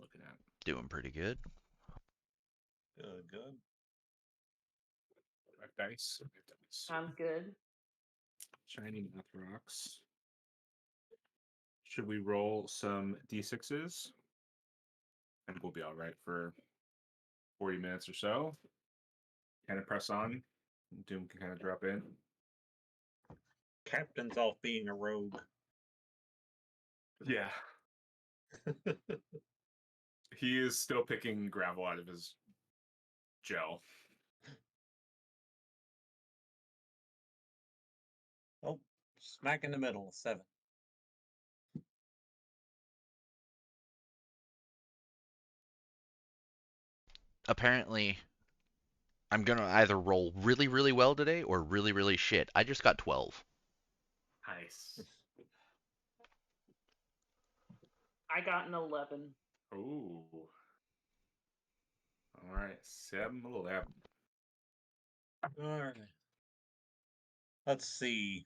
looking at? Doing pretty good. Good. 5 dice. 5 dice. Sounds good. Shining Math Rocks. Should we roll some d6s? And we'll be all right for 40 minutes or so. Kind of press on. Doom can kind of drop in. Captain's off being a rogue. Yeah. He is still picking gravel out of his gel. Oh, smack in the middle, 7. Apparently, I'm gonna either roll really, really well today or really, really shit. I just got 12. Nice. I got an 11. Ooh. All right, 7-11. All right. Let's see.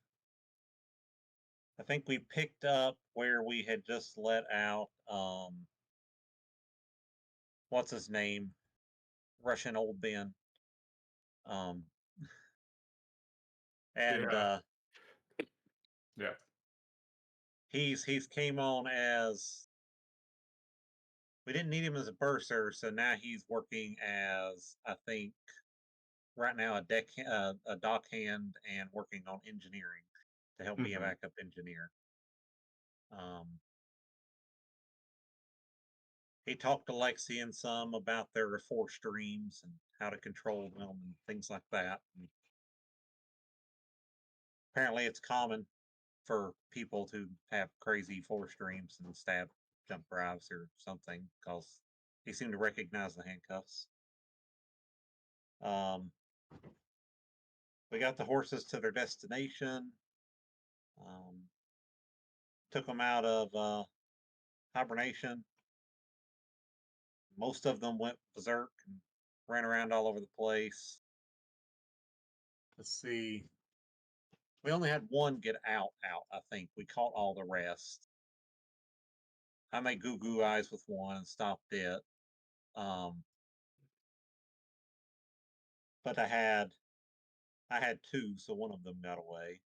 I think we picked up where we had just let out, what's his name? Russian old Ben. And Yeah. he's came on as, we didn't need him as a bursar, so now he's working as, I think right now, a dockhand and working on engineering to help be a backup engineer. He talked to Lexian some about their 4 streams and how to control them and things like that. And apparently it's common for people to have crazy 4 streams and stab jump drives or something, because he seemed to recognize the handcuffs. We got the horses to their destination. Took them out of hibernation. Most of them went berserk and ran around all over the place. Let's see. We only had one get out, I think. We caught all the rest. I made goo eyes with one and stopped it. But I had 2, so one of them got away.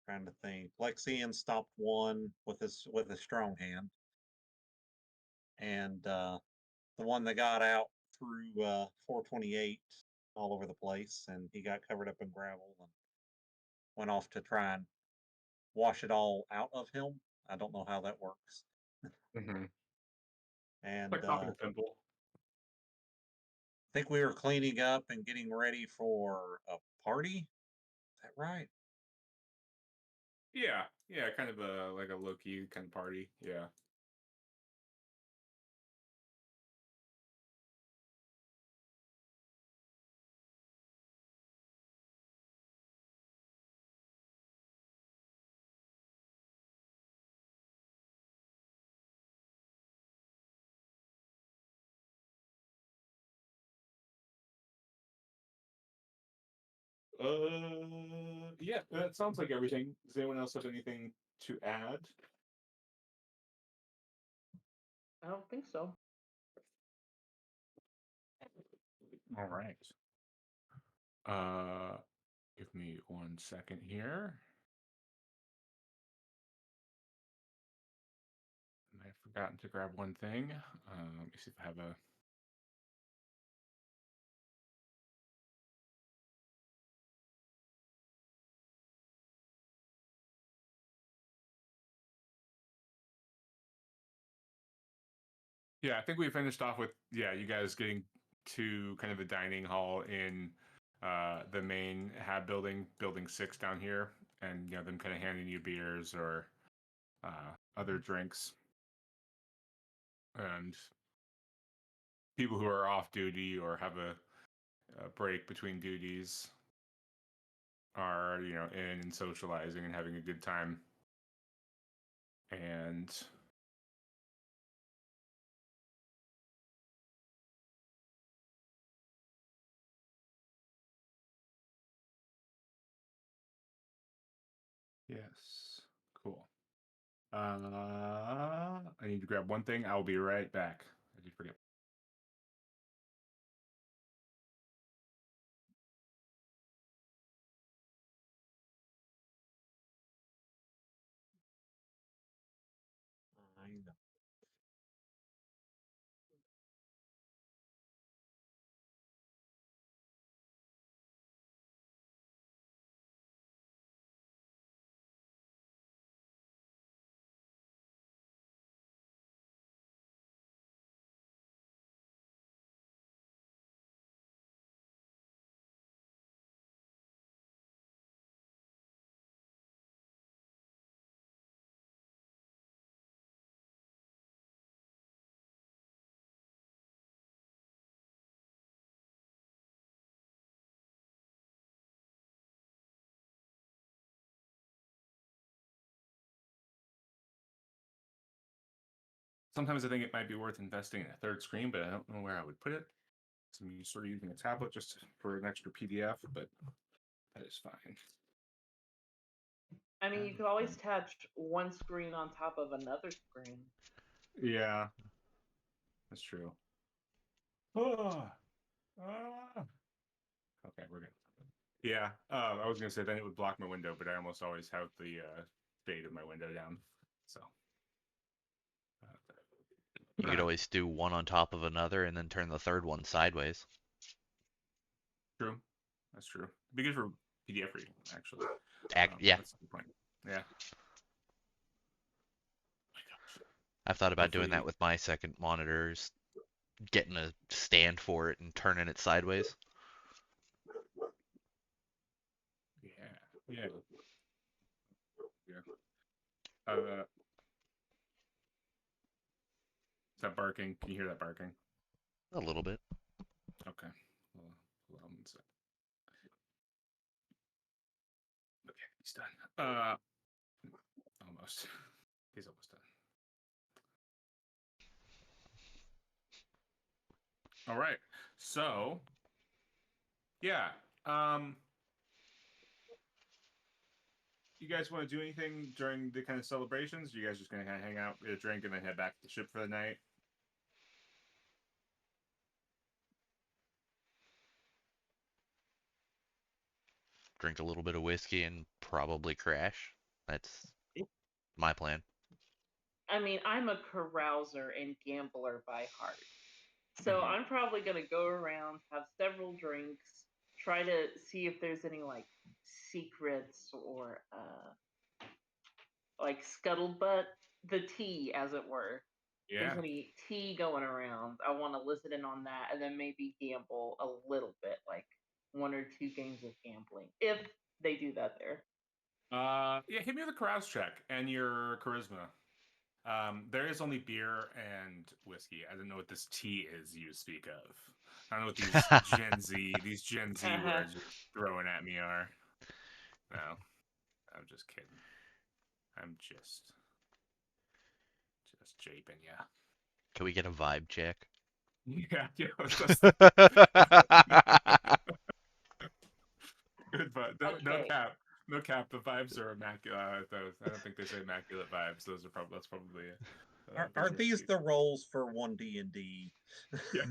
Trying to think. Lexian stopped one with a strong hand. And the one that got out through 428 all over the place, and he got covered up in gravel and went off to try and wash it all out of him. I don't know how that works. And Like popping a pimple. I think we were cleaning up and getting ready for a party. Is that right? Yeah, kind of like a low-key kind of party. Yeah. Yeah, that sounds like everything. Does anyone else have anything to add? I don't think so. All right. Give me 1 second here. And I've forgotten to grab one thing. Let me see if I have a. Yeah, I think we finished off with you guys getting to kind of the dining hall in the main hab building 6 down here, and them kind of handing you beers or other drinks, and people who are off duty or have a break between duties are in and socializing and having a good time. And yes. I need to grab one thing. I'll be right back. I did forget. I know. Sometimes I think it might be worth investing in a third screen, but I don't know where I would put it. So I'm sort of using a tablet just for an extra PDF, but that is fine. I mean, you could always touch one screen on top of another screen. Yeah, that's true. Okay, we're good. Yeah, I was gonna say then it would block my window, but I almost always have the fade of my window down. So You could always do one on top of another and then turn the third one sideways. true. That's true. Be good for PDF reading, actually. Yeah, That's the point. Yeah. I've thought about doing Hopefully, that with my second monitors, getting a stand for it and turning it sideways. yeah. Is that barking? Can you hear that barking? A little bit. Okay. Hold on one sec. Okay, he's done. Almost. He's almost done. All right. So, yeah. You guys want to do anything during the kind of celebrations? You guys just gonna kind of hang out, get a drink, and then head back to the ship for the night? Drink a little bit of whiskey and probably crash. That's my plan. I mean, I'm a carouser and gambler by heart. So I'm probably going to go around, have several drinks, try to see if there's any like secrets or like scuttlebutt, the tea, as it were. If Yeah. there's any tea going around, I want to listen in on that and then maybe gamble a little bit, like one or two games of gambling, if they do that there. Yeah. Hit me with a carouse check and your charisma. There is only beer and whiskey. I don't know what this tea is you speak of. I don't know what these Gen Z words you're throwing at me are. No, I'm just kidding. I'm just japing, yeah. Can we get a vibe check? Yeah, good, but no Okay. cap, no cap. The vibes are immaculate. I don't think they say immaculate vibes. That's probably. Are these the roles for 1D&D? Yeah.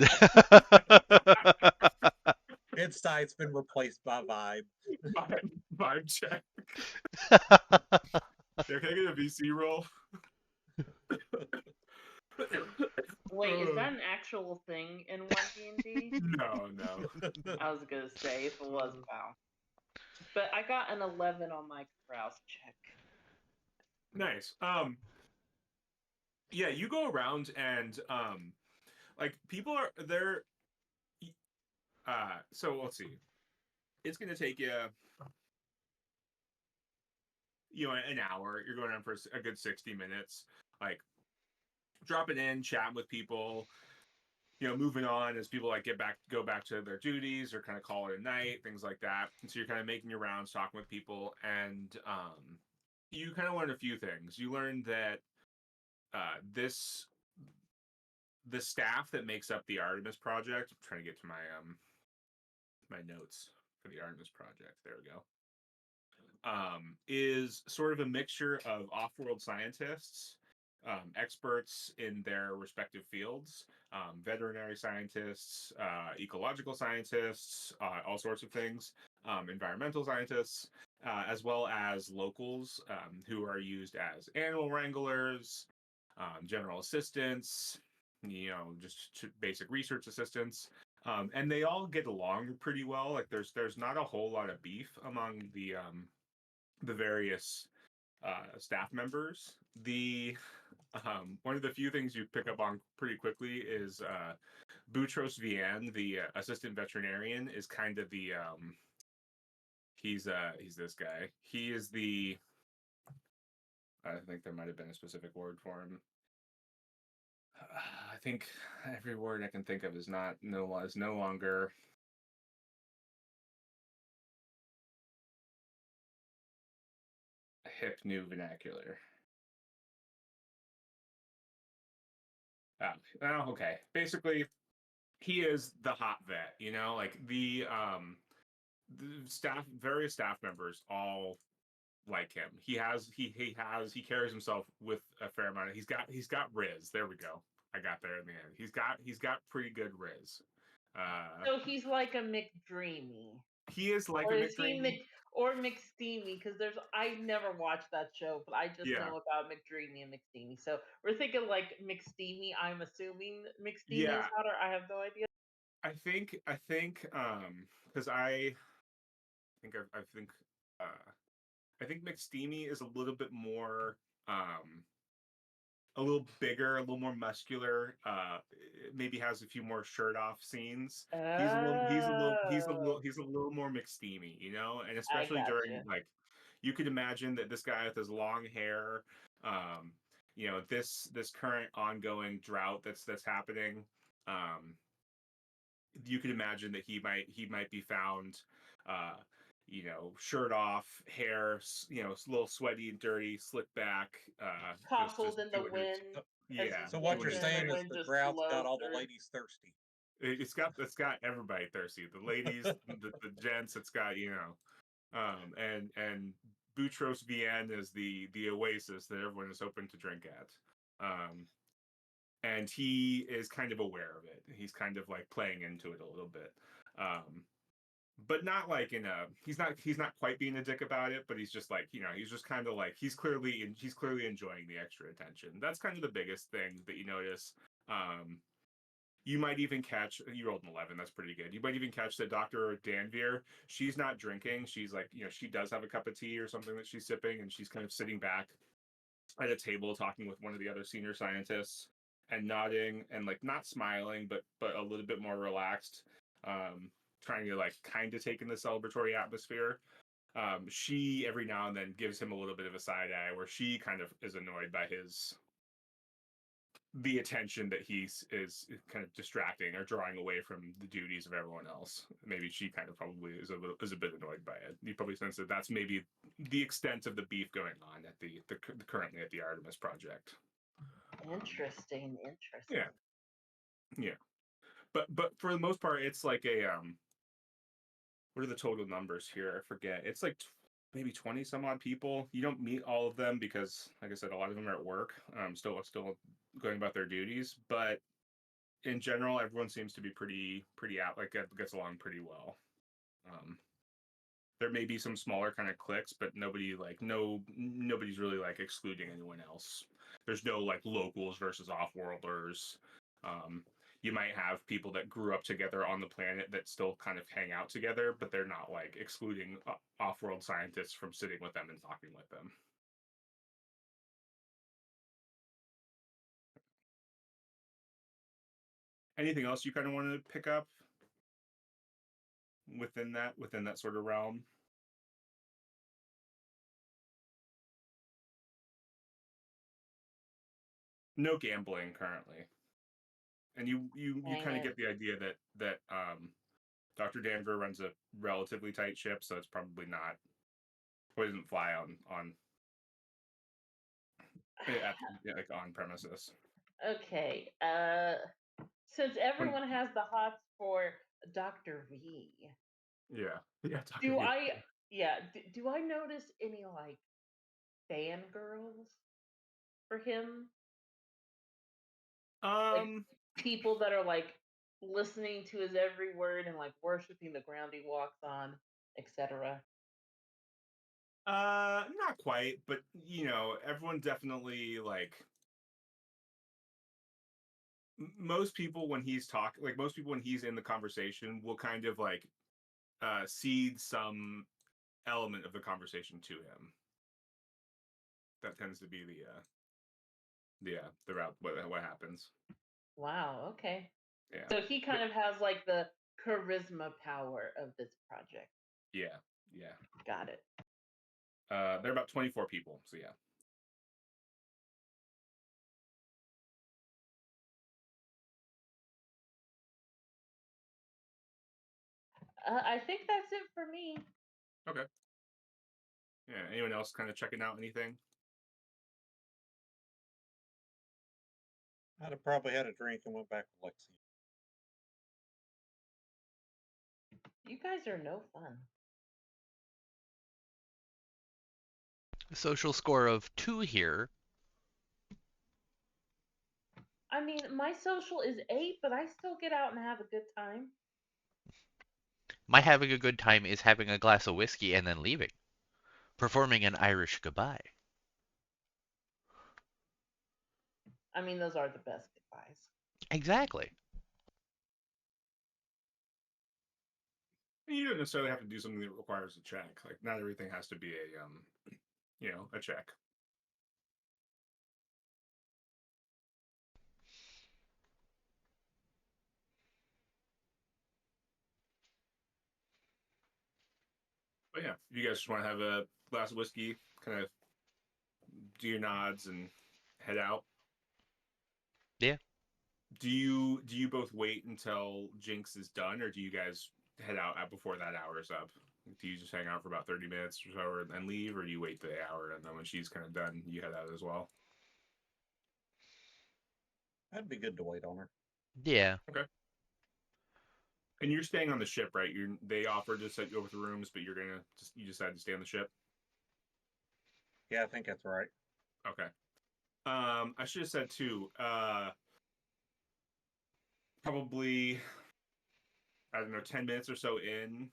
Insight's been replaced by Vibe. Vibe check. Yeah, can I get a VC roll? Wait, is that an actual thing in 1D&D? No. I was gonna say if it was, wow. But I got an 11 on my carouse check. Nice. Yeah, you go around and like people are there. So let's see. It's gonna take you, an hour. You're going on for a good 60 minutes. Like dropping in, chatting with people. Moving on as people like go back to their duties or kind of call it a night, things like that. And so you're kind of making your rounds, talking with people, and you kind of learn a few things. You learn that the staff that makes up the Artemis project. I'm trying to get to my notes for the Artemis project. There we go. is sort of a mixture of off-world scientists, experts in their respective fields, veterinary scientists, ecological scientists, all sorts of things, environmental scientists, as well as locals who are used as animal wranglers, general assistants, just basic research assistants. And they all get along pretty well. Like there's not a whole lot of beef among the various staff members. The one of the few things you pick up on pretty quickly is Boutros Vian, the assistant veterinarian, is kind of the he's this guy. He is the I think there might have been a specific word for him. I think every word I can think of is no longer hip new vernacular. Okay. Basically, he is the hot vet. Like the various staff members all like him. He carries himself with a fair amount of. He's got riz. There we go. I got there in the end. He's got pretty good riz. So he's like a McDreamy. He is like or a is he McDreamy. or McSteamy? Because I never watched that show, but I just Yeah. know about McDreamy and McSteamy. So we're thinking like McSteamy. I'm assuming McSteamy Yeah. is hotter. I have no idea. I think because I think McSteamy is a little bit more a little bigger, a little more muscular. Maybe has a few more shirt off scenes. He's a little more McSteamy, and especially during like, you could imagine that this guy with his long hair, this current ongoing drought that's happening. You could imagine that he might be found, shirt off, hair, a little sweaty and dirty, slicked back, Toppled in the wind. Yeah. So what you're saying is the drought's got all the ladies. ladies thirsty. It's got everybody thirsty. The ladies, the gents. It's got and Boutros Vian is the oasis that everyone is hoping to drink at. And he is kind of aware of it. He's kind of like playing into it a little bit, but not like he's not quite being a dick about it. But he's just like, he's just kind of like, he's clearly enjoying the extra attention. That's kind of the biggest thing that you notice. You might even catch, you rolled an 11. That's pretty good. You might even catch that Dr. Danvir, she's not drinking. She's like, she does have a cup of tea or something that she's sipping, and she's kind of sitting back at a table talking with one of the other senior scientists and nodding and like not smiling, but a little bit more relaxed, trying to like kind of take in the celebratory atmosphere. She every now and then gives him a little bit of a side eye where she kind of is annoyed by the attention that is kind of distracting or drawing away from the duties of everyone else. Maybe she kind of probably is a bit annoyed by it. You probably sense that that's maybe the extent of the beef going on at the currently at the Artemis project. Interesting. Yeah. But for the most part, it's like a what are the total numbers here? I forget. It's like maybe 20 some odd people. You don't meet all of them because, like I said, a lot of them are at work, still going about their duties. But in general, everyone seems to be pretty out, like gets along pretty well. There may be some smaller kind of cliques, but nobody's really like excluding anyone else. There's no like locals versus off-worlders. You might have people that grew up together on the planet that still kind of hang out together, but they're not like excluding off-world scientists from sitting with them and talking with them. Anything else you kind of want to pick up within that sort of realm? No gambling currently, and you kind of get the idea that Dr. Danver runs a relatively tight ship, so it's probably not, or doesn't fly on like on premises. Okay. Since everyone has the hots for Dr. V. Yeah. Dr. Do V. Yeah. Do I notice any like fangirls for him? Like Um, people that are like listening to his every word and like worshiping the ground he walks on, etc. not quite, but you know, everyone definitely like most people when he's talking, like most people when he's in the conversation will kind of like seed some element of the conversation to him. That tends to be the route what happens. Wow. Okay. Yeah. So he kind of has like the charisma power of this project. Yeah. Yeah. Got it. They're about 24 people, so yeah. I think that's it for me. Okay. Yeah. Anyone else kind of checking out anything? I'd have probably had a drink and went back to Lexi. You guys are no fun. Social score of 2 here. I mean, my social is 8, but I still get out and have a good time. My having a good time is having a glass of whiskey and then leaving. Performing an Irish goodbye. I mean, those are the best goodbyes. Exactly. You don't necessarily have to do something that requires a check. Like not everything has to be a check. But yeah, if you guys just want to have a glass of whiskey, kind of do your nods and head out. Yeah. Do you both wait until Jinx is done, or do you guys head out before that hour is up? Do you just hang out for about 30 minutes or so and leave, or do you wait the hour and then when she's kind of done, you head out as well? That'd be good to wait on her. Yeah. Okay. And you're staying on the ship, right? They offered to set you up with rooms, but you decided to stay on the ship. Yeah, I think that's right. Okay. I should have said too. Probably I don't know, 10 minutes or so in.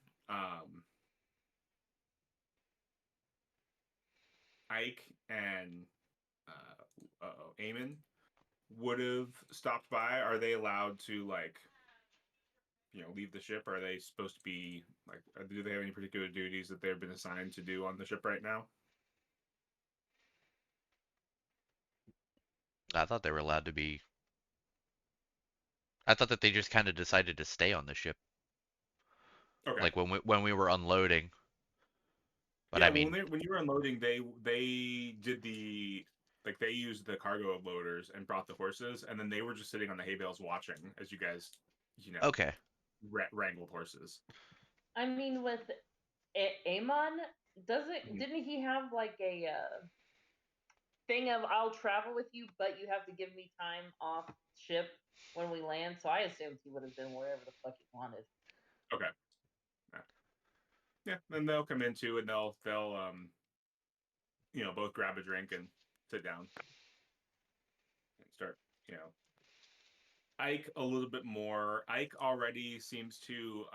Ike and Eamon would have stopped by. Are they allowed to like leave the ship? Are they supposed to be like? Do they have any particular duties that they've been assigned to do on the ship right now? I thought they were allowed to be. I thought that they just kind of decided to stay on the ship, Okay. like when we were unloading. But Yeah. I Well, mean, when you were unloading, they did they used the cargo loaders and brought the horses, and then they were just sitting on the hay bales watching as you guys, you know, okay. wrangled horses. I mean, with Amon, didn't he have like a thing of I'll travel with you, but you have to give me time off ship when we land? So I assumed he would have been wherever the fuck he wanted. Okay. Yeah, and they'll come in too, and they'll both grab a drink and sit down and start you know Ike a little bit more. Ike already seems to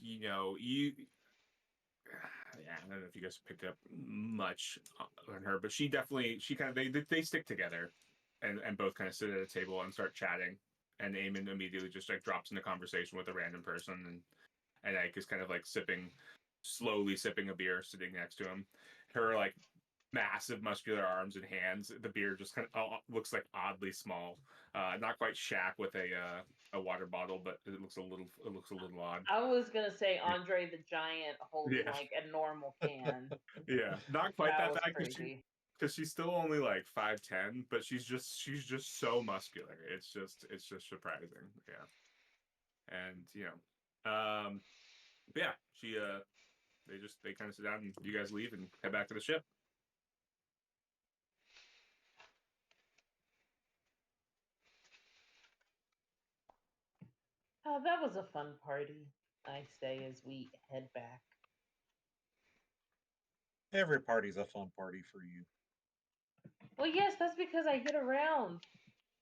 you yeah, I don't know if you guys picked up much on her, but she kind of they stick together and both kind of sit at a table and start chatting, and Eamon immediately just like drops into conversation with a random person, and Ike is kind of like slowly sipping a beer sitting next to him. Her like massive muscular arms and hands. The beer just kind of looks like oddly small. Not quite Shaq with a water bottle, but it looks a little odd. I was gonna say Andre the Giant holding Yeah, like a normal can. yeah, not quite That that was bad crazy. because she's still only like 5'10", but she's just so muscular. It's just surprising. Yeah, and but yeah, they kind of sit down and you guys leave and head back to the ship. Oh, that was a fun party. I say as we head back. Every party's a fun party for you. Well, yes, that's because I get around,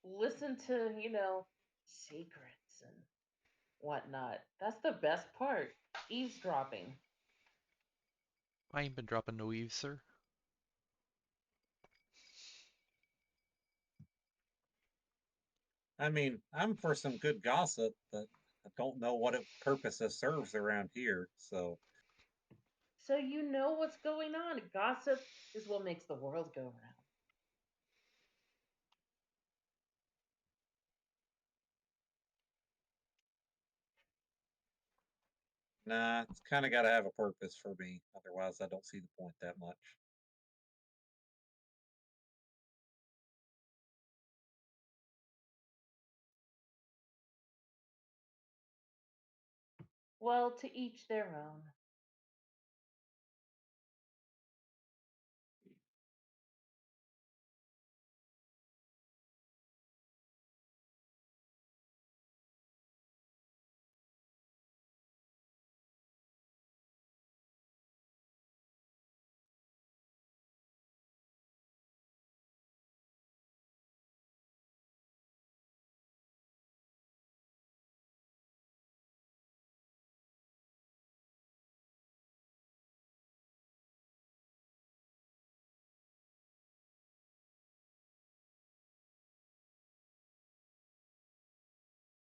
listen to, secrets and whatnot. That's the best part. Eavesdropping. I ain't been dropping no eaves, sir. I mean, I'm for some good gossip, but I don't know what purpose it serves around here. So, So you know what's going on. Gossip is what makes the world go round. nah, it's kind of got to have a purpose for me. Otherwise, I don't see the point that much. Well, to each their own.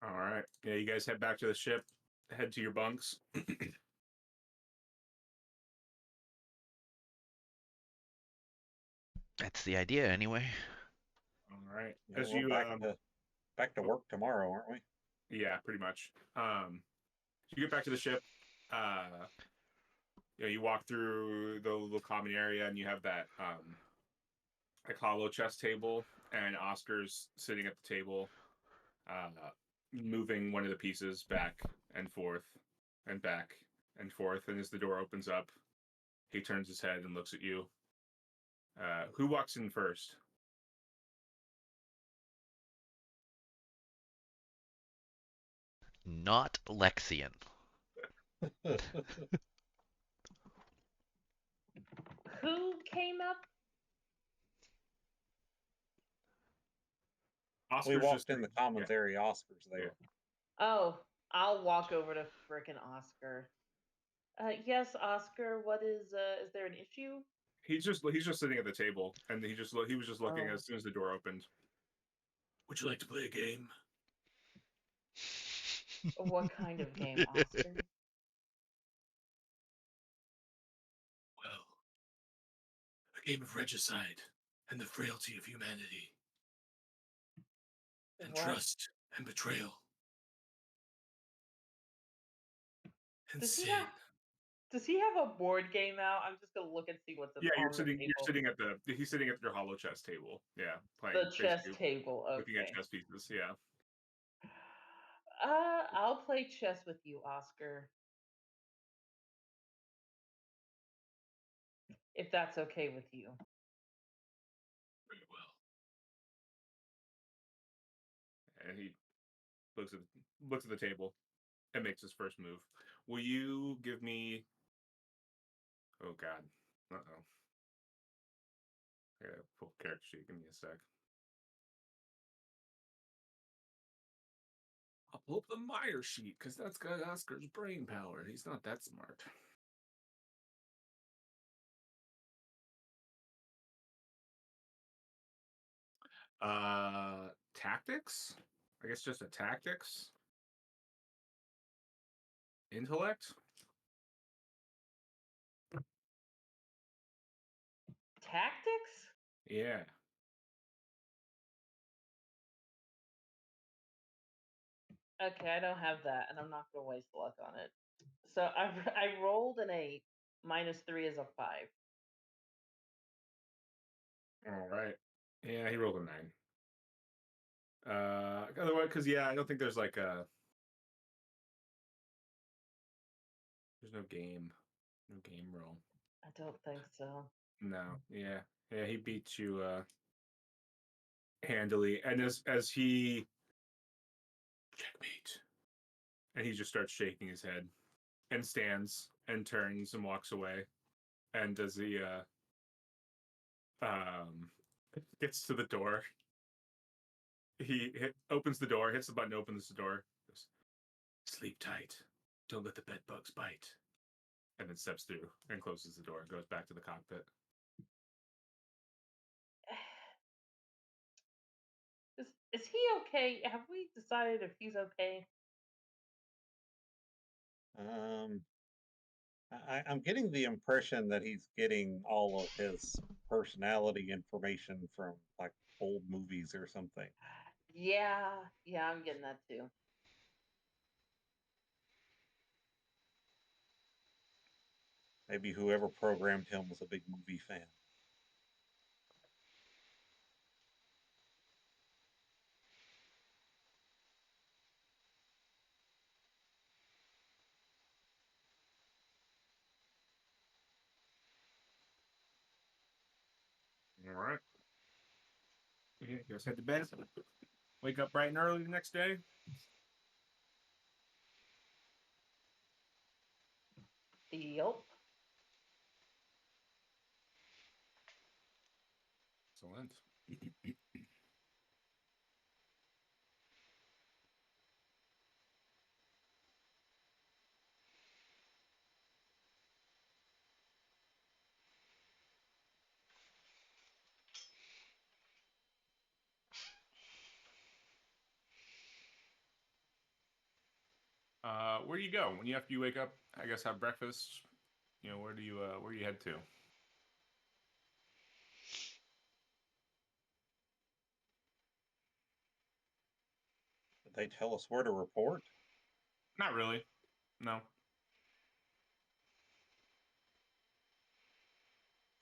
All right. Yeah, you guys head back to the ship, head to your bunks. That's the idea, anyway. All right. Yeah, As we're you back to work tomorrow, aren't we? yeah, pretty much. So you get back to the ship. You walk through the little common area, and you have that like hollow chess table, and Oscar's sitting at the table, uh, moving one of the pieces back and forth, and back and forth. And as the door opens up, he turns his head and looks at you. Who walks in first? Not Lexian. Who came up? Oscar's We just walked in the commons area. Oscar's there. Oh, I'll walk over to frickin' Oscar. Yes, Oscar. What is there an issue? He's just sitting at the table, and he was just looking Oh. as soon as the door opened. Would you like to play a game? What kind of game, Oscar? Well, a game of regicide and the frailty of humanity, and What? trust and betrayal, and Does he sin. have Does he have a board game out? I'm just gonna look and see what's Yeah, on the table. you're sitting at the he's sitting at your hollow chess table. Yeah, playing The chess basically table. looking at Okay. chess pieces. Yeah. I'll play chess with you, Oscar. If that's okay with you. Very well. And he looks at the table and makes his first move. Will you give me? Oh God. Uh oh. I gotta pull character sheet. Give me a sec. I'll pull up the Meyer sheet because that's got Oscar's brain power. He's not that smart. Tactics? I guess just a tactics. Intellect? Tactics? Yeah. Okay, I don't have that, and I'm not gonna waste luck on it. So I rolled an 8. -3 is a 5. All right. Yeah, he rolled a 9. Otherwise, because yeah, I don't think there's like a there's no game roll. I don't think so. No. Yeah. Yeah, he beats you handily, and as he checkmate, and he just starts shaking his head and stands and turns and walks away. And does he gets to the door. Opens the door, hits the button, opens the door, goes, "Sleep tight. Don't let the bed bugs bite." And then steps through and closes the door and goes back to the cockpit. Is he okay? Have we decided if he's okay? I'm getting the impression that he's getting all of his personality information from like old movies or something. Yeah, I'm getting that too. Maybe whoever programmed him was a big movie fan. All right. You guys head to bed. Wake up bright and early the next day. Yup. Excellent. Where do you go when after you wake up? I guess have breakfast. Where do you head to? Did they tell us where to report? Not really. No.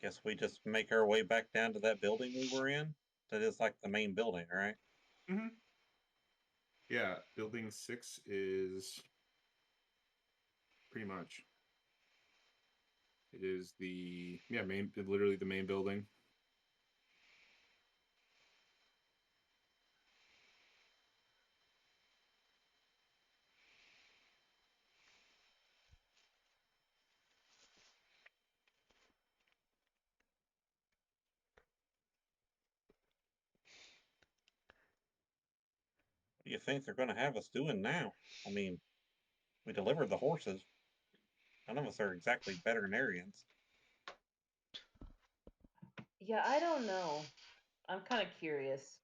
Guess we just make our way back down to that building we were in. That is like the main building, right? Mm-hmm. Yeah, building 6 is pretty much. It is literally the main building. What do you think they're going to have us doing now? I mean, we delivered the horses. None of us are exactly veterinarians. Yeah, I don't know. I'm kind of curious.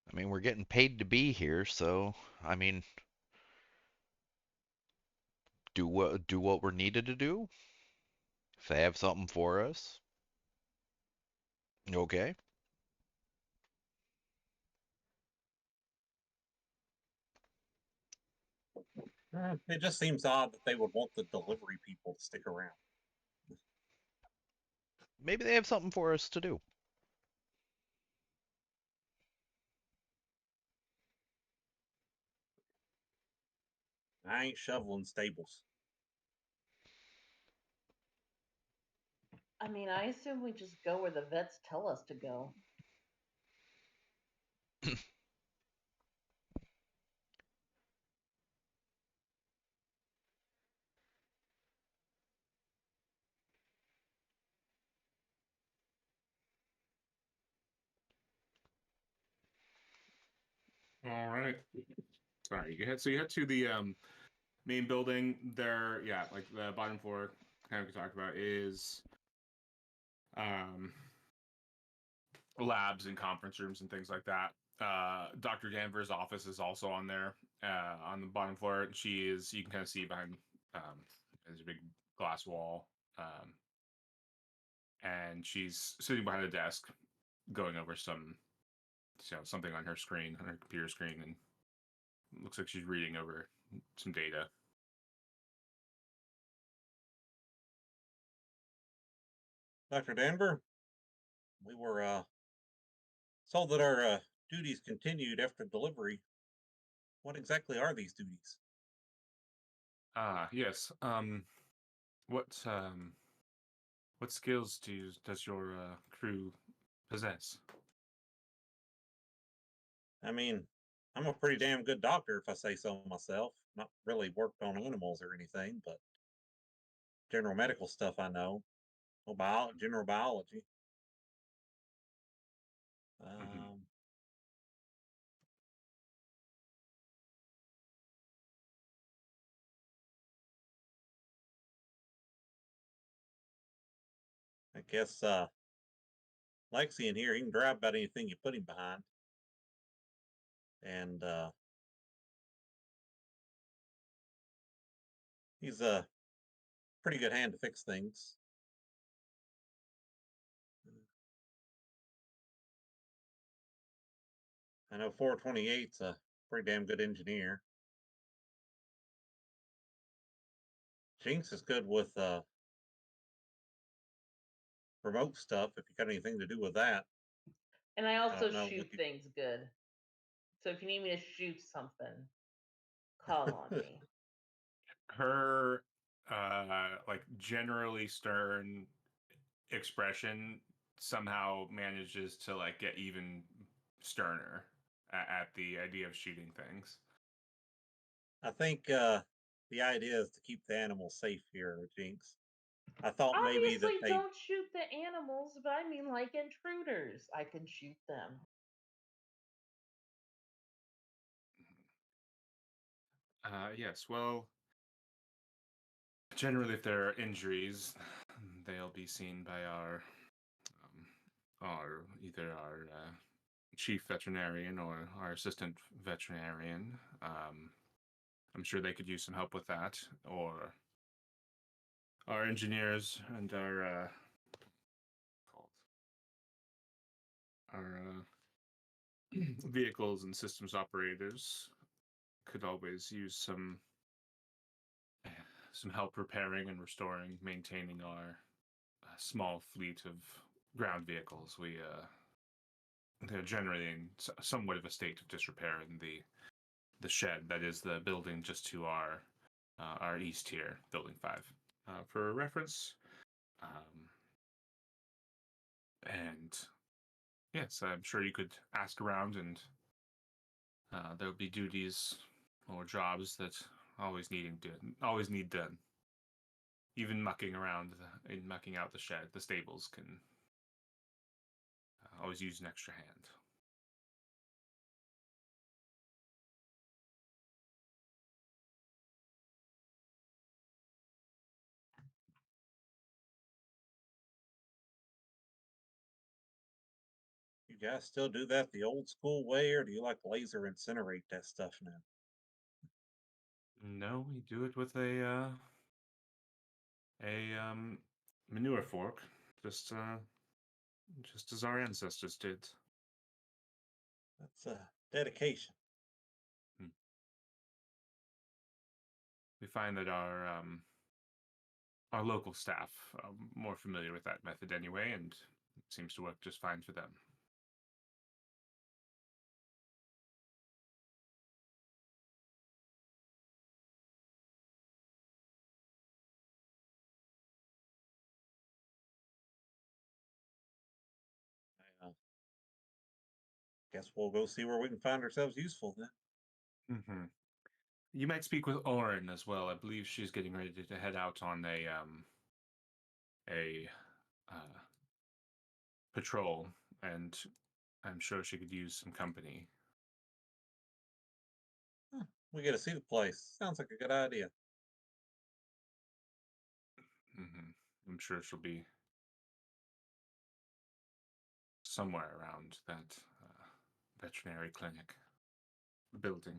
I mean, we're getting paid to be here, so I mean, do what we're needed to do. If they have something for us, okay. It just seems odd that they would want the delivery people to stick around. Maybe they have something for us to do. I ain't shoveling stables. I mean, I assume we just go where the vets tell us to go. All right. Sorry, you head to the main building. There, yeah, like the bottom floor, kind of we talked about, is um labs and conference rooms and things like that. Dr. Danvers' office is also on there, on the bottom floor. You can kind of see behind, there's a big glass wall, and she's sitting behind a desk, going over something on her screen, on her computer screen, and it looks like she's reading over some data. Dr. Danver, we were told that our duties continued after delivery. What exactly are these duties? Yes. What skills does your crew possess? I mean, I'm a pretty damn good doctor if I say so myself. Not really worked on animals or anything, but general medical stuff I know. Well, general biology. Um, I guess Lexi in here, he can drive about anything you put him behind. And he's a pretty good hand to fix things. I know 428's a pretty damn good engineer. Jinx is good with remote stuff if you got anything to do with that. And I also don't know, shoot Wiki- things good. So if you need me to shoot something, call on me. Her like generally stern expression somehow manages to like get even sterner at the idea of shooting things. I think the idea is to keep the animals safe here, Jinx. I thought maybe that Obviously, they don't shoot the animals, but I mean like intruders. I can shoot them. Yes, well, generally, if there are injuries, they'll be seen by either our chief veterinarian or our assistant veterinarian. I'm sure they could use some help with that, or our engineers and called our vehicles and systems operators could always use some help repairing and restoring, maintaining our small fleet of ground vehicles. They're generally in somewhat of a state of disrepair in the shed that is the building just to our east here, Building 5. For reference, and yes, I'm sure you could ask around, and there would be duties or jobs that always need done. Even mucking around and mucking out the shed, the stables can always use an extra hand. you guys still do that the old school way, or do you like laser incinerate that stuff now? No, we do it with a manure fork, just as our ancestors did. That's dedication. We find that our local staff are more familiar with that method anyway, and it seems to work just fine for them. I guess we'll go see where we can find ourselves useful then. Mm-hmm. You might speak with Oren as well. I believe she's getting ready to head out on a patrol, and I'm sure she could use some company. We get to see the place. Sounds like a good idea. Mm-hmm. I'm sure she'll be somewhere around that veterinary clinic building.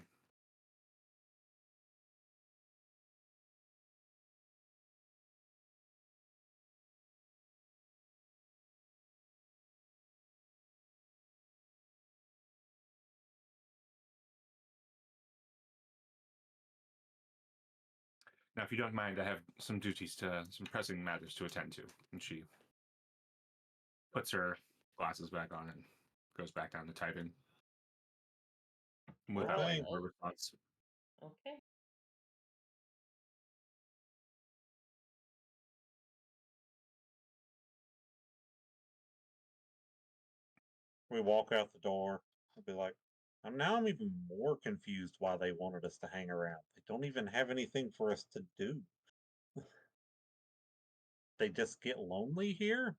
Now, if you don't mind, I have some pressing matters to attend to. And she puts her glasses back on and goes back down to typing without waiting for a response. Okay. we walk out the door, I'll be like, I'm even more confused why they wanted us to hang around. They don't even have anything for us to do. They just get lonely here?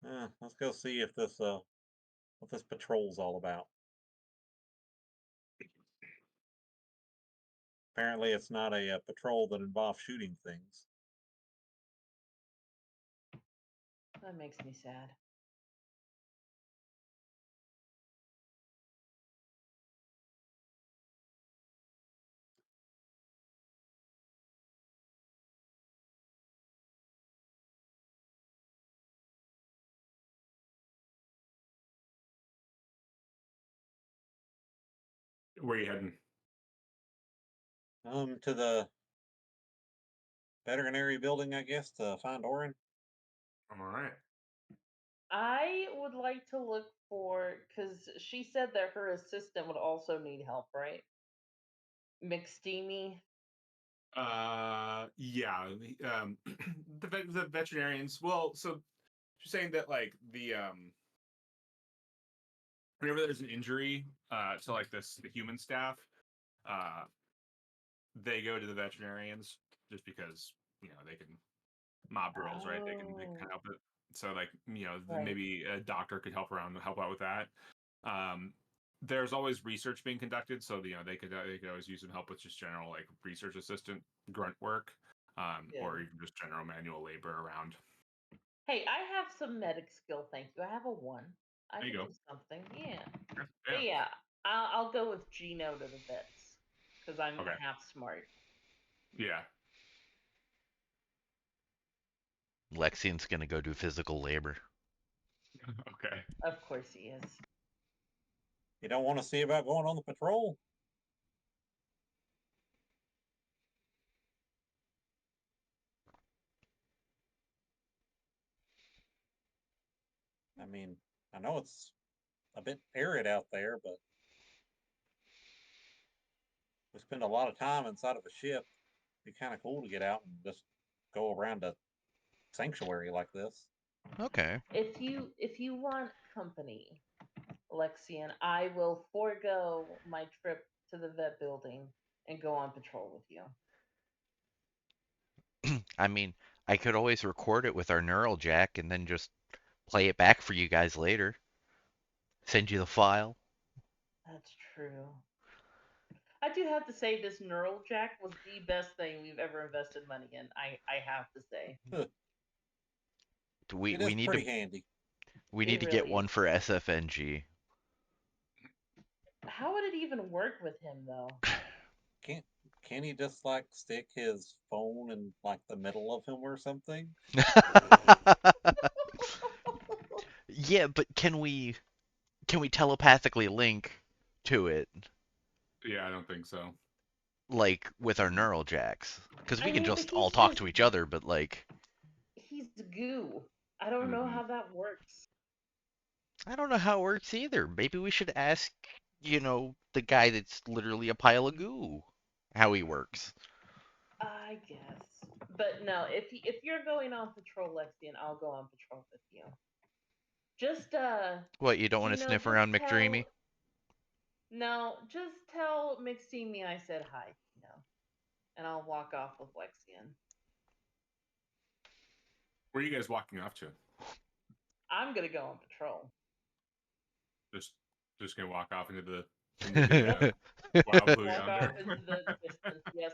Yeah. Let's go see if this what this patrol's all about. Apparently, it's not a patrol that involves shooting things. That makes me sad. Where are you heading? To the veterinary building, I guess, to find Orin. All right. I would like to look for, because she said that her assistant would also need help, right? McSteamy. Yeah. The veterinarians. Well, so she's saying that like the whenever there's an injury to like the human staff, uh, they go to the veterinarians just because they can mob drills, right? They can Oh, help it. So like right. maybe a doctor could help out with that. Um, there's always research being conducted, so they could always use some help with just general like research assistant grunt work, Good. or even just general manual labor around. Hey, I have some medic skill, thank you. I have a 1. I There you could go. do something. Yeah. Yeah. But Yeah. yeah, I'll go with Gino to the vets because I'm Okay. half smart. Yeah. Lexian's gonna go do physical labor. Okay. Of course he is. You don't want to see about going on the patrol? I mean, I know it's a bit arid out there, but we spend a lot of time inside of a ship. It'd be kind of cool to get out and just go around a sanctuary like this. Okay. If you want company, Lexian, I will forego my trip to the vet building and go on patrol with you. I mean, I could always record it with our neural jack and then just play it back for you guys later. Send you the file. That's true. I do have to say this neural jack was the best thing we've ever invested money in. I have to say. We It we is need to pretty handy. we need It to get really one is. for SFNG. How would it even work with him though? Can't can he just like stick his phone in like the middle of him or something? Yeah, but can we telepathically link to it Yeah, I don't think so. like with our neural jacks? Because we I can mean, but just all talk to each other, but like he's goo. I don't know Hmm. how that works. I don't know how it works either. Maybe we should ask, the guy that's literally a pile of goo how he works. I guess. But no, if you're going on patrol, Lexian, I'll go on patrol with you. Just What, you don't want to Gino, sniff just around McDreamy? tell no, just tell McSteamy I said hi, Gino. And I'll walk off with Lexian. Where are you guys walking off to? I'm gonna go on patrol. Just just gonna walk off into the Yep. wild blue Walk off yonder. into the distance, yes.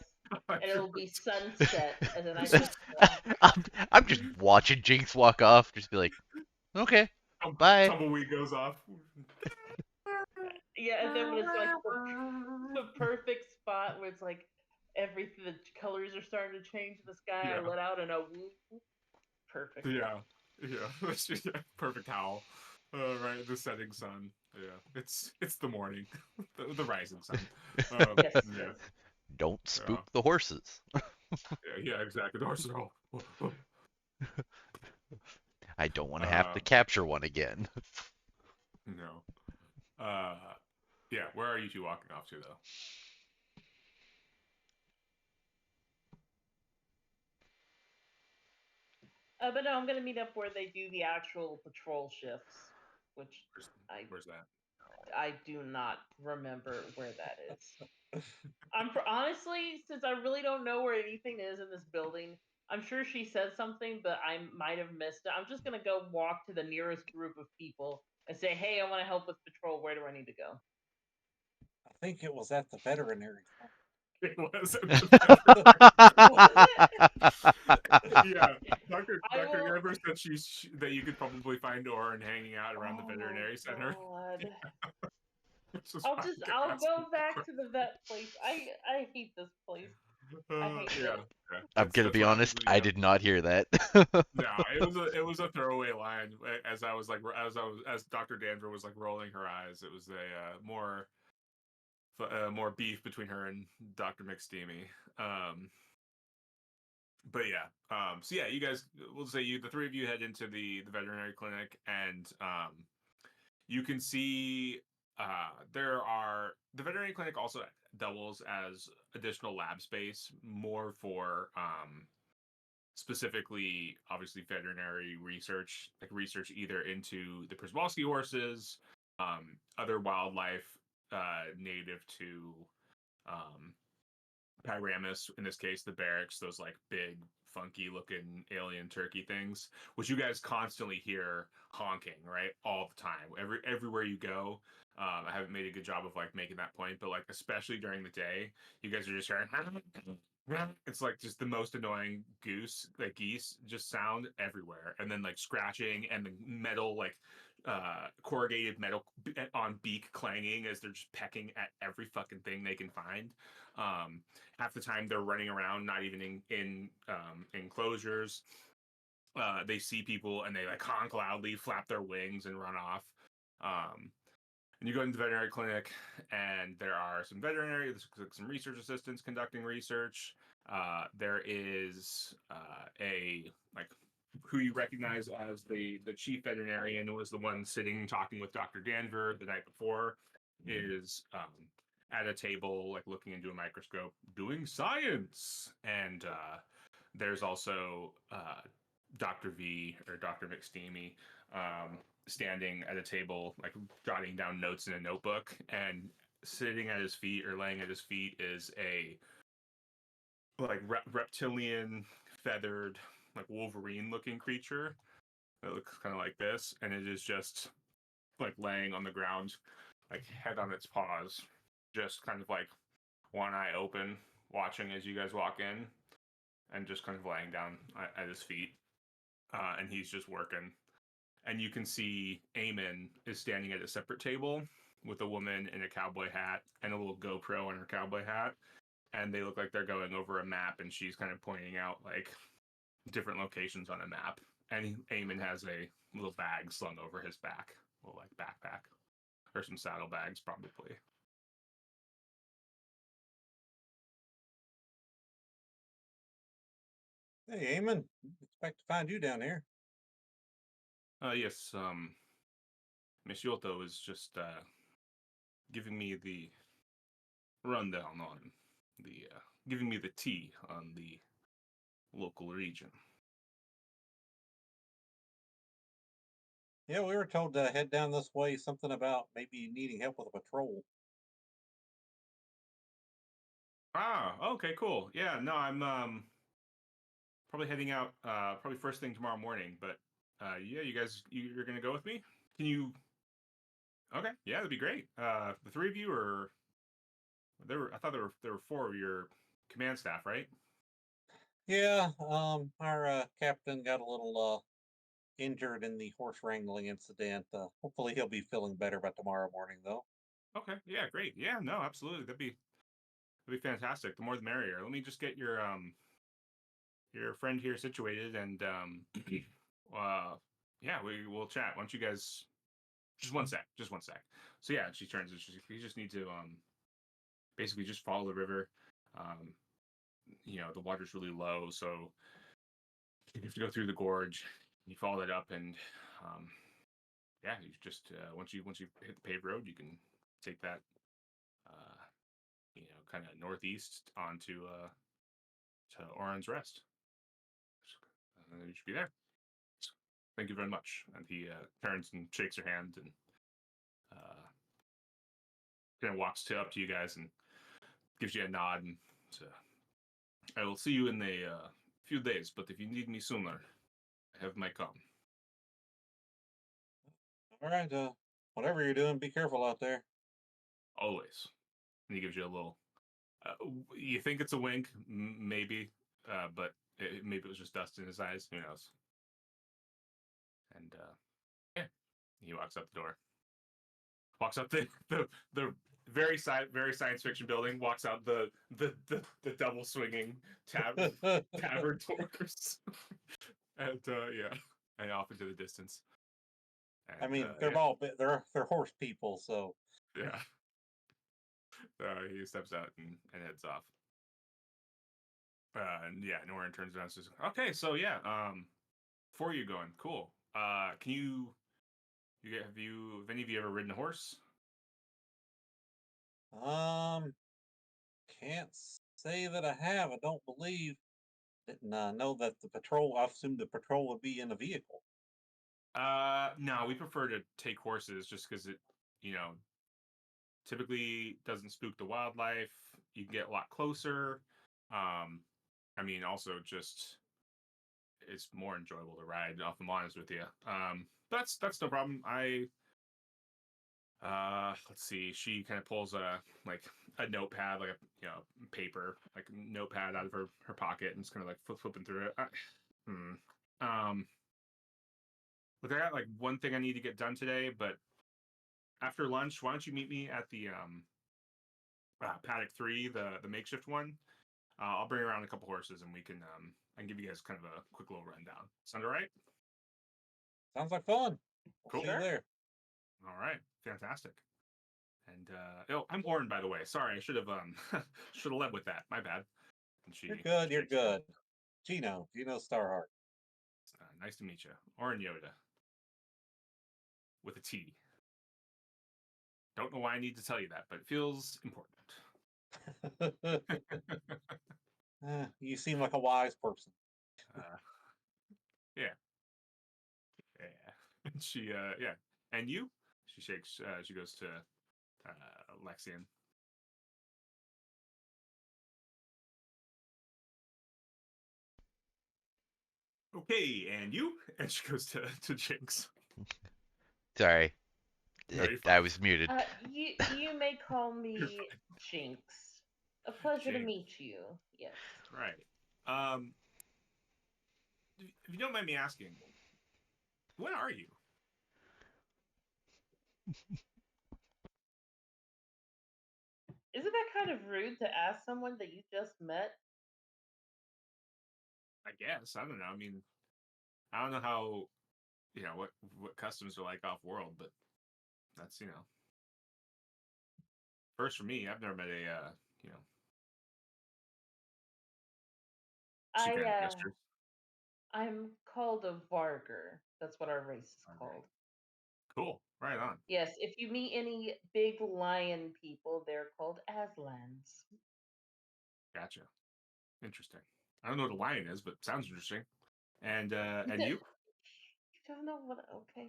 And it'll be sunset, and then I Just just I'm just watching Jinx walk off, just be like, okay, bye. tumbleweed goes off. yeah, and then when it's like the perfect spot where it's like everything, the colors are starting to change in the sky. I Yeah. let out and a whoop. Perfect. Yeah. Yeah. That's just perfect howl. Right, the setting sun. Yeah, it's the morning, the rising sun. Yes, Yeah, yes. Don't yeah, spook the horses. yeah, exactly. The horses are all. I don't want to have Uh, to capture one again. no. Uh, yeah. Where are you two walking off to though? But no, I'm gonna meet up where they do the actual patrol shifts, which I Where's that? I do not remember where that is. Honestly, since I really don't know where anything is in this building, I'm sure she said something, but I might have missed it. I'm just gonna go walk to the nearest group of people and say, "Hey, I want to help with patrol. Where do I need to go?" I think it was at the veterinary clinic. It was. Was it? Yeah, Doctor I Doctor will. Gerber said that you could probably find Oren hanging out around the Oh my veterinary center. god. Which is I'll why just I kept I'll asking go back for to the vet place. I hate this place. I hate yeah, it. yeah. I'm gonna That's be what I was. honest, I Yeah. did not hear that. No, it was a throwaway line as I was like as Doctor Danver was like rolling her eyes. It was a more beef between her and Doctor McSteamy. Um, but yeah, so yeah, you guys, we'll say the three of you head into the veterinary clinic, and you can see the veterinary clinic also doubles as additional lab space, more for specifically, obviously, veterinary research, like research either into the Przewalski horses, other wildlife native to um, Pyramus, in this case, the barracks, those like big, funky looking alien turkey things, which you guys constantly hear honking, right? All the time. Everywhere you go. I haven't made a good job of like making that point, but like especially during the day, you guys are just hearing it's like just the most annoying geese just sound everywhere, and then like scratching and the metal like corrugated metal on beak clanging as they're just pecking at every fucking thing they can find. um Half the time they're running around, not even in enclosures. They see people and they like honk loudly, flap their wings, and run off. And you go into the veterinary clinic, and there are some research assistants conducting research. There is a like who you recognize as the chief veterinarian, was the one sitting talking with Dr. Danver the night before, is at a table, like looking into a microscope, doing science. And there's also Dr. V, or Dr. McSteamy, standing at a table, like jotting down notes in a notebook. And sitting at his feet, or laying at his feet, is a like reptilian, feathered, like Wolverine looking creature that looks kind of like this. And it is just like laying on the ground, like head on its paws, just kind of like one eye open, watching as you guys walk in, and just kind of laying down at his feet. And he's just working. And you can see Eamon is standing at a separate table with a woman in a cowboy hat and a little GoPro on her cowboy hat. And they look like they're going over a map, and she's kind of pointing out like different locations on a map. And Eamon has a little bag slung over his back, a little like backpack, or some saddlebags probably. Hey, Eamon, expect to find you down here. Yes, Miss Yoto is just giving me the rundown on giving me the tea on the local region. Yeah, we were told to head down this way. Something about maybe needing help with a patrol. Ah, okay, cool. Yeah, no, I'm probably heading out probably first thing tomorrow morning. But yeah, you guys, you're gonna go with me? Can you? Okay, yeah, that'd be great. The three of you, or there were? I thought there were four of your command staff, right? Yeah, our captain got a little injured in the horse wrangling incident. Hopefully, he'll be feeling better by tomorrow morning, though. Okay, yeah, great. Yeah, no, absolutely. That'd be fantastic. The more the merrier. Let me just get your friend here situated, and uh yeah, we will chat. Why don't you guys just one sec. So yeah, she turns and we just need to basically just follow the river. Um, the water's really low, so you have to go through the gorge. You follow that up, and um yeah, you just once you hit the paved road, you can take that uh kind of northeast onto to Oran's Rest. And then you should be there. Thank you very much. And he turns and shakes your hand and kind of walks up to you guys and gives you a nod and I will see you in a few days, but if you need me sooner, I have my come. All right, whatever you're doing, be careful out there. Always. And he gives you a little. You think it's a wink, maybe, but maybe it was just dust in his eyes. Who knows? And yeah, he walks up the door. Walks up the very science fiction building. Walks out the double swinging tavern doors, and yeah, and off into the distance. And, I mean, they're yeah. all they're horse people, so Yeah. He steps out and heads off. And yeah, Norin turns around and says, "Okay, so yeah, before you going, cool. Can have any of you ever ridden a horse?" um, can't say that I have. I don't believe. Didn't know that the patrol. I assumed the patrol would be in a vehicle. No, we prefer to take horses just because it, you know, typically doesn't spook the wildlife. You can get a lot closer. Um, I mean, also just it's more enjoyable to ride. If I'm honest with you, that's no problem. Let's see. She kind of pulls a notepad, like a paper, like a notepad out of her pocket, and just kind of like flipping through it. Hmm. Um, but I got like one thing I need to get done today. But after lunch, why don't you meet me at the paddock 3, the makeshift one? I'll bring around a couple horses, and I can give you guys kind of a quick little rundown. Sound all right? Sounds like fun. We'll Cool. see you there. All right, fantastic. And oh, I'm Oren, by the way. Sorry, I should have should have led with that. My bad. And You're good. You're shakes your hand. good. Gino Starheart. Nice to meet you, Oren Yoda, with a T. Don't know why I need to tell you that, but it feels important. You seem like a wise person. uh, yeah, yeah. And yeah. And you? She shakes. She goes to Lexian. Okay, and you? And she goes to Jinx. Sorry, No, you're I fine. was muted. You may call me Jinx. A pleasure to Jinx. meet you. Yes. Right. If you don't mind me asking, what are you? Isn't that kind of rude to ask someone that you just met? I guess I don't know. I mean, I don't know how what customs are like off world, but that's first for me. I've never met a you know she I kind of gestures. I'm called a Varger. That's what our race is Okay. called. Cool, right on. Yes, if you meet any big lion people, they're called Aslans. Gotcha. Interesting. I don't know what a lion is, but sounds interesting. And You, and you? you don't know what? Okay.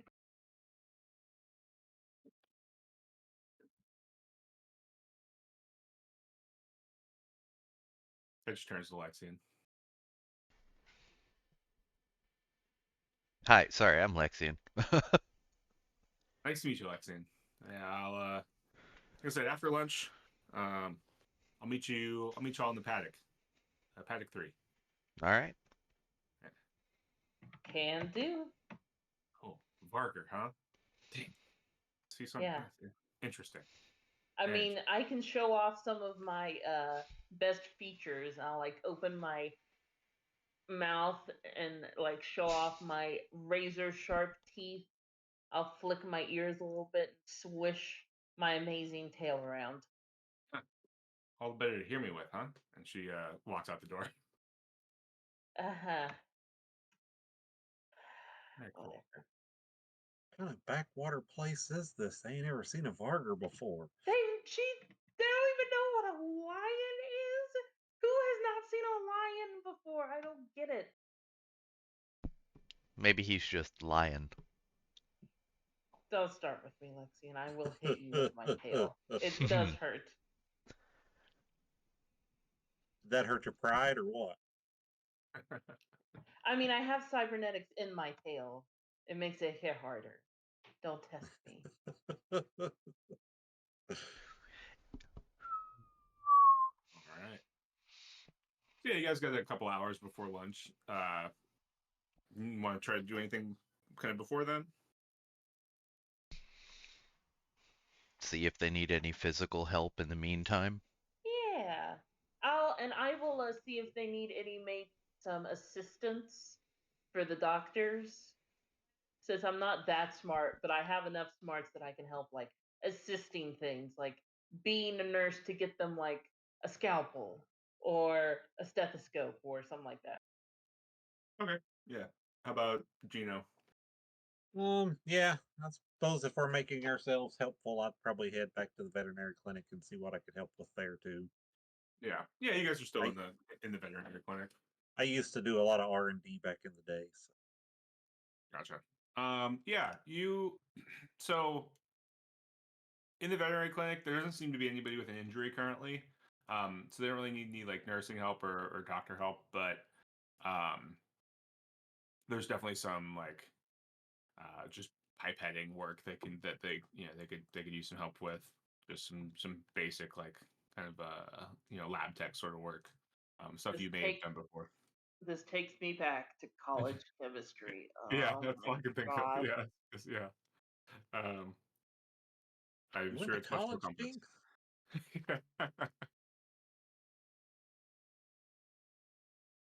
It just turns to Lexian. Hi, sorry, I'm Lexian. Nice to meet you, Lexian. Yeah, like I said, after lunch, um, I'll meet you. I'll meet you all in the paddock. Paddock 3. All right. Yeah. Can do. Cool. Varger, huh? Dang. See something. Yeah. Interesting. I And mean, I can show off some of my best features. I'll like open my mouth and like show off my razor sharp teeth. I'll flick my ears a little bit, swish my amazing tail around. all the better to hear me with, huh? And she walks out the door. Uh-huh. Very cool. Whatever. What kind of backwater place is this? I ain't ever seen a Varger before. They don't even know what a lion is. Who has not seen a lion before? I don't get it. Maybe he's just lying. Don't start with me, Lexi, and I will hit you with my tail. It does hurt. Did that hurt your pride or what? I mean, I have cybernetics in my tail. It makes it hit harder. Don't test me. All right. So yeah, you guys got a couple hours before lunch. You want to try to do anything kind of before then? See if they need any physical help in the meantime. Yeah. I will see if they need maybe some assistance for the doctors. Since I'm not that smart, but I have enough smarts that I can help, like assisting things, like being a nurse to get them like a scalpel or a stethoscope or something like that. Okay. Yeah. How about Gino? Yeah, I suppose if we're making ourselves helpful, I'd probably head back to the veterinary clinic and see what I could help with there too. Yeah. Yeah, you guys are still I, in the veterinary clinic. I used to do a lot of R&D back in the day. So. Gotcha. Yeah, so in the veterinary clinic, there doesn't seem to be anybody with an injury currently. So they don't really need any like nursing help or doctor help, but um there's definitely some like just pipetting work they could use some help with. Just some basic like kind of lab tech sort of work. Stuff This you may have take done before. this takes me back to college chemistry. Yeah, Oh that's all my I can think of. god. Yeah. Yeah. Um I'm You went sure to it's much more college, complex. Jinx?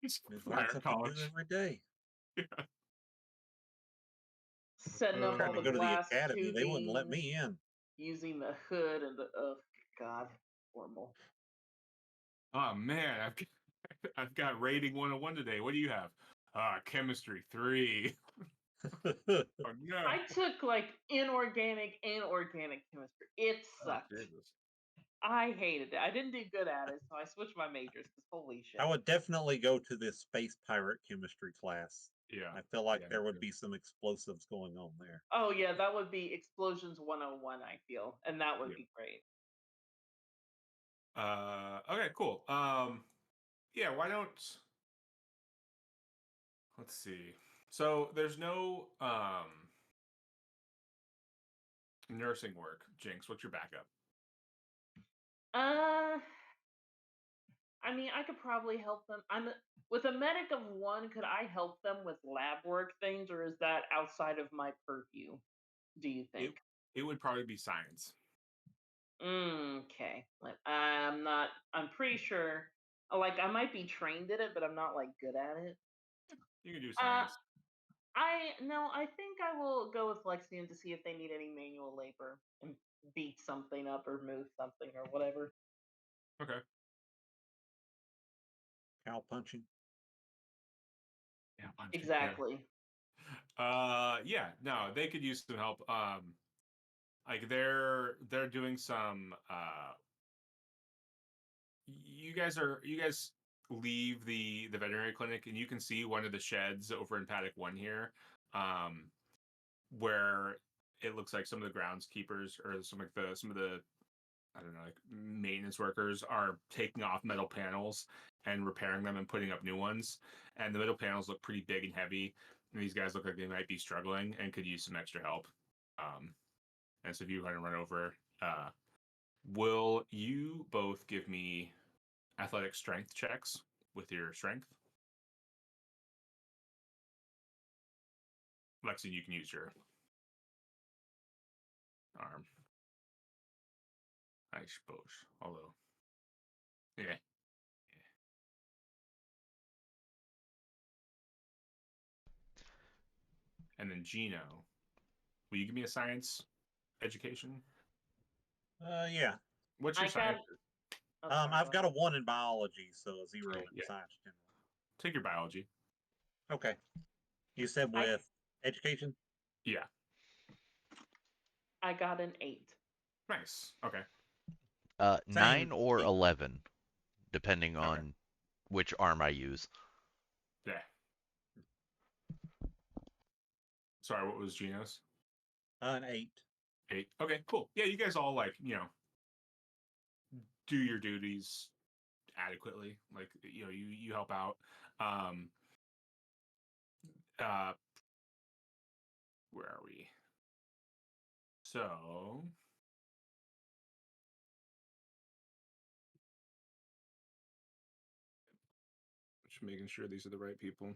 It's There's learn fire something new college. every day. Yeah. Sending I them tried all to the go to the glass academy. They wouldn't let tubing, me in. using the hood and the oh god, horrible. Oh man, I've got rating 101 today. What do you have? Chemistry 3. Oh no. I took like inorganic and organic chemistry. It Oh sucked. Jesus. I hated it. I didn't do good at it, so I switched my majors because holy shit. I would definitely go to this space pirate chemistry class. Yeah. I feel like Yeah, there me would too. be some explosives going on there. Oh yeah, that would be Explosions 101, I feel. And that would Yeah. be great. Okay, cool. Yeah, why don't let's see. So there's no nursing work. Jinx, what's your backup? Uh I mean, I could probably help them. With a medic of one, could I help them with lab work things, or is that outside of my purview? Do you It think? it would probably be science. Okay. Like, I'm not. I'm pretty sure. Like, I might be trained at it, but I'm not like good at it. You can do Uh, science. I no. I think I will go with Lexian to see if they need any manual labor and beat something up or move something or whatever. Okay. Cow punching. Yeah, punch it, yeah. Exactly. Yeah, no, they could use some help. Like they're doing some you guys leave the veterinary clinic and you can see one of the sheds over in paddock 1 here, um where it looks like some of the groundskeepers or some of the I don't know, like maintenance workers are taking off metal panels and repairing them and putting up new ones. And the metal panels look pretty big and heavy. And these guys look like they might be struggling and could use some extra help. Um, and so if you want to run over, will you both give me athletic strength checks with your strength? Lexi, you can use your arm. I suppose. Although, yeah. And then Gino, will you give me a science education? Yeah. What's your I got. science? Oh, sorry, go I've got ahead. a 1 in biology, so a 0 Okay, in yeah. science general. Take your biology. Okay. You said I with education? Yeah. I got an 8. Nice. Okay. 9 Same. or 11, depending Okay. on which arm I use. Yeah. Sorry, what was Gino's? An 8. 8. Okay, cool. Yeah, you guys all like do your duties adequately. Like you help out. Uh, where are we? So. Just making sure these are the right people.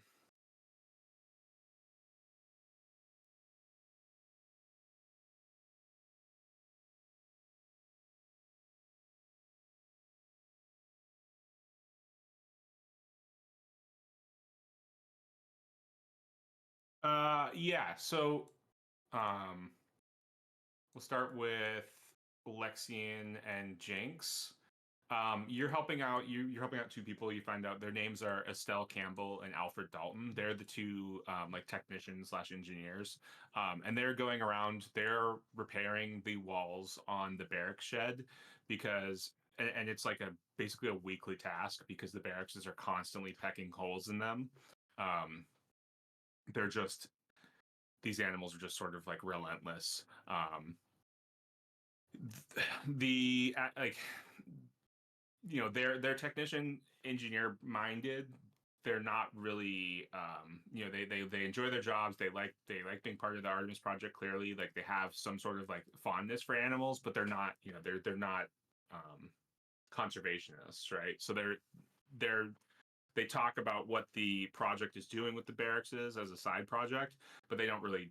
Yeah. So, we'll start with Lexian and Jinx. You're helping out. You're helping out two people. You find out their names are Estelle Campbell and Alfred Dalton. They're the two like technicians slash engineers, and they're going around. They're repairing the walls on the barracks shed because, and it's like basically a weekly task because the barracks are constantly pecking holes in them. They're just these animals are just sort of like relentless. Like they're technician engineer minded. They're not really they enjoy their jobs. They like being part of the Artemis project. Clearly, like they have some sort of like fondness for animals, but they're not they're not conservationists, right? So they talk about what the project is doing with the barracks is as a side project, but they don't really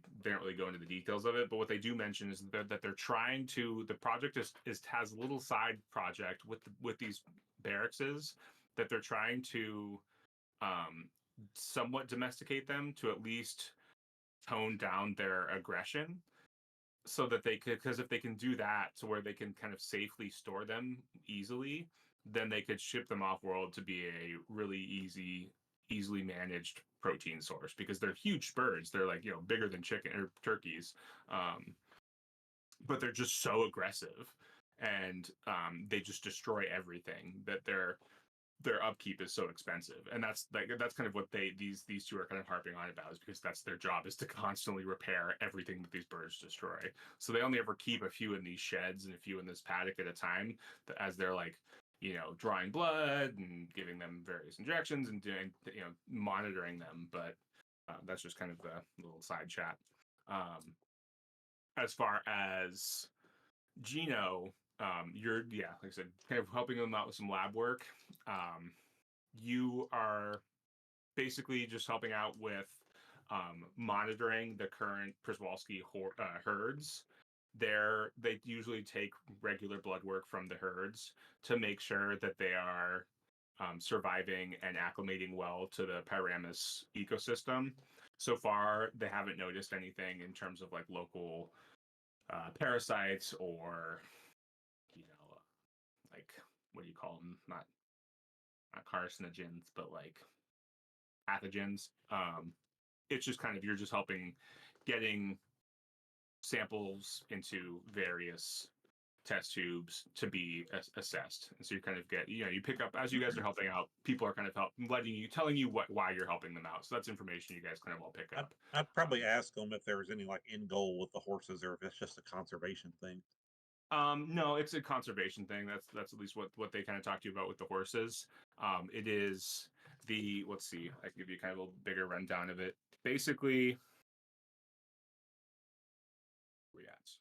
go into the details of it. But what they do mention is that they're trying to the project has a little side project with these barracks that they're trying to somewhat domesticate them to at least tone down their aggression so that they could, because if they can do that to where they can kind of safely store them easily, then they could ship them off world to be a really easily managed protein source because they're huge birds. They're like bigger than chicken or turkeys, but they're just so aggressive, and they just destroy everything that their upkeep is so expensive. And that's kind of what these two are kind of harping on about, is because that's their job, is to constantly repair everything that these birds destroy. So they only ever keep a few in these sheds and a few in this paddock at a time, as they're like drawing blood and giving them various injections and doing monitoring them. But that's just kind of the little side chat. As far as Gino, you're like I said, kind of helping them out with some lab work. You are basically just helping out with monitoring the current Przewalski herds. They usually take regular blood work from the herds to make sure that they are surviving and acclimating well to the Pyramus ecosystem. So far, they haven't noticed anything in terms of like local parasites or like, what do you call them? Not carcinogens, but like pathogens. It's just kind of, you're just helping getting samples into various test tubes to be assessed. And so you kind of get, you pick up, as you guys are helping out, people are kind of telling you why you're helping them out. So that's information you guys kind of all pick up. I'd probably ask them if there was any like end goal with the horses, or if it's just a conservation thing. No, it's a conservation thing. That's at least what they kind of talk to you about with the horses. It is let's see, I can give you kind of a bigger rundown of it. Basically, where we at?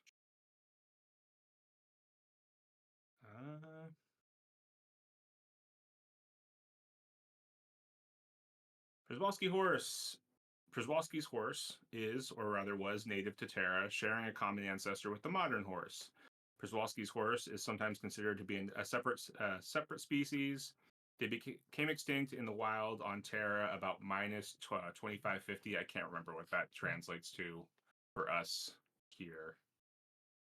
Przewalski's horse is, or rather was, native to Terra, sharing a common ancestor with the modern horse. Przewalski's horse is sometimes considered to be a separate species. They became extinct in the wild on Terra about minus 2550. I can't remember what that translates to for us here.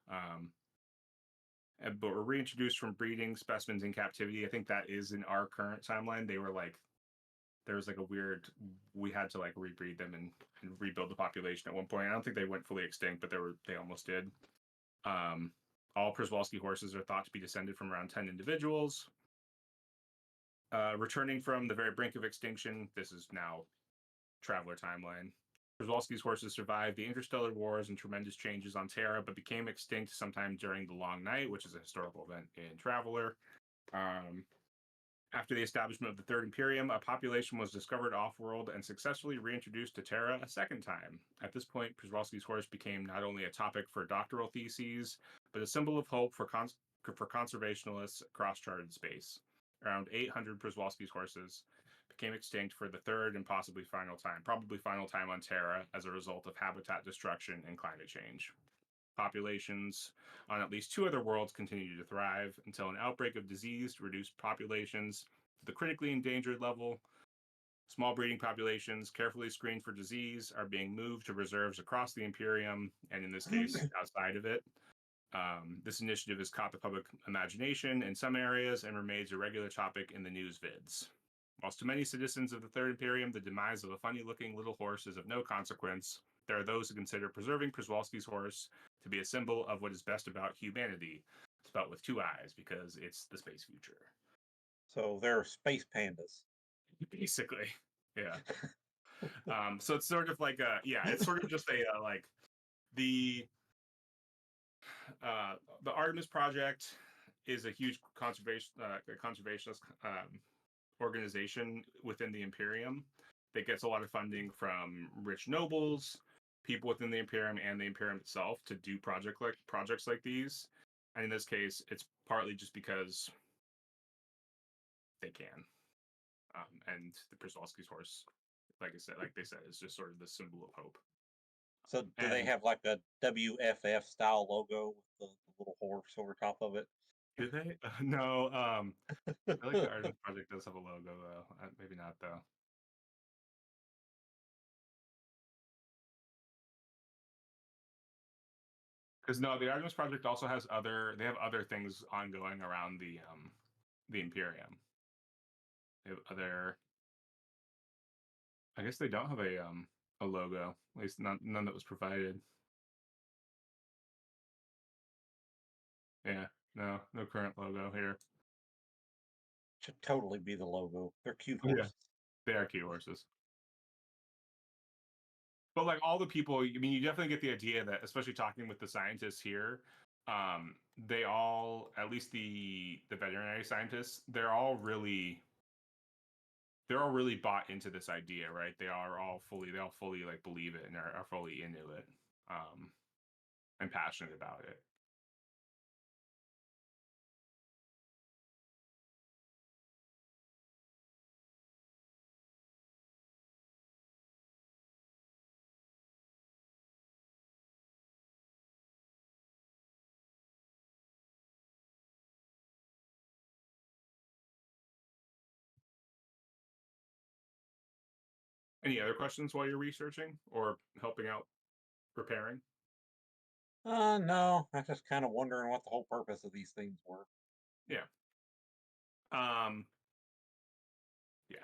But were reintroduced from breeding specimens in captivity. I think that is in our current timeline. They were like, there was like a weird, we had to like rebreed them and rebuild the population at one point. I don't think they went fully extinct, but they almost did. All Przewalski horses are thought to be descended from around 10 individuals. Returning from the very brink of extinction, this is now Traveler timeline. Przewalski's horses survived the interstellar wars and tremendous changes on Terra, but became extinct sometime during the Long Night, which is a historical event in Traveler. After the establishment of the Third Imperium, a population was discovered off-world and successfully reintroduced to Terra a second time. At this point, Przewalski's horse became not only a topic for doctoral theses, but a symbol of hope for conservationists across charted space. Around 800 Przewalski's horses became extinct for the third and possibly final time, probably final time on Terra as a result of habitat destruction and climate change. Populations on at least 2 other worlds continued to thrive until an outbreak of disease reduced populations to the critically endangered level. Small breeding populations, carefully screened for disease, are being moved to reserves across the Imperium, and in this case, outside of it. This initiative has caught the public imagination in some areas and remains a regular topic in the news vids. Whilst to many citizens of the Third Imperium, the demise of a funny-looking little horse is of no consequence, there are those who consider preserving Przewalski's horse to be a symbol of what is best about humanity, spelled with 2 eyes because it's the space future. So they're space pandas. Basically, yeah. So it's sort of like it's sort of just a like the Artemis Project is a huge conservationist organization within the Imperium that gets a lot of funding from rich nobles, people within the Imperium, and the Imperium itself to do projects like these. And in this case, it's partly just because they can. And the Przewalski's horse, like they said, is just sort of the symbol of hope. So do they have like a WFF style logo with the little horse over top of it? Do they? No. I feel like the Artemis Project does have a logo though. Maybe not though. Because no, the Artemis Project also has they have other things ongoing around the Imperium. They have other. I guess they don't have a logo, at least none that was provided. Yeah, no current logo here. Should totally be the logo. They're cute Yeah. horses. They are cute horses. But like all the people, I mean, you definitely get the idea that, especially talking with the scientists here, they all, at least the veterinary scientists, they're all really bought into this idea, right? They all fully like believe it and are fully into it, and passionate about it. Any other questions while you're researching or helping out preparing? No, I'm just kind of wondering what the whole purpose of these things were. Yeah. Yeah.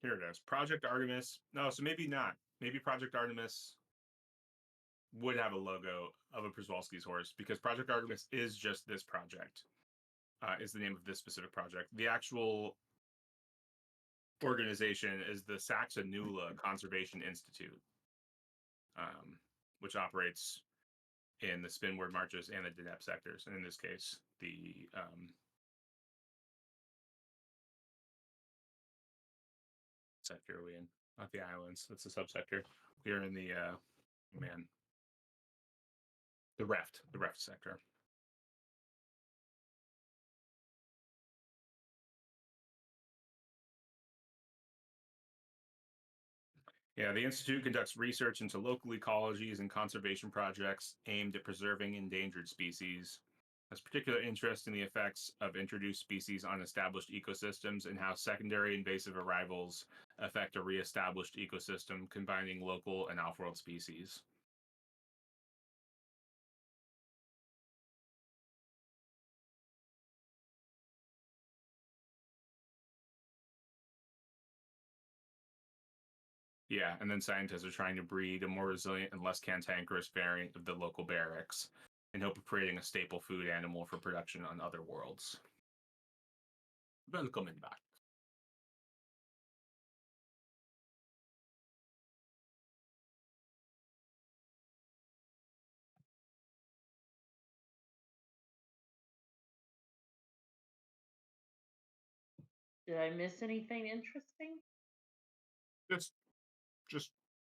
Here it is. Project Artemis. No, so maybe not. Maybe Project Artemis would have a logo of a Przewalski's horse because Project Artemis is just this project. Is the name of this specific project. The actual organization is the Saxa-Nula Conservation Institute, which operates in the Spinward Marches and the Deneb sectors. And in this case, the sector are we in? Not the islands. That's the subsector. We are in the the Reft sector. Yeah, the Institute conducts research into local ecologies and conservation projects aimed at preserving endangered species. has particular interest in the effects of introduced species on established ecosystems and how secondary invasive arrivals affect a reestablished ecosystem, combining local and off-world species. Yeah, and then scientists are trying to breed a more resilient and less cantankerous variant of the local barracks in hope of creating a staple food animal for production on other worlds. Welcome back. Did I miss anything interesting? Just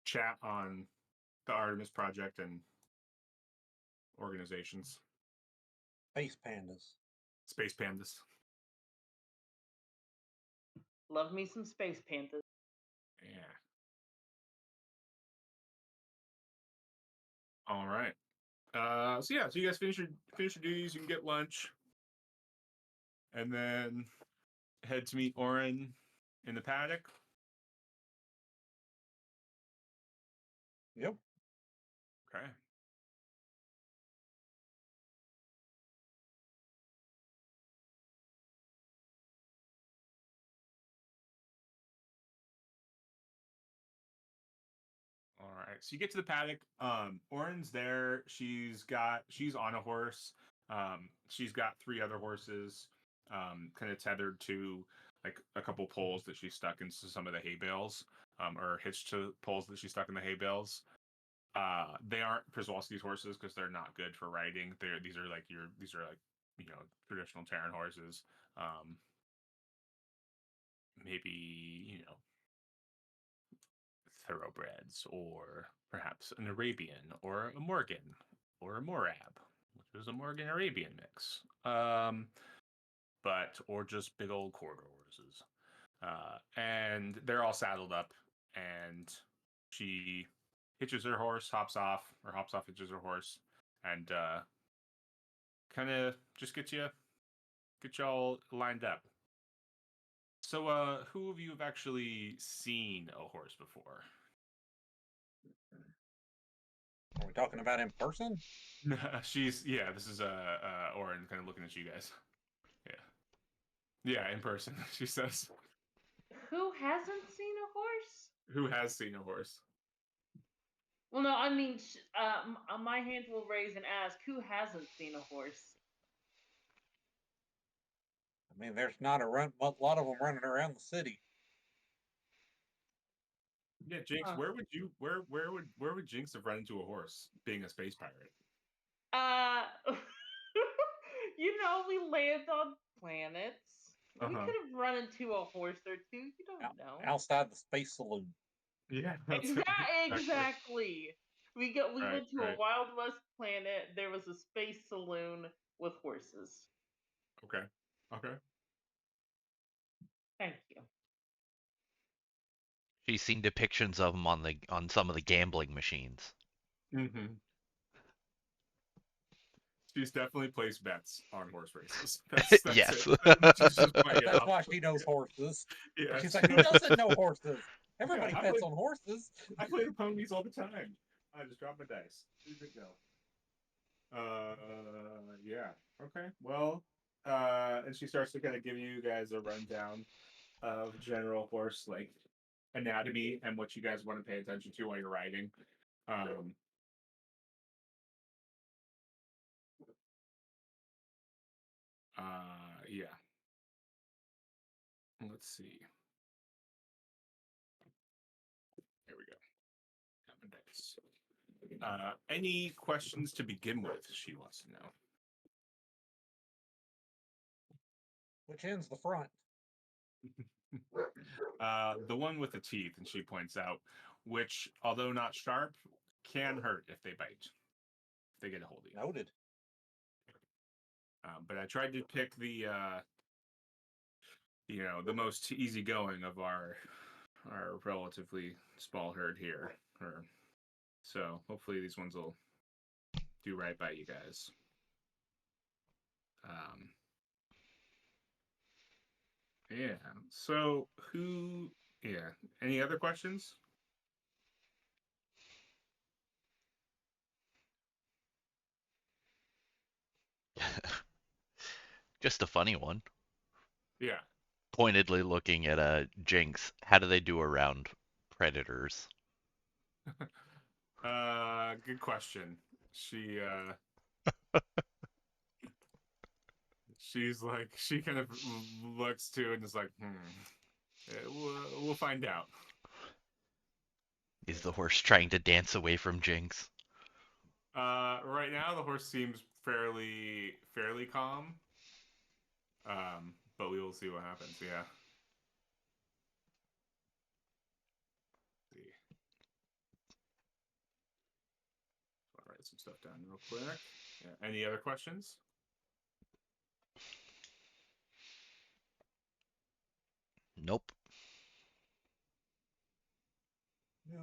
chat on the Artemis project and organizations. Space pandas. Space pandas. Love me some space pandas. Yeah. All right. So yeah, so you guys finish your duties. You can get lunch, and then head to meet Oren in the paddock. Yep. Okay. All right. So you get to the paddock. Oren's there. She's on a horse. She's got 3 other horses, kind of tethered to like a couple poles that she stuck into some of the hay bales, or hitched to poles that she stuck in the hay bales. They aren't Przewalski's horses because they're not good for riding. These are like traditional Terran horses. Maybe thoroughbreds, or perhaps an Arabian, or a Morgan, or a Morab, which is a Morgan Arabian mix. Or just big old quarter horses. And they're all saddled up, and she hitches her horse, hops off, hitches her horse, and kind of just get y'all lined up. So, who of you have actually seen a horse before? Are we talking about in person? This is Oren kind of looking at you guys. Yeah, in person. She says. Who hasn't seen a horse? Who has seen a horse? Well, no, I mean, my hand will raise and ask, who hasn't seen a horse? I mean, there's not a lot of them running around the city. Yeah, Jinx, where would Jinx have run into a horse being a space pirate? We land on planets. We could have run into a horse or two. You don't know. Outside the space saloon. Yeah, exactly. We went to a Wild West planet. There was a space saloon with horses. Okay. Thank you. She's seen depictions of them on some of the gambling machines. Mm-hmm. She's definitely placed bets on horse races. That's yes. That's why she knows horses. Yeah. She's like, who doesn't know horses? Everybody bets on horses. I play the ponies all the time. I just drop my dice. Here we go. Yeah. Okay. Well, and she starts to kind of give you guys a rundown of general horse anatomy and what you guys want to pay attention to while you're riding. Yeah. Let's see. Here we go. Got my dice. Any questions to begin with? She wants to know. Which end's the front? The one with the teeth, and she points out, which, although not sharp, can hurt if they bite. If they get a hold of you. Noted. But I tried to pick the most easygoing of our relatively small herd here. So hopefully these ones will do right by you guys. Um, yeah. So who? Yeah. Any other questions? Just a funny one. Yeah. Pointedly looking at Jinx. How do they do around predators? Good question. She she's like she kind of looks to and is like, we'll find out. Is the horse trying to dance away from Jinx? Right now the horse seems fairly calm. But we will see what happens. Yeah. See. I'll write some stuff down real quick. Yeah. Any other questions? Nope. No.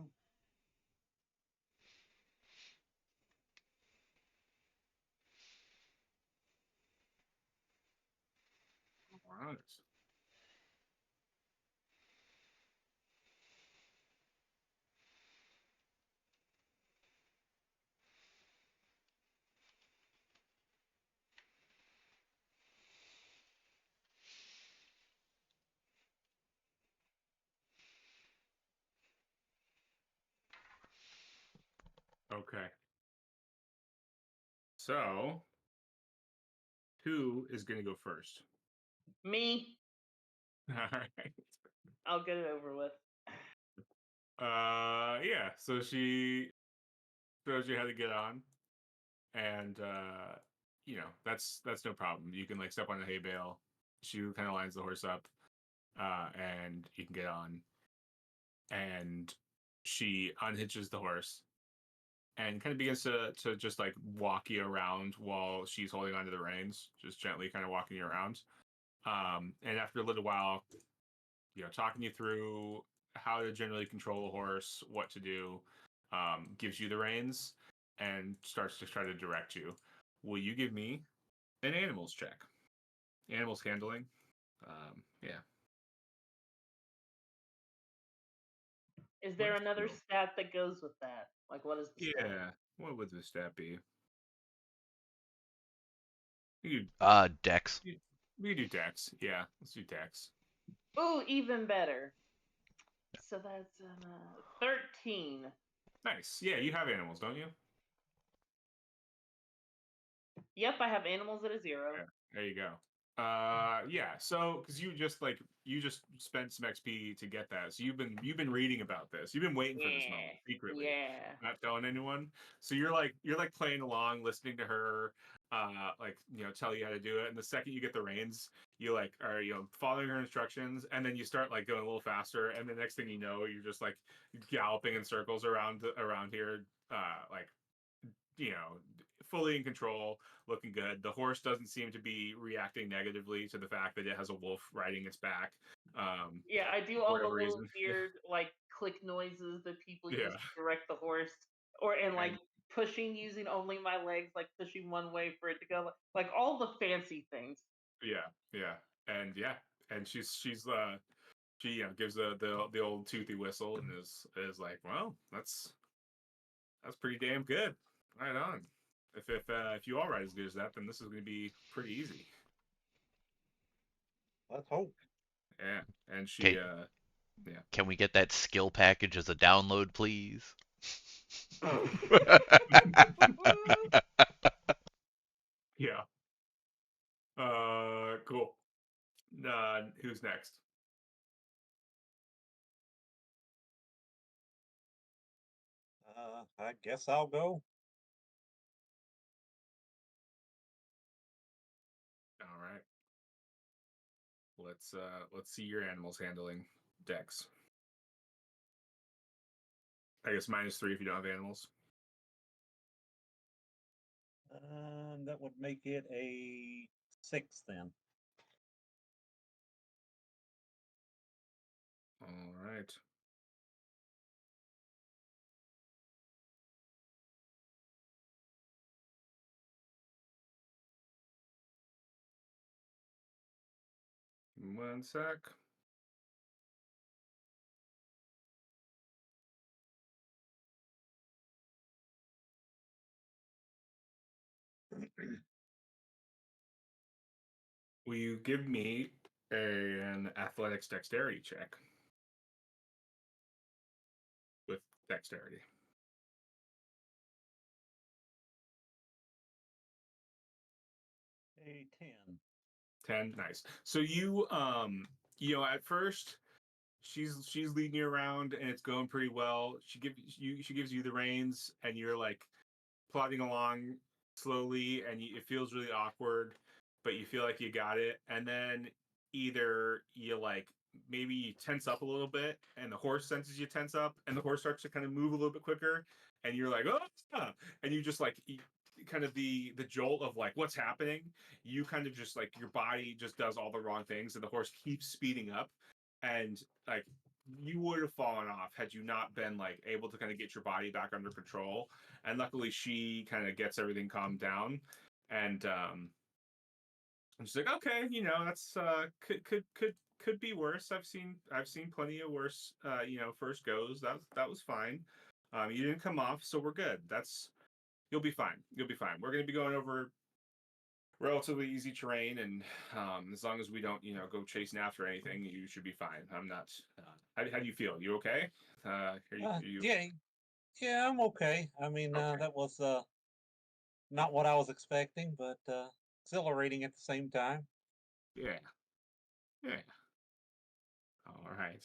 All right. Okay. So, who is going to go first? Me, All right. I'll get it over with. Yeah. So she shows you how to get on, and that's no problem. You can like step on a hay bale. She kind of lines the horse up, and you can get on. And she unhitches the horse and kind of begins to just like walk you around while she's holding onto the reins, just gently kind of walking you around. And after a little while, talking you through how to generally control a horse, what to do, gives you the reins and starts to try to direct you. Will you give me an animals check? Animals handling. Yeah. Is there Let's another go. stat that goes with that? Like, what is the stat? Yeah. What would the stat be? You Dex. we do Dex. Yeah, let's do Dex. Ooh, even better. So that's 13. Nice. Yeah, you have animals, don't you? Yep, I have animals at a 0. Yeah. There you go. Yeah. So, because you just spent some XP to get that, so you've been reading about this. You've been waiting for this moment Yeah. secretly, Yeah. not telling anyone. So you're like playing along, listening to her, like tell you how to do it. And the second you get the reins, you like are following her instructions, and then you start like going a little faster, and the next thing you know, you're just like galloping in circles around here, like you know, fully in control, looking good. The horse doesn't seem to be reacting negatively to the fact that it has a wolf riding its back, Yeah, I do for all the whatever little reason. weird like click noises that people use Yeah, to direct the horse, or and like and pushing using only my legs, like pushing one way for it to go, like all the fancy things. yeah, and she gives the old toothy whistle and is like, well, that's pretty damn good. Right on. If you all ride as good as that, then this is going to be pretty easy. Let's hope. Yeah, and she Okay, yeah. can we get that skill package as a download, please? Yeah. Cool. Who's next? I guess I'll go. All right. Let's see your animals handling Dex. I guess -3 if you don't have animals. That would make it a 6 then. All right. me 1 sec. Will you give me an athletics dexterity check with dexterity? A 10. 10, nice. So you at first she's leading you around and it's going pretty well. She gives you the reins and you're like plodding along slowly and it feels really awkward, but you feel like you got it. And then either you like maybe you tense up a little bit and the horse senses you tense up and the horse starts to kind of move a little bit quicker and you're like, oh, stop. And you just like kind of the jolt of like what's happening, you kind of just like your body just does all the wrong things and the horse keeps speeding up and like you would have fallen off had you not been like able to kind of get your body back under control. And luckily she kind of gets everything calmed down and she's like, okay, that's could be worse. I've seen plenty of worse first goes. That was fine. You didn't come off, so we're good. You'll be fine. You'll be fine. We're going to be going over relatively easy terrain, and as long as we don't, go chasing after anything, you should be fine. I'm not. How do you feel? You okay? Are you Yeah, yeah, I'm okay. I mean, okay? that was not what I was expecting, but exhilarating at the same time. Yeah, yeah. All right.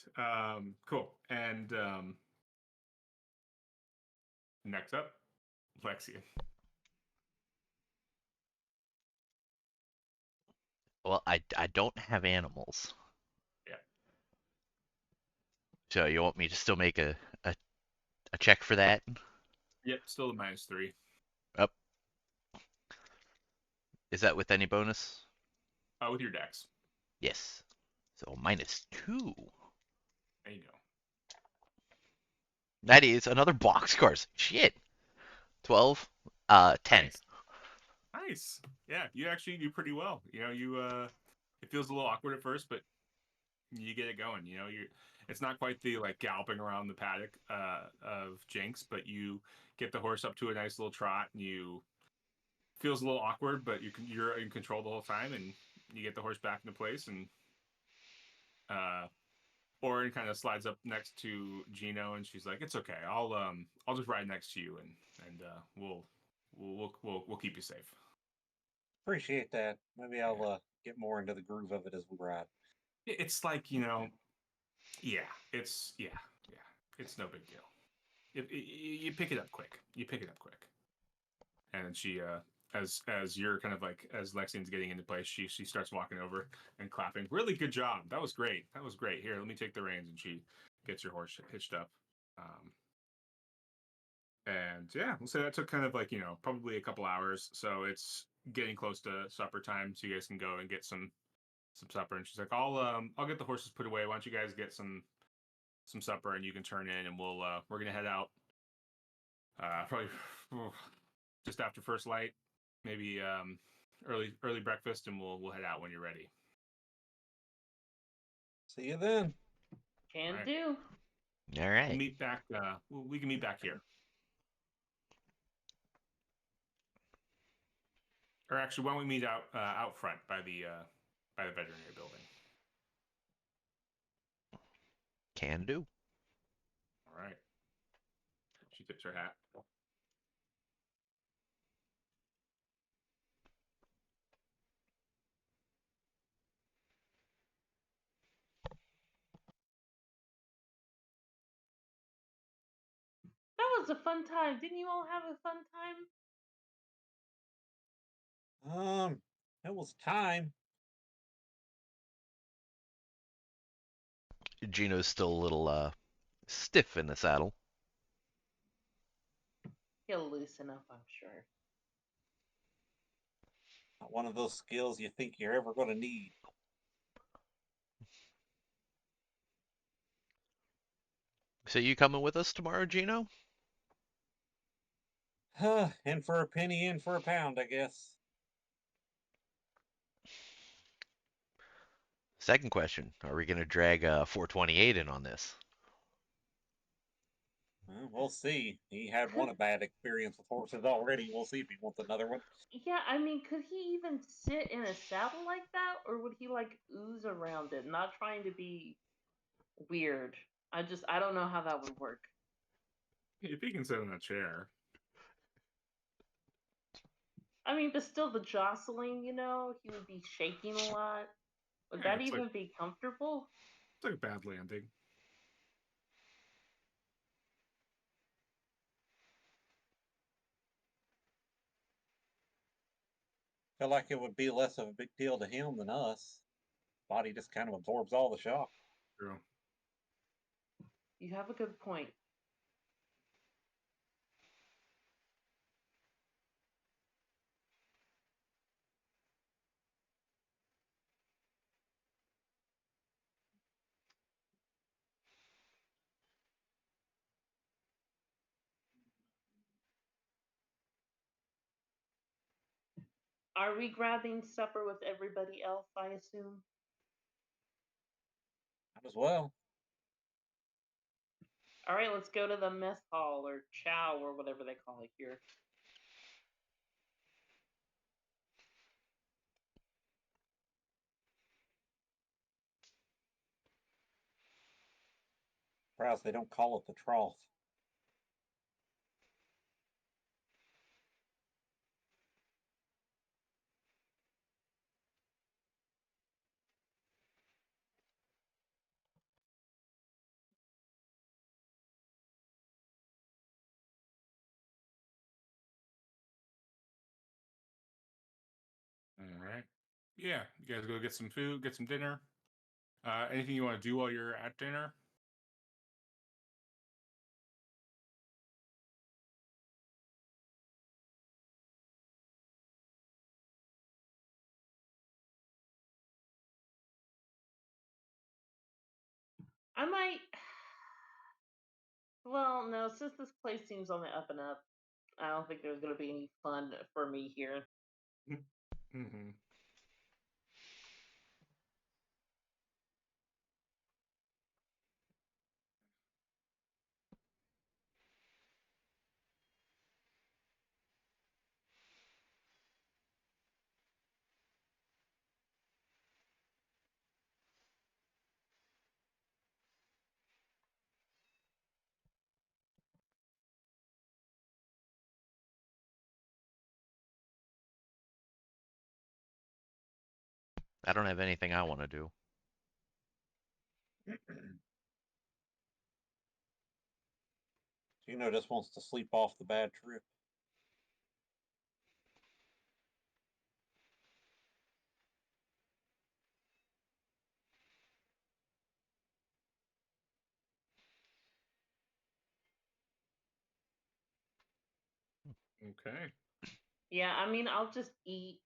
Cool. And next up, Lexi. Well, I don't have animals. Yeah. So you want me to still make a check for that? Yep. Still a -3. Up. Is that with any bonus? With your dex. Yes. So -2. There you go. That is another boxcars. Shit. 12. 10. Nice. Nice. Yeah, you actually do pretty well. It feels a little awkward at first, but you get it going. It's not quite the like galloping around the paddock of Jinx, but you get the horse up to a nice little trot, and you feels a little awkward, but you're in control the whole time, and you get the horse back into place, and uh, Orin kind of slides up next to Gino, and she's like, "It's okay. I'll just ride next to you, and we'll keep you safe." Appreciate that. Maybe Yeah. I'll get more into the groove of it as we ride. It's like yeah, yeah, it's no big deal. You pick it up quick. You pick it up quick. And then she, as you're kind of like as Lexian's getting into place, she starts walking over and clapping. Really good job. That was great. That was great. Here, let me take the reins, and she gets your horse hitched up. Um, and yeah, we'll say that took kind of like probably a couple hours. So it's getting close to supper time, so you guys can go and get some supper. And she's like, I'll get the horses put away. Why don't you guys get some supper and you can turn in, and we're gonna head out probably just after first light, maybe early breakfast, and we'll head out when you're ready. See you then. Can All right, do. All we'll right. meet back. We can meet back here, or actually, why don't we meet out front by the veterinary building? Can do. All right. She tips her hat. That was a fun time. Didn't you all have a fun time? It was time. Gino's still a little stiff in the saddle. He'll loosen up, I'm sure. Not one of those skills you think you're ever going to need. So you coming with us tomorrow, Gino? In for a penny, in for a pound, I guess. Second question: are we gonna drag 428 in on this? Well, we'll see. He had one a bad experience with horses already. We'll see if he wants another one. Yeah, I mean, could he even sit in a saddle like that, or would he like ooze around it? Not trying to be weird. I don't know how that would work. If he can sit in a chair. I mean, but still, the jostling, he would be shaking a lot. Would Yeah, that even be comfortable? It's like a bad landing. Feel like it would be less of a big deal to him than us. Body just kind of absorbs all the shock. True. You have a good point. Are we grabbing supper with everybody else, I assume? Might as well. All right, let's go to the mess hall or chow or whatever they call it here. Surprised they don't call it the trough. All right. Yeah, you guys go get some food, get some dinner. Anything you want to do while you're at dinner? I might. Well, no, since this place seems on the up and up, I don't think there's going to be any fun for me here. Mm-hmm. I don't have anything I want to do. Gino just wants to sleep off the bad trip. Okay. Yeah, I mean, I'll just eat.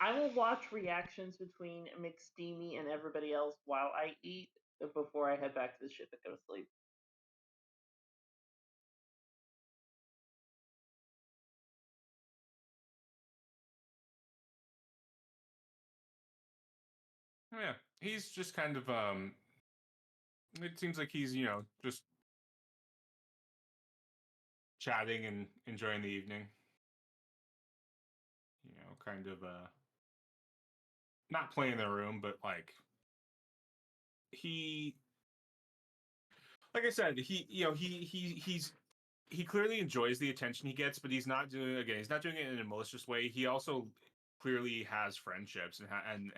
I will watch reactions between McSteamy and everybody else while I eat before I head back to the ship and go to sleep. Yeah, he's just kind of it seems like he's, just chatting and enjoying the evening. Kind of not playing in the room, but like he like I said, he clearly enjoys the attention he gets, but he's not doing it in a malicious way. He also clearly has friendships and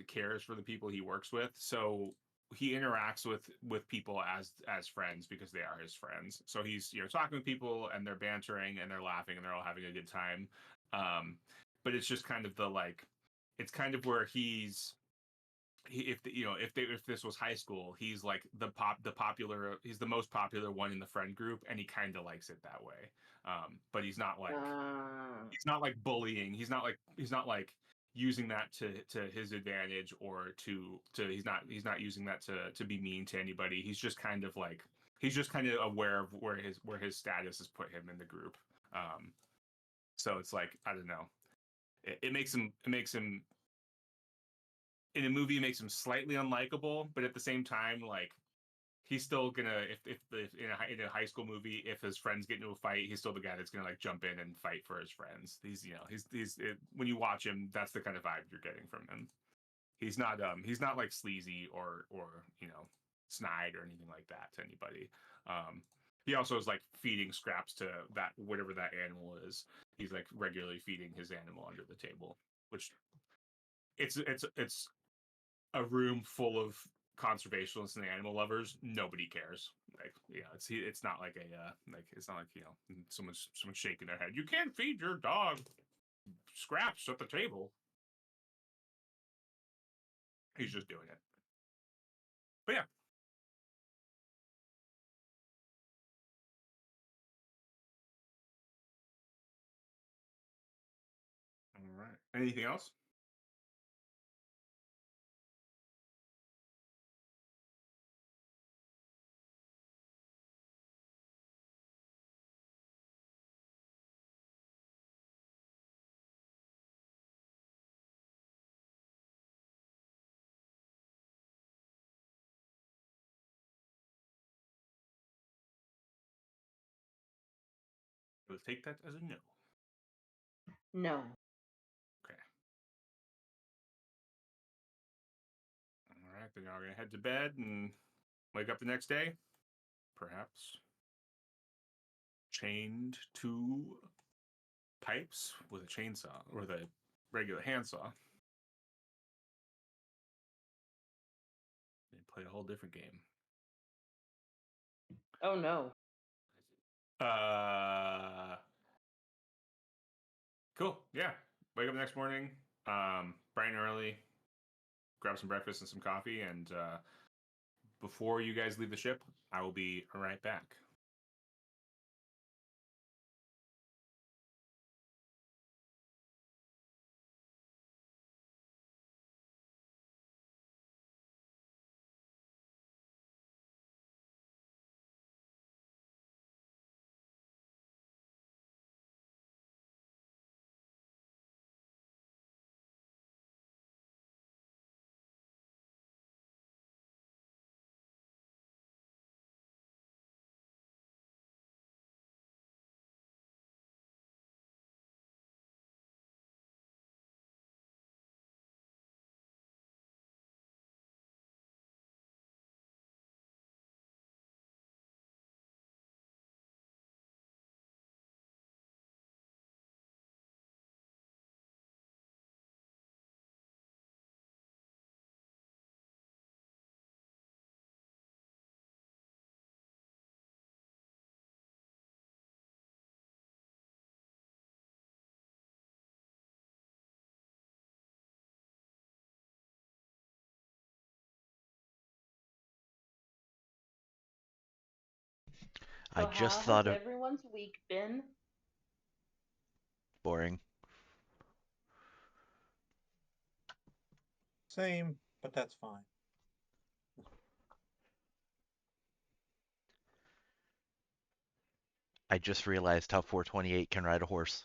cares for the people he works with. So he interacts with people as friends because they are his friends. So he's talking with people and they're bantering and they're laughing and they're all having a good time. But it's just kind of it's kind of where if this was high school, he's like he's the most popular one in the friend group, and he kind of likes it that way. But he's not like bullying. He's not like using that to his advantage or he's not using that to be mean to anybody. He's just kind of aware of where his status has put him in the group. So it's like, I don't know. It makes him in a movie, it makes him slightly unlikable, but at the same time, like he's still gonna if in a high school movie, if his friends get into a fight, he's still the guy that's gonna like jump in and fight for his friends. When you watch him, that's the kind of vibe you're getting from him. He's not like sleazy or snide or anything like that to anybody. He also is like feeding scraps to that whatever that animal is. He's like regularly feeding his animal under the table, which it's a room full of conservationists and animal lovers. Nobody cares. Like it's not like it's not like someone's shaking their head. You can't feed your dog scraps at the table. He's just doing it. But yeah. All right. Anything else? We'll take that as a no. No. Okay. All right, then y'all are gonna head to bed and wake up the next day, perhaps chained to pipes with a chainsaw or with a regular handsaw. They play a whole different game. Oh no. Cool. Yeah. Wake up the next morning, bright and early, grab some breakfast and some coffee, and before you guys leave the ship, I will be right back. I So just how thought has of everyone's week been? boring. Same, but that's fine. I just realized how 428 can ride a horse.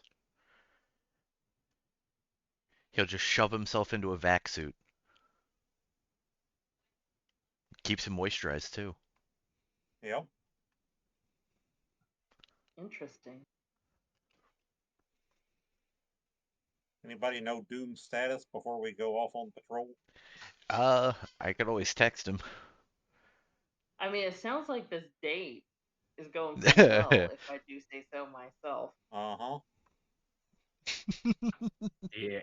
He'll just shove himself into a vac suit. Keeps him moisturized too. Yep. Interesting. Anybody know Doom's status before we go off on patrol? I could always text him. I mean, it sounds like this date is going pretty well, if I do say so myself. Uh-huh. Yeah.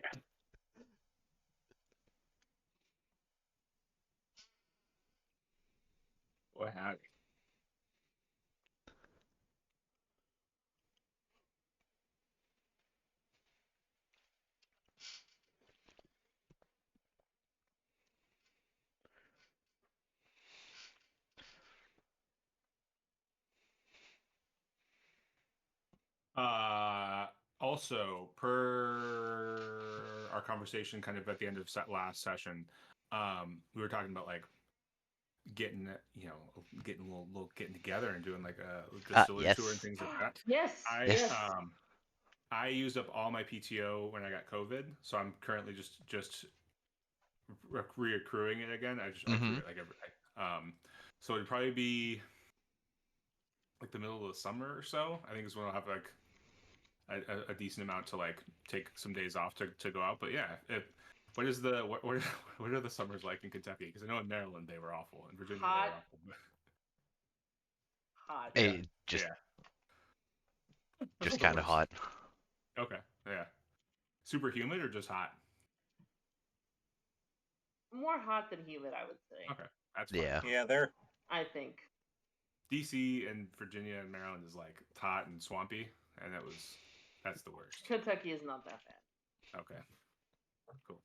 What happened? Also, per our conversation kind of at the end of last session, we were talking about like getting, getting a little getting together and doing like a distillery tour and Yes. things like that. Yes. I Yes. Yes. I used up all my PTO when I got COVID, so I'm currently just reaccruing it again. I Mm-hmm. accrue it like every day. So it'd probably be like the middle of the summer or so. I think is when I'll have like a decent amount to like take some days off to go out. But yeah, what is the what are the summers like in Kentucky? Because I know in Maryland they were awful, in Virginia they Hot. were awful. Hot. Yeah, Just yeah, that's just not the kind of worst. hot. Okay, yeah, super humid or just hot? More hot than humid, I would say. Okay, that's fine. Yeah. Yeah, they're I think. DC and Virginia and Maryland is like hot and swampy, and that's the worst. Kentucky is not that bad. Okay, cool.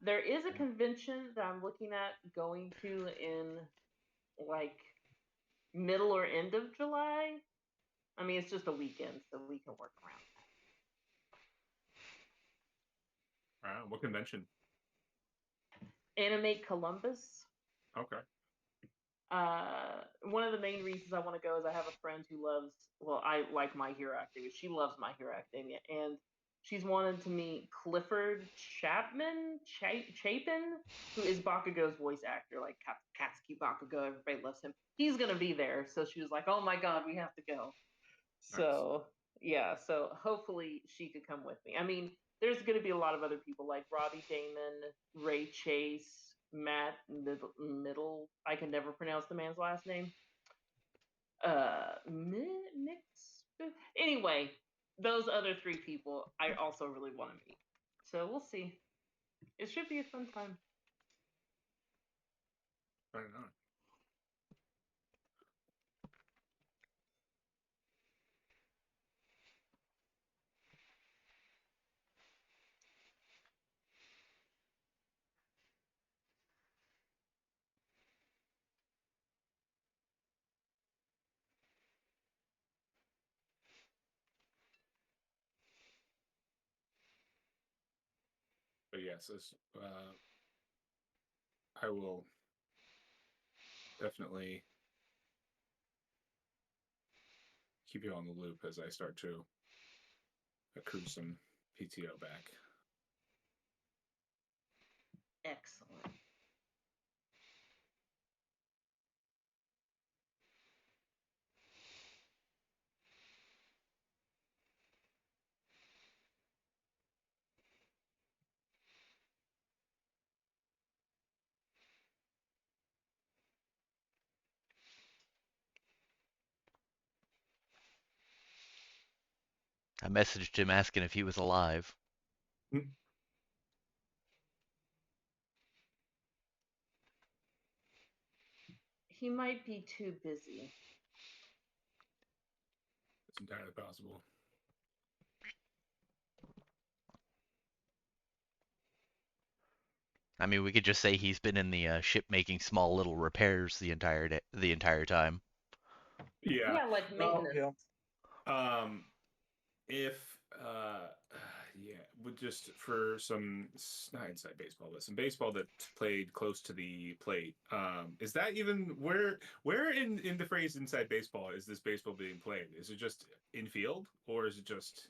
There is a convention that I'm looking at going to in like middle or end of July. I mean, it's just a weekend, so we can work around What convention? that. Animate Columbus. Okay. One of the main reasons I want to go is I have a friend who loves, well, I like My Hero Academia. She loves My Hero Academia, and she's wanted to meet Clifford Chapin, who is Bakugo's voice actor, like Katsuki Bakugo. Everybody loves him. He's gonna be there, so she was like, "Oh my god, we have to go." So yeah, so hopefully she could come with me. I mean, there's going to be a lot of other people like Robbie Damon, Ray Chase, Matt Middle. I can never pronounce the man's last name. Mix. Anyway, those other three people I also really want to meet. So we'll see. It should be a fun time. I don't know. But yes, I will definitely keep you on the loop as I start to accrue some PTO back. Excellent. I messaged him asking if he was alive. He might be too busy. It's entirely possible. I mean, we could just say he's been in the ship making small little repairs the entire time. Yeah. Yeah, like Well, maintenance. if yeah, with just for some not inside baseball, but some baseball that played close to the plate. Is that even where in the phrase inside baseball is this baseball being played? Is it just infield or is it just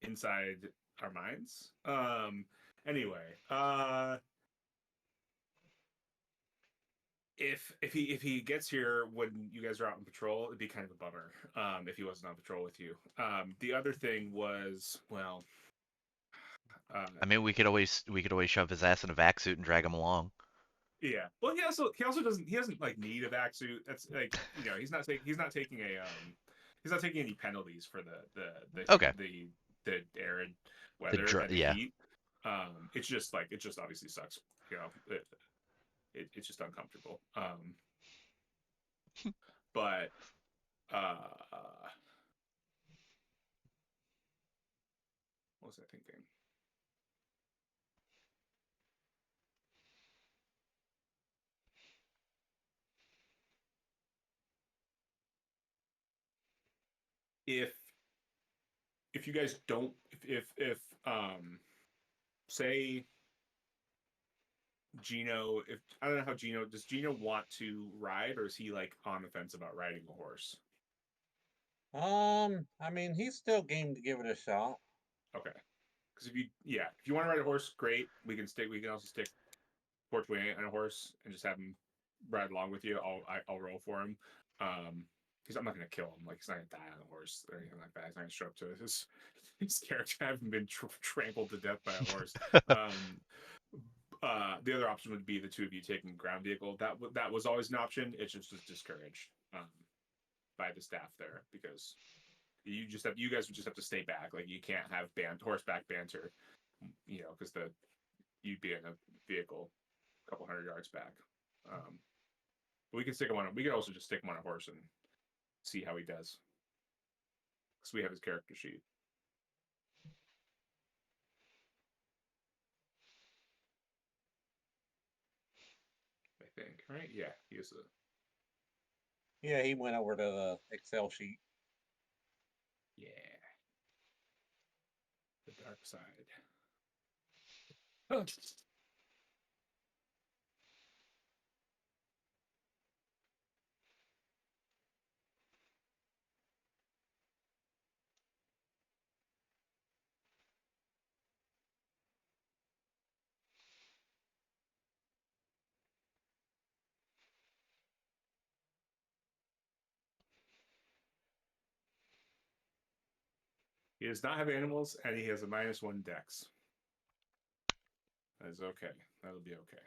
inside our minds? Anyway, if he gets here when you guys are out on patrol, it'd be kind of a bummer. If he wasn't on patrol with you. The other thing was, well, I mean, we could always shove his ass in a vac suit and drag him along. yeah. Well, he also doesn't like need a vac suit. That's like he's not taking any penalties for Okay. the arid weather and the Yeah. heat. It's just obviously sucks. It's just uncomfortable. But what was I thinking? If you guys don't if say Gino, if I don't know how does Gino want to ride, or is he like on the fence about riding a horse? I mean, he's still game to give it a shot. Okay, because if you want to ride a horse, great. We can also stick Pt.8 on a horse and just have him ride along with you. I'll roll for him. Because I'm not gonna kill him. Like he's not gonna die on a horse or anything like that. He's not gonna show up to his character having been trampled to death by a horse. The other option would be the two of you taking ground vehicle. That was always an option. It just was discouraged by the staff there because you guys would just have to stay back. Like you can't have horseback banter, because you'd be in a vehicle a couple hundred yards back. But we can stick him on. We could also just stick him on a horse and see how he does. Because we have his character sheet. I think, right? Yeah, he is a. Yeah, he went over to the Excel sheet. Yeah. The dark side. Oh. He does not have animals, and he has a -1 dex. That is okay. That'll be okay.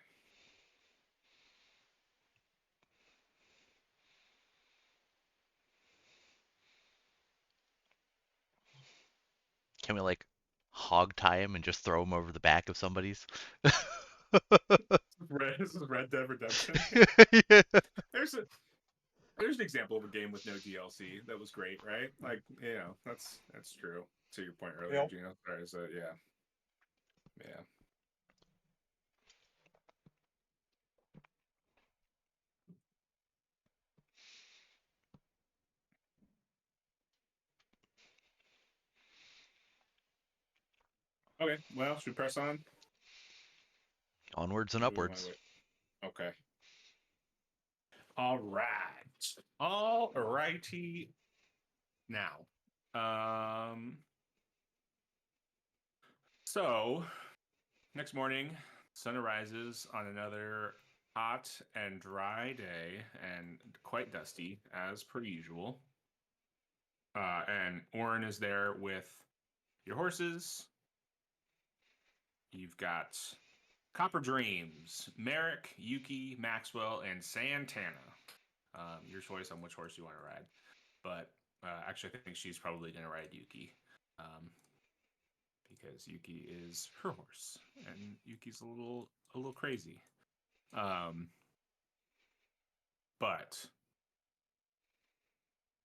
Can we like hog tie him and just throw him over the back of somebody's? This is Red Dead Redemption. Yeah. There's an example of a game with no DLC that was great, right? Like, that's true. To your point earlier, Yep. Gino. Sorry, so yeah. Okay, well, should we press on? Onwards and upwards. Okay. All right. All righty. Now, so next morning, sun arises on another hot and dry day, and quite dusty as per usual. And Orin is there with your horses. You've got Copper Dreams, Merrick, Yuki, Maxwell, and Santana. Your choice on which horse you want to ride. But actually, I think she's probably going to ride Yuki. Because Yuki is her horse. And Yuki's a little crazy. But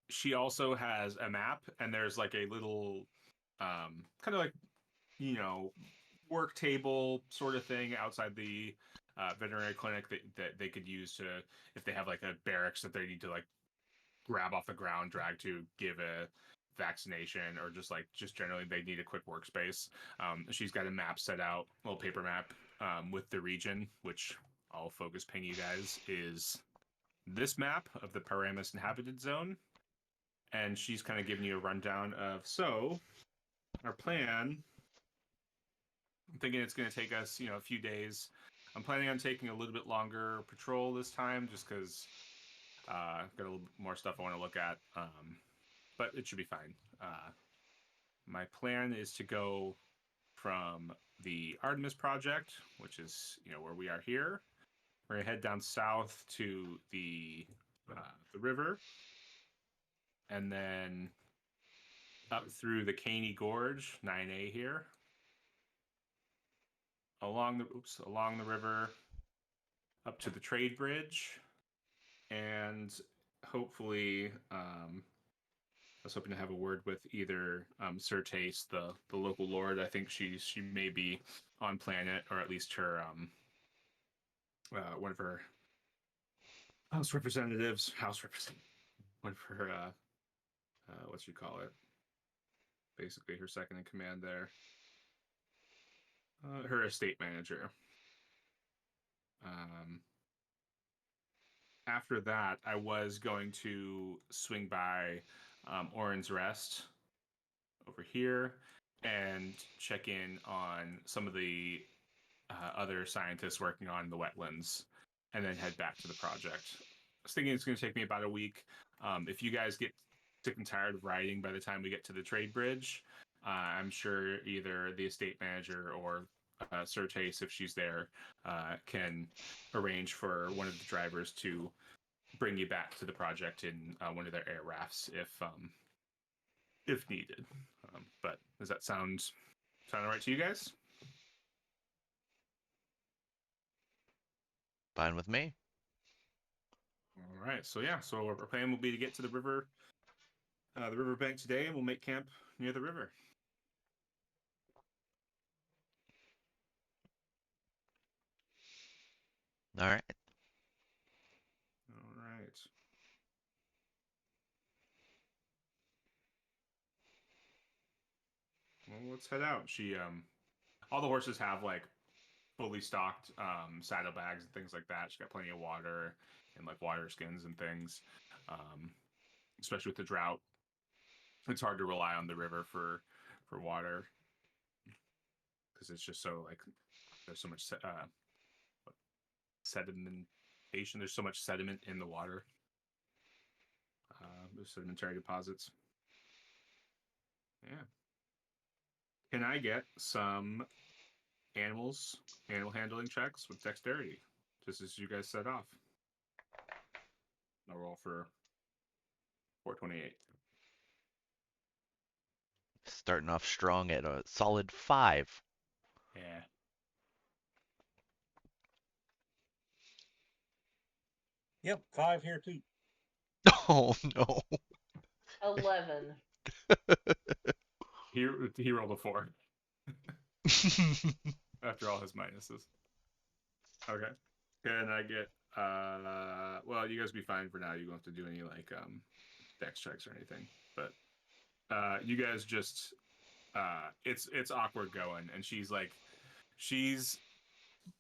she also has a map, and there's like a little kind of like, work table sort of thing outside the veterinary clinic that they could use to, if they have like a barracks that they need to like grab off the ground, drag to give a vaccination, or just generally they need a quick workspace. She's got a map set out, a little paper map with the region, which I'll focus ping you guys, is this map of the Paramus inhabited zone. And she's kind of giving you a rundown of, so our plan, I'm thinking it's going to take us, a few days. I'm planning on taking a little bit longer patrol this time, just because I've got a little more stuff I want to look at. But it should be fine. My plan is to go from the Artemis Project, which is, where we are here. We're going to head down south to the river, and then up through the Caney Gorge, 9A here, along the river, up to the trade bridge, and hopefully, I was hoping to have a word with either Certes, the local lord. I think she may be on planet, or at least her one of her house representatives, one of her what you call it? Basically, her second in command there. Her estate manager. After that, I was going to swing by Orin's Rest over here and check in on some of the other scientists working on the wetlands, and then head back to the project. I was thinking it's going to take me about a week. If you guys get sick and tired of riding by the time we get to the trade bridge, I'm sure either the estate manager or Sir Chase, if she's there, can arrange for one of the drivers to bring you back to the project in one of their air rafts if needed. But does that sound all right to you guys? Fine with me. All right. So yeah. So our plan will be to get to the riverbank today, and we'll make camp near the river. All right. All right. Well, let's head out. All the horses have like fully stocked saddlebags and things like that. She's got plenty of water and like water skins and things. Um, Especially with the drought, it's hard to rely on the river for water because it's just so like there's so much sedimentation. There's so much sediment in the water. There's sedimentary deposits. Yeah. Can I get some animal handling checks with dexterity, just as you guys set off? I'll roll for 428. Starting off strong at a solid 5. Yeah. Yep, 5 here too. Oh no. 11. He rolled a 4 after all his minuses. Okay. Can I get well, you guys be fine for now. You don't have to do any like dex checks or anything. But you guys just it's awkward going, and she's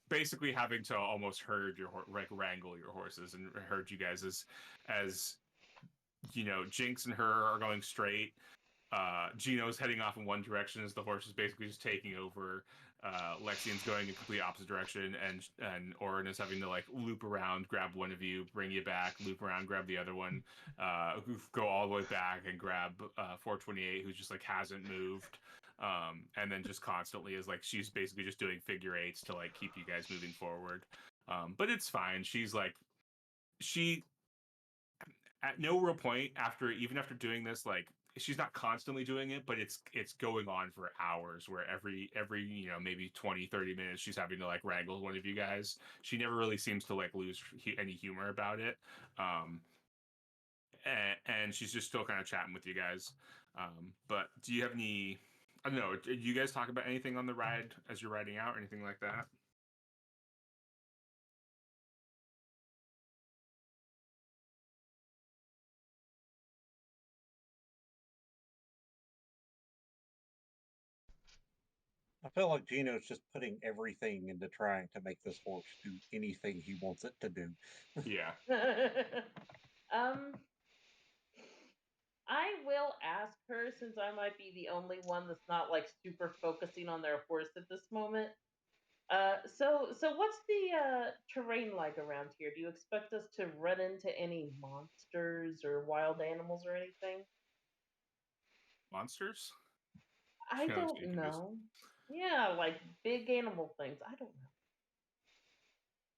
basically having to almost herd like wrangle your horses and herd you guys as you know, Jinx and her are going straight. Gino's heading off in one direction as the horse is basically just taking over. Lexian's going in complete opposite direction, and Orin is having to like loop around, grab one of you, bring you back, loop around, grab the other one, go all the way back and grab 428, who just like hasn't moved. And then just constantly is like she's basically just doing figure eights to like keep you guys moving forward. But it's fine. She at no real point even after doing this, like she's not constantly doing it, but it's going on for hours where every you know, maybe 20-30 minutes she's having to like wrangle one of you guys. She never really seems to like lose any humor about it. And she's just still kind of chatting with you guys. But do you have any, I don't know, did you guys talk about anything on the ride as you're riding out or anything like that? I feel like Gino's just putting everything into trying to make this horse do anything he wants it to do. Yeah. I will ask her, since I might be the only one that's not like super focusing on their horse at this moment. So what's the terrain like around here? Do you expect us to run into any monsters or wild animals or anything? Monsters? I She looks don't confused. know. Yeah, like big animal things. I don't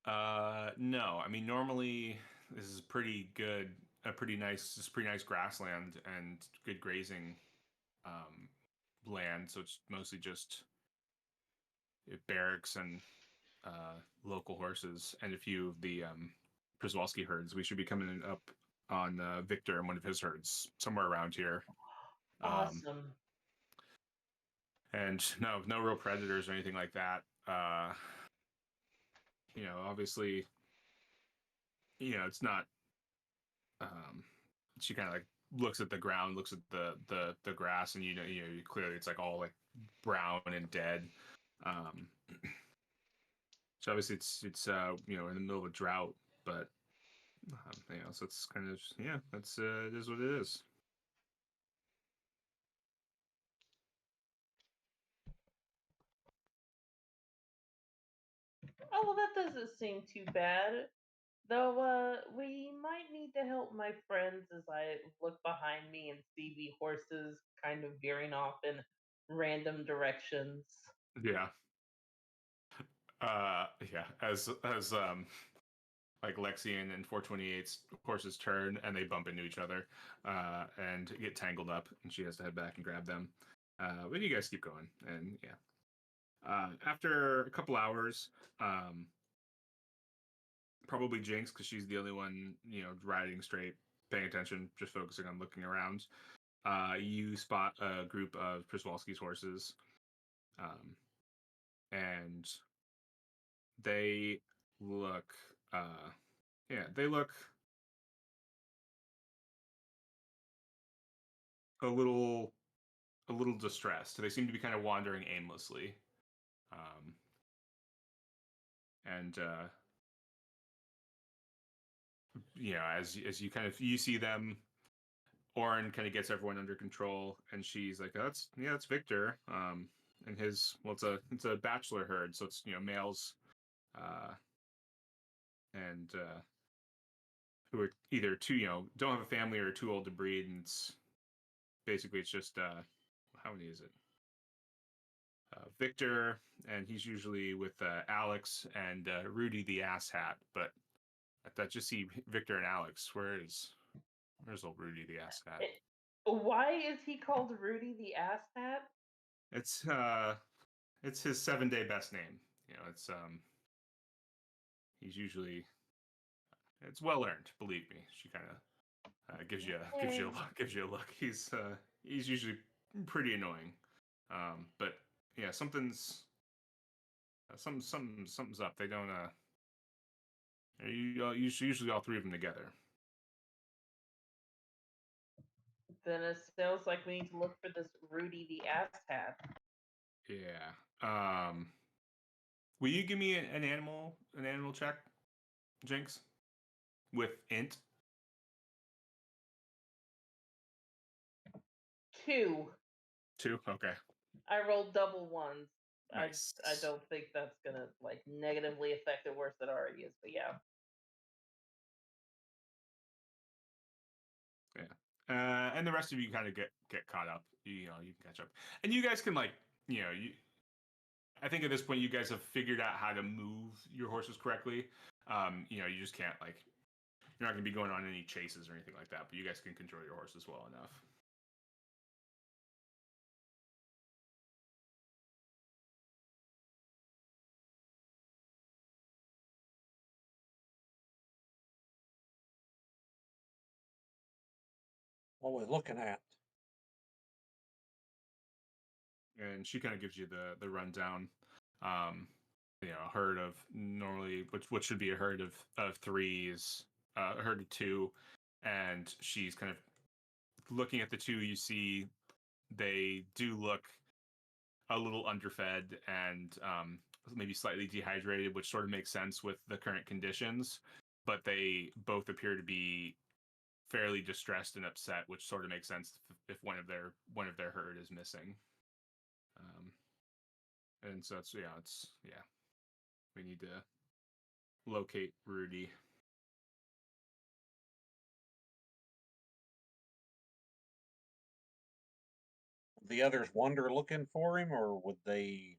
know. No. I mean, normally this is pretty nice grassland and good grazing um, land. So it's mostly just barracks and local horses and a few of the Przewalski herds. We should be coming up on Victor and one of his herds somewhere around here. Awesome. And no real predators or anything like that. You know, obviously, you know, it's not. She kind of like looks at the ground, looks at the grass, and clearly it's like all like brown and dead. Um, so obviously it's you know, in the middle of a drought, but you know, so it's kind of yeah, that's it is what it is. Oh, well, that doesn't seem too bad. Though, we might need to help my friends as I look behind me and see the horses kind of veering off in random directions. Yeah. Yeah. As like Lexian and 428's horses turn and they bump into each other and get tangled up, and she has to head back and grab them. But you guys keep going, and yeah. After a couple hours, probably Jinx, because she's the only one, riding straight, paying attention, just focusing on looking around. You spot a group of Przewalski's horses, and they look, they look a little distressed. They seem to be kind of wandering aimlessly, and as you kind of you see them, Oren kind of gets everyone under control, and she's like, that's Victor. And it's a bachelor herd, so it's males, uh, and who are either too don't have a family or too old to breed, and it's just how many is it? Victor, and he's usually with Alex and Rudy the asshat, but I just see Victor and Alex. Where's old Rudy the asshat? Why is he called Rudy the asshat? It's his 7-day best name. He's usually it's well earned. Believe me. She kind of gives you a look. He's usually pretty annoying, but yeah, something's up. They don't usually all three of them together. Then it sounds like we need to look for this Rudy the asshat. Yeah. Will you give me an animal check, Jinx, with int? 2. 2. Okay. I rolled double ones. Nice. I don't think that's gonna like negatively affect it worse than it already is, but yeah. Yeah. And the rest of you kind of get caught up. You can catch up, and you guys can I think at this point you guys have figured out how to move your horses correctly. You just can't you're not going to be going on any chases or anything like that, but you guys can control your horses well enough. What we're looking at. And she kind of gives you the rundown. A herd of normally, what should be a herd of 3 is a herd of 2, and she's kind of looking at the 2. You see they do look a little underfed and maybe slightly dehydrated, which sort of makes sense with the current conditions. But they both appear to be fairly distressed and upset, which sort of makes sense if one of their herd is missing. And so it's we need to locate Rudy. The others wander looking for him, or would they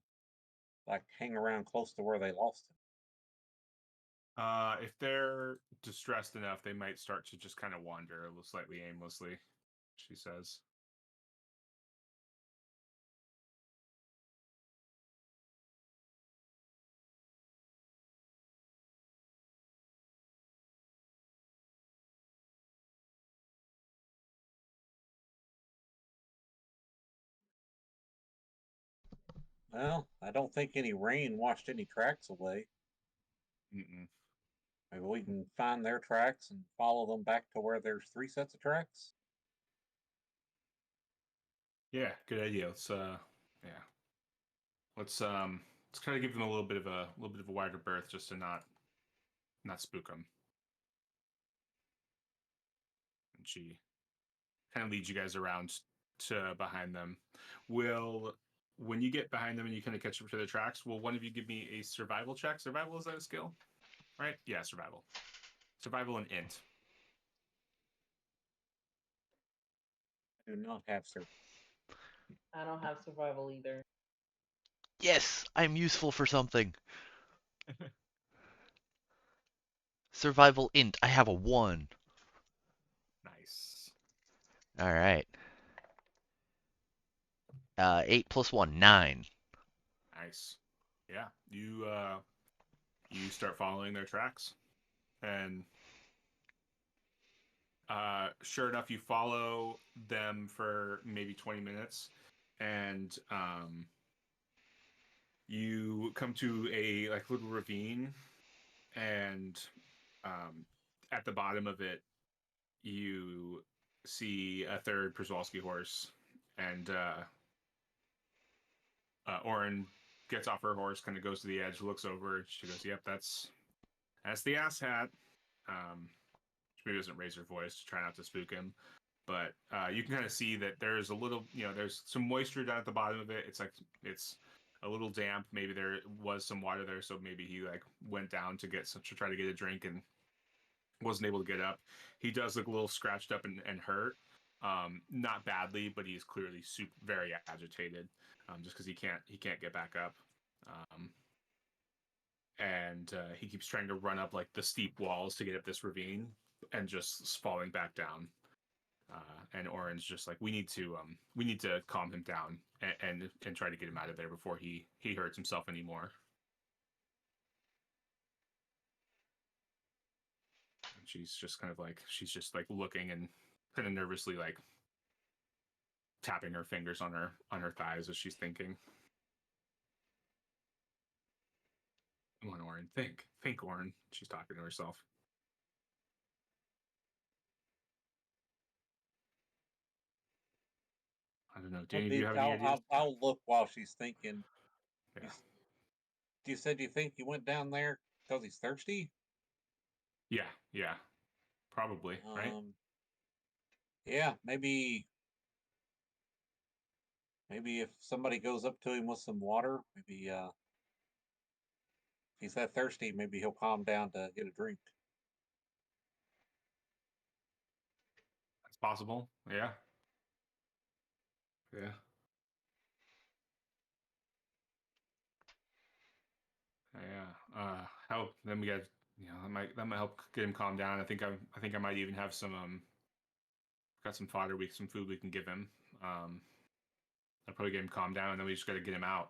hang around close to where they lost him? If they're distressed enough, they might start to just kind of wander a little slightly aimlessly, she says. Well, I don't think any rain washed any tracks away. Mm-mm. Maybe we can find their tracks and follow them back to where there's 3 sets of tracks. Yeah, good idea. Let's kind of give them a little bit of a wider berth, just to not spook them. And she kind of leads you guys around to behind them. Will when you get behind them and you kind of catch up to their tracks, will one of you give me a survival check? Survival, is that a skill? Right? Yeah, survival. Survival and int. I do not have survival. I don't have survival either. Yes, I'm useful for something. Survival int. I have a 1. Nice. All right. 8 plus 1, 9. Nice. Yeah. You start following their tracks, and sure enough, you follow them for maybe 20 minutes, and you come to a like little ravine, and at the bottom of it, you see a third Przewalski horse, and Oren gets off her horse, kind of goes to the edge, looks over. She goes, "Yep, that's the ass hat." She maybe doesn't raise her voice to try not to spook him, but you can kind of see that there's a little, there's some moisture down at the bottom of it. It's a little damp. Maybe there was some water there, so maybe he like went down to try to get a drink and wasn't able to get up. He does look a little scratched up and hurt. Not badly, but he's clearly very agitated, just because he can't get back up. Um, and he keeps trying to run up like the steep walls to get up this ravine and just falling back down. And Oren's just like, we need to calm him down and try to get him out of there before he hurts himself anymore. And she's just like looking and kind of nervously like tapping her fingers on her thighs as she's thinking. Come on, Oren, think, Oren. She's talking to herself. I don't know. Do any of you have any ideas? I'll look while she's thinking. Yeah. You said you think you went down there because he's thirsty? Yeah. Probably, right? Yeah, maybe if somebody goes up to him with some water, maybe if he's that thirsty, maybe he'll calm down to get a drink. That's possible. Yeah. Yeah. Yeah. Help. Then we got, that might help get him calm down. I think I might even have got some fodder, some food we can give him. I'll probably get him calmed down, and then we just got to get him out.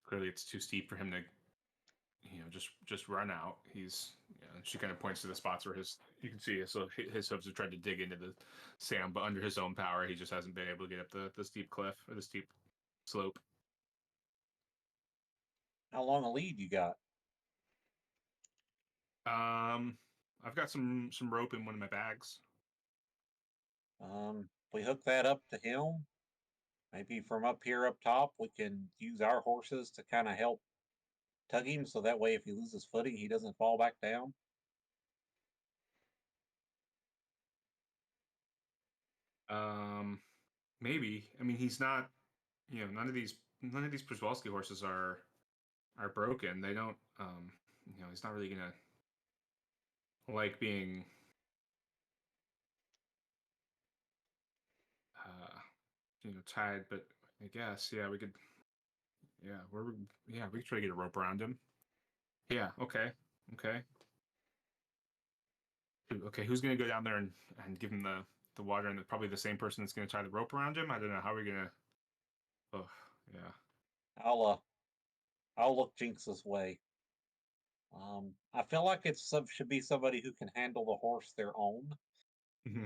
Clearly, it's too steep for him to, just run out. She kind of points to the spots where you can see, so his hooves have tried to dig into the sand, but under his own power, he just hasn't been able to get up the steep cliff or the steep slope. How long a lead you got? I've got some rope in one of my bags. We hook that up to him. Maybe from up here up top, we can use our horses to kind of help tug him, so that way if he loses footing, he doesn't fall back down. Maybe. I mean, he's not. None of these Przewalski horses are broken. They don't. He's not really gonna like being. Tied. But I guess, yeah, we could. Yeah, we could try to get a rope around him. Yeah. Okay. Okay. Okay. Who's gonna go down there and give him the water, and probably the same person that's gonna tie the rope around him? I don't know. How are we gonna? Oh, yeah. I'll look Jinx's way. I feel like should be somebody who can handle the horse their own. Mm-hmm.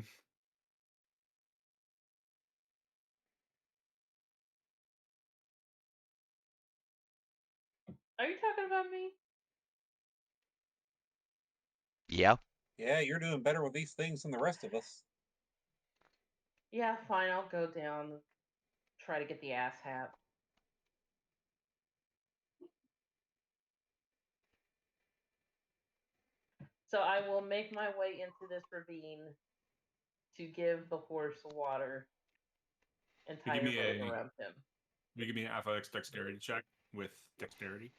Are you talking about me? Yeah. Yeah, you're doing better with these things than the rest of us. Yeah, fine. I'll go down, try to get the ass hat. So I will make my way into this ravine to give the horse water. and tie a rope around him. You give me an athletics dexterity check with dexterity.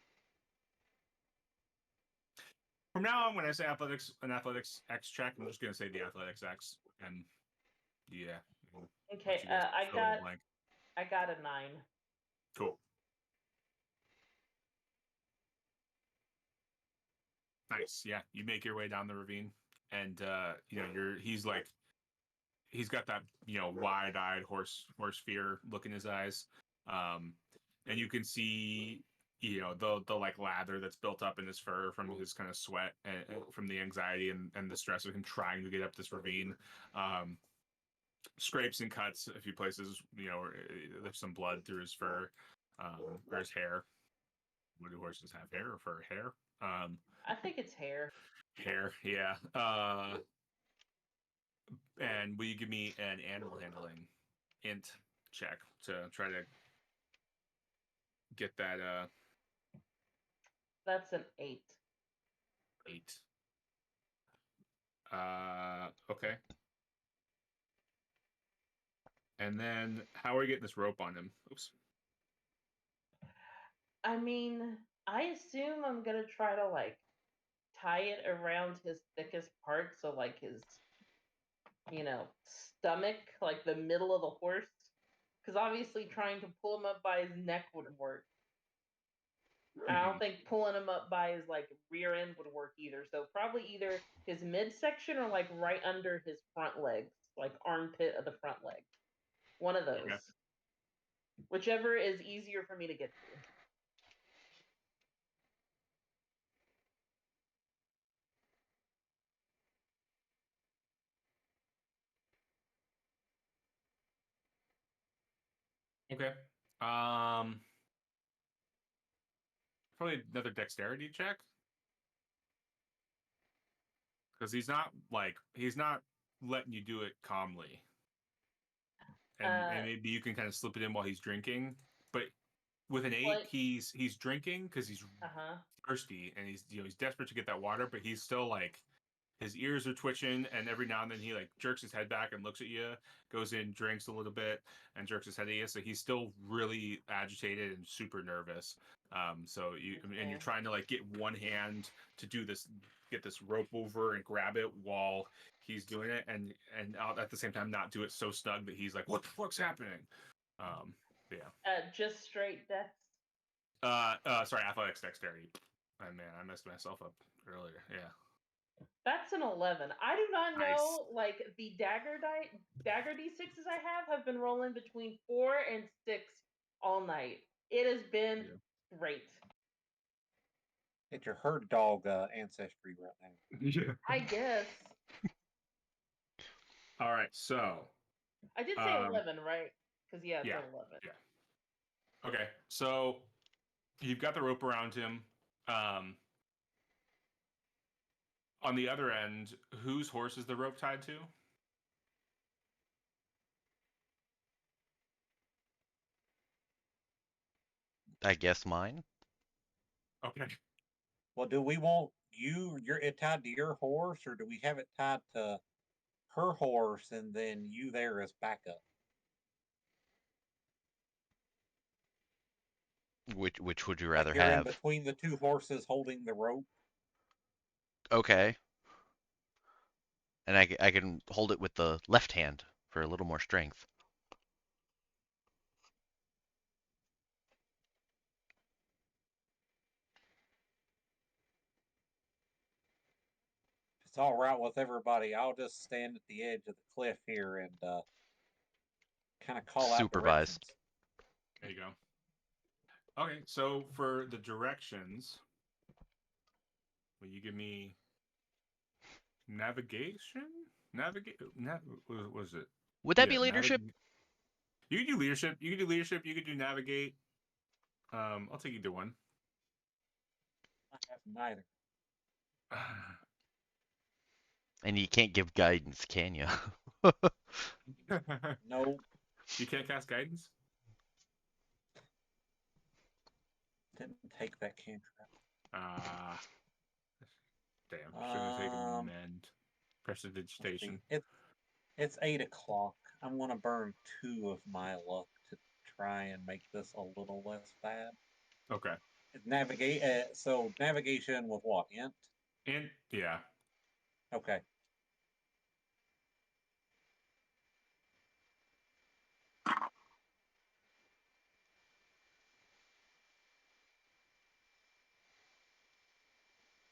From now on, when I say an athletics X check, I'm just gonna say the athletics X, and yeah. Okay, I got a 9. Cool. Nice. Yeah, you make your way down the ravine, and he's got that wide-eyed horse fear look in his eyes, and you can see the like lather that's built up in his fur from his kind of sweat and from the anxiety and the stress of him trying to get up this ravine. Scrapes and cuts a few places. There's some blood through his fur or his hair. What do horses have, hair or fur? Hair. I think it's hair. Hair, yeah. And will you give me an animal handling int check to try to get that That's an 8. 8. Okay. And then how are we getting this rope on him? Oops. I mean, I assume I'm gonna try to like tie it around his thickest part, so like his stomach, like the middle of the horse. Because obviously trying to pull him up by his neck would work. I don't think pulling him up by his like rear end would work either. So probably either his midsection or like right under his front legs, like armpit of the front leg. One of those. Okay. Whichever is easier for me to get to. Okay. Probably another dexterity check. Because he's not letting you do it calmly. And maybe you can kind of slip it in while he's drinking. But with an 8, he's drinking because he's thirsty and he's desperate to get that water, but he's still like his ears are twitching, and every now and then he like jerks his head back and looks at you, goes in, drinks a little bit, and jerks his head at you. So he's still really agitated and super nervous. So and you're trying to like get one hand to do this, get this rope over and grab it while he's doing it, and at the same time not do it so snug that he's like, "What the fuck's happening?" Yeah. Just straight dex. Sorry, athletics dexterity. Oh man, I messed myself up earlier. Yeah. That's an 11. I do not Nice. know, like, the dagger d6s I have been rolling between 4 and 6 all night. It has been great. It's your herd dog ancestry right now. Yeah. I guess. All right, so. I did say 11, right? Because, it's 11. Yeah. Okay, so you've got the rope around him. On the other end, whose horse is the rope tied to? I guess mine. Okay. Well, do we want it tied to your horse, or do we have it tied to her horse and then you there as backup? Which would you rather like you're have? in between the two horses holding the rope. Okay. And I can hold it with the left hand for a little more strength. It's all right with everybody. I'll just stand at the edge of the cliff here and kind of call out Supervise. directions. There you go. Okay, so for the directions, will you give me navigation? What was it? Would that be leadership? You can do leadership. You can do leadership. You can do navigate. I'll take either one. I have neither. And you can't give guidance, can you? No. You can't cast guidance? Didn't take that cantrip. Damn. Should have taken mend. Prestidigitation. It's 8 o'clock. I'm gonna burn 2 of my luck to try and make this a little less bad. Okay. Navigate. So navigation with what? Int. And yeah. Okay.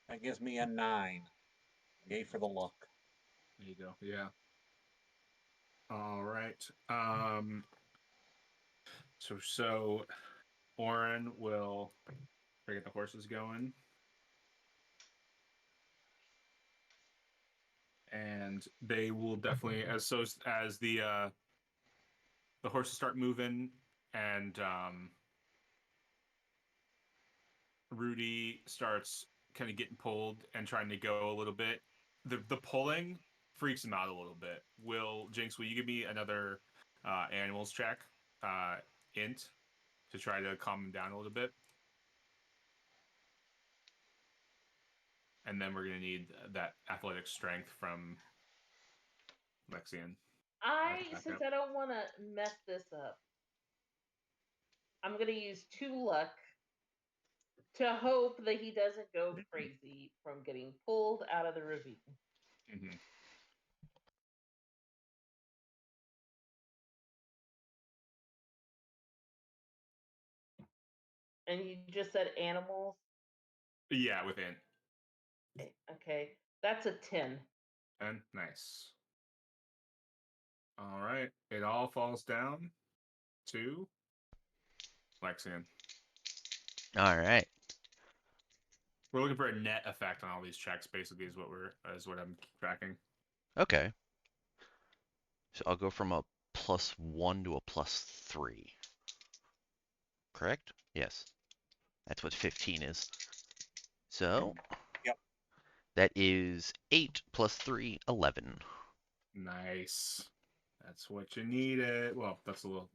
That gives me a 9. Yay for the luck. There you go. Yeah. All right. So Oren will get the horses going, and they will definitely as the horses start moving, and Rudy starts kind of getting pulled and trying to go a little bit. The pulling freaks him out a little bit. Jinx, will you give me another animals check, int, to try to calm him down a little bit? And then we're gonna need that athletic strength from Lexian. Since I don't want to mess this up, I'm gonna use 2 luck to hope that he doesn't go crazy from getting pulled out of the ravine. Mm-hmm. And you just said animals? Yeah, with int. Okay, that's a 10. And nice. All right, it all falls down to Lexian. All right. We're looking for a net effect on all these checks. Basically, is what I'm tracking. Okay. So I'll go from a +1 to a +3. Correct? Yes. That's what 15 is. So Yep. that is 8 + 3, 11. Nice. That's what you needed. Well, that's a little,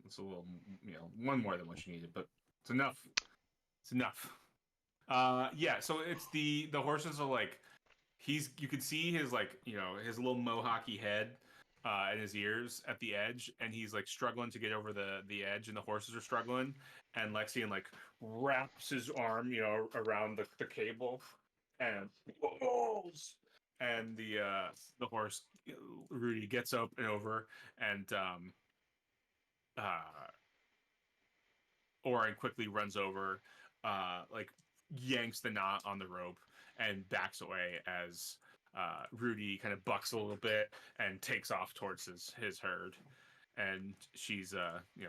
one more than what you needed, but it's enough. It's enough. Yeah. So it's the horses are like, you can see his his little mohawky head, and his ears at the edge, and he's like struggling to get over the edge, and the horses are struggling, and Lexian like wraps his arm, around the cable, and pulls, and the horse Rudy gets up and over, and uh Oren quickly runs over, like yanks the knot on the rope and backs away as Rudy kind of bucks a little bit and takes off towards his herd. And she's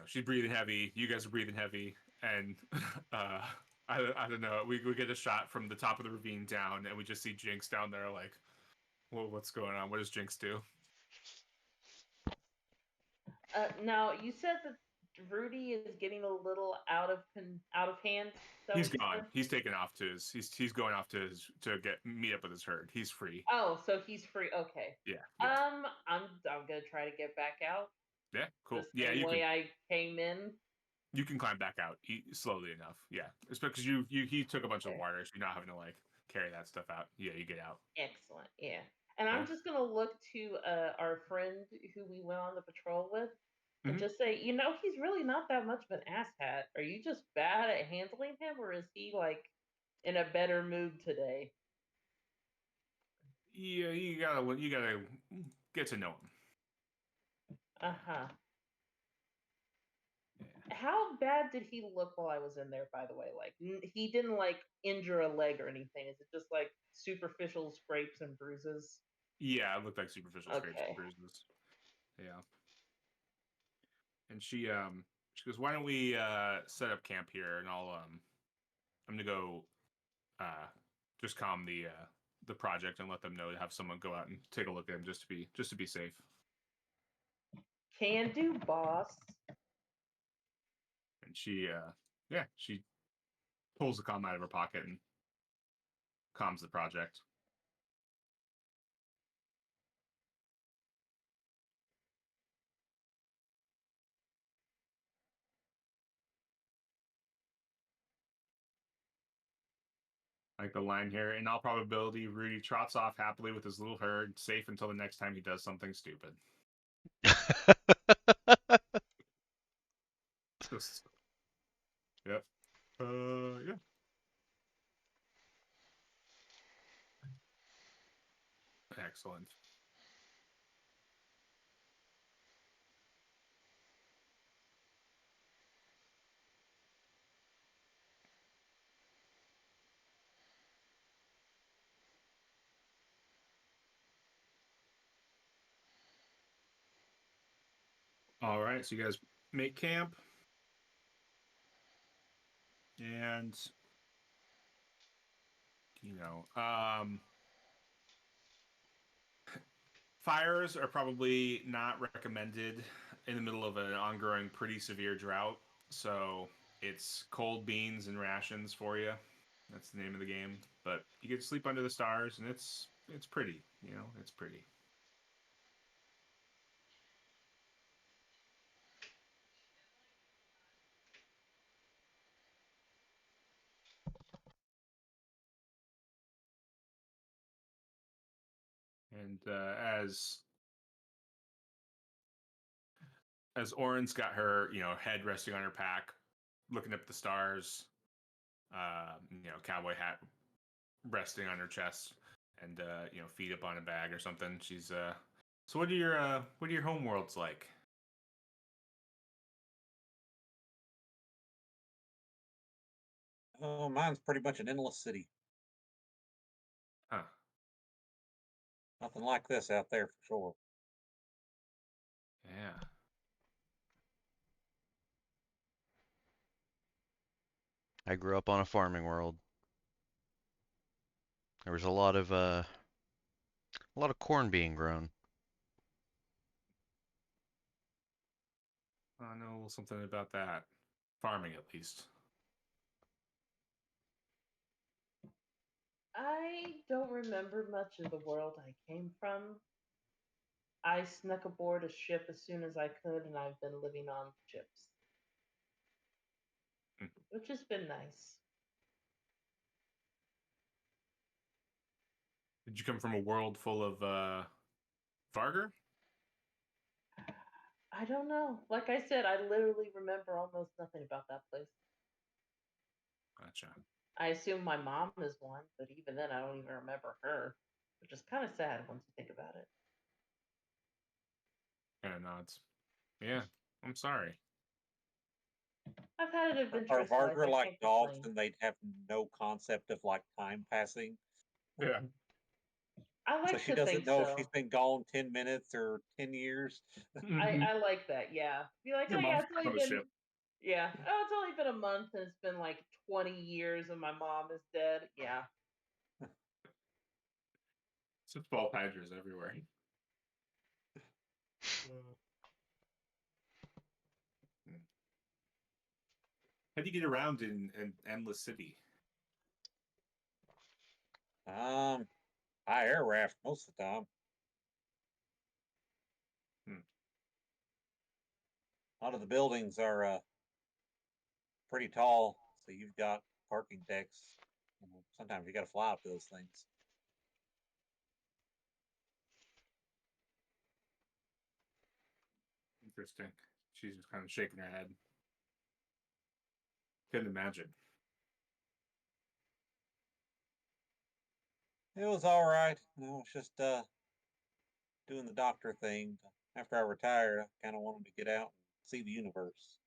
she's breathing heavy. You guys are breathing heavy, and I don't know. We get a shot from the top of the ravine down, and we just see Jinx down there, like, well, what's going on? What does Jinx do? Now you said that Rudy is getting a little out of hand. Is that He's what you gone. said? He's taken off to he's going off to meet up with his herd. He's free. Oh, so he's free. Okay. Yeah. I'm gonna try to get back out Yeah, cool. the Yeah, same way I came in. you can climb back out slowly enough. Yeah, it's because he took a bunch of Okay. water, so you're not having to like carry that stuff out. Yeah, you get out. Excellent. Yeah. And Cool. I'm just gonna look to our friend who we went on the patrol with and Mhm. just say, he's really not that much of an asshat. Are you just bad at handling him, or is he like in a better mood today? Yeah, you gotta get to know him. Uh huh. How bad did he look while I was in there? By the way, like he didn't like injure a leg or anything. Is it just like superficial scrapes and bruises? Yeah, it looked like superficial scrapes and Okay. bruises. Yeah, and she goes, "Why don't we set up camp here, and I'm gonna go uh just calm the project and let them know to have someone go out and take a look at him just to be safe." Can do, boss. And she pulls the comm out of her pocket and calms the project. Like the line here, in all probability, Rudy trots off happily with his little herd, safe until the next time he does something stupid. Yep. Yeah. Excellent. All right, so you guys make camp, and fires are probably not recommended in the middle of an ongoing, pretty severe drought. So it's cold beans and rations for you. That's the name of the game. But you get to sleep under the stars, and it's pretty. It's pretty. And as Oren's got her, head resting on her pack, looking up at the stars, cowboy hat resting on her chest, and feet up on a bag or something. She's So what are your home worlds like? Oh, mine's pretty much an endless city. Huh. Nothing like this out there for sure. Yeah. I grew up on a farming world. There was a lot of corn being grown. I know something about that. Farming, at least. I don't remember much of the world I came from. I snuck aboard a ship as soon as I could, and I've been living on ships, Hmm. which has been nice. Did you come from a world full of Varger? I don't know. Like I said, I literally remember almost nothing about that place. Gotcha. I assume my mom is one, but even then, I don't even remember her, which is kind of sad once you think about it. Kind of nods. Yeah, I'm sorry. I've had an Are adventurous life. Vargr I like can't dogs complain. and they'd have no concept of like time passing? Yeah. I So like she to doesn't think know if she's so. been gone 10 minutes or 10 years. I like that. Yeah, be like, Your oh yeah, mom's it's only on the been ship. yeah, oh it's only been a month and it's been like 20 years and my mom is dead. Yeah, Such ball hydras everywhere. How do you get around in Endless City? Um, I air raft most of the time. Hmm. A lot of the buildings are pretty tall, so you've got parking decks. Sometimes you got to fly up to those things. Interesting. She's just kind of shaking her head. Couldn't imagine. It was all right. It's just doing the doctor thing. After I retired, I kind of wanted to get out and see the universe.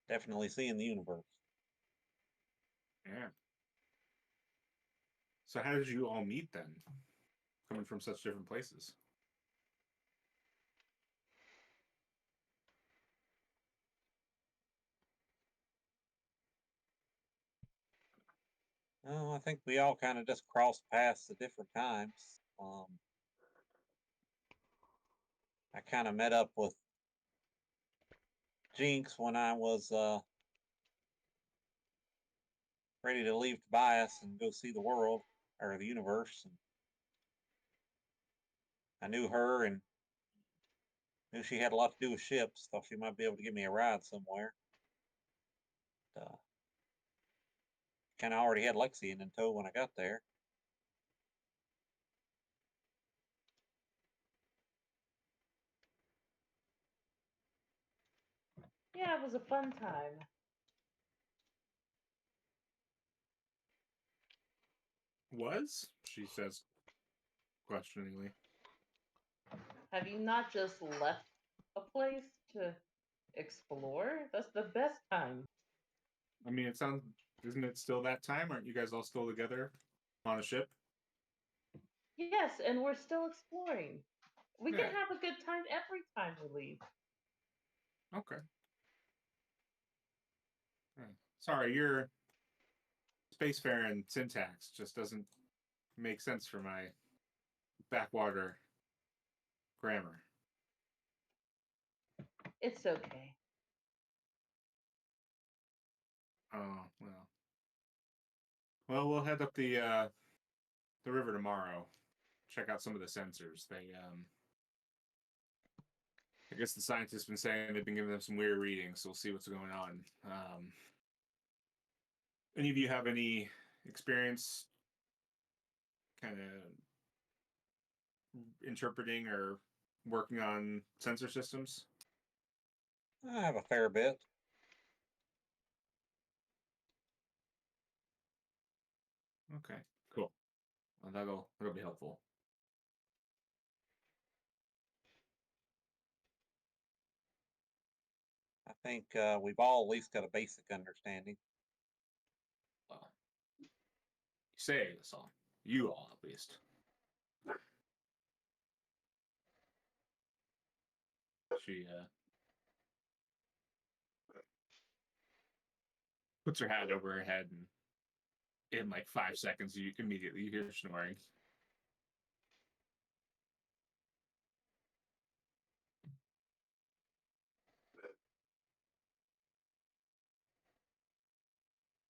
Definitely seeing the universe. Yeah. So how did you all meet then? Coming from such different places. Oh, I think we all kind of just crossed paths at different times. I kind of met up with Jinx when I was ready to leave Tobias and go see the world or the universe. And I knew her and knew she had a lot to do with ships. Thought she might be able to give me a ride somewhere. Kind of already had Lexian in tow when I got there. Yeah, it was a fun time. Was? She says questioningly. Have you not just left a place to explore? That's the best time. I mean, it sounds. Isn't it still that time? Aren't you guys all still together on a ship? Yes, and we're still exploring. We can Yeah. have a good time every time we leave. Okay. Yeah. Sorry, your spacefaring syntax just doesn't make sense for my backwater grammar. It's okay. Oh well. Well, we'll head up the river tomorrow. Check out some of the sensors. I guess the scientists been saying they've been giving them some weird readings, so we'll see what's going on. Any of you have any experience kind of interpreting or working on sensor systems? I have a fair bit. Okay, cool. Well, that'll be helpful. I think we've all at least got a basic understanding. Well, you say this all. You all, at least. She puts her hat over her head, and in like 5 seconds, you immediately hear snoring.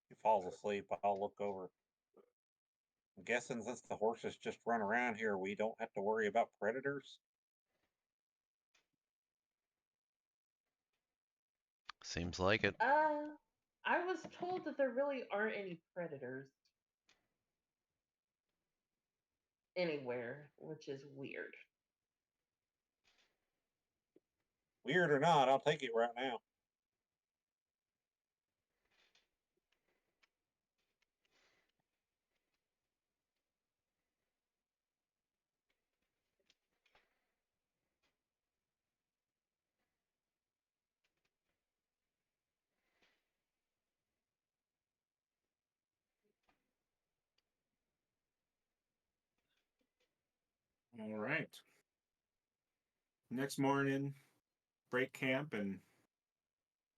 He falls asleep. I'll look over. I'm guessing since the horses just run around here, we don't have to worry about predators. Seems like it. I was told that there really aren't any predators anywhere, which is weird. Weird or not, I'll take it right now. All right. Next morning, break camp and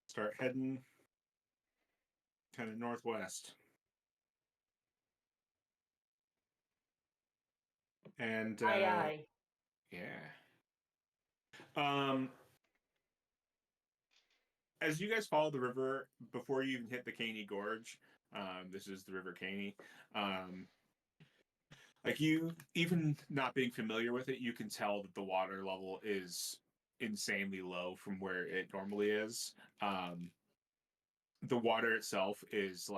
start heading kind of northwest. And Aye, aye. yeah. Um, as you guys follow the river before you even hit the Caney Gorge, this is the River Caney. Like you, even not being familiar with it, you can tell that the water level is insanely low from where it normally is. The water itself is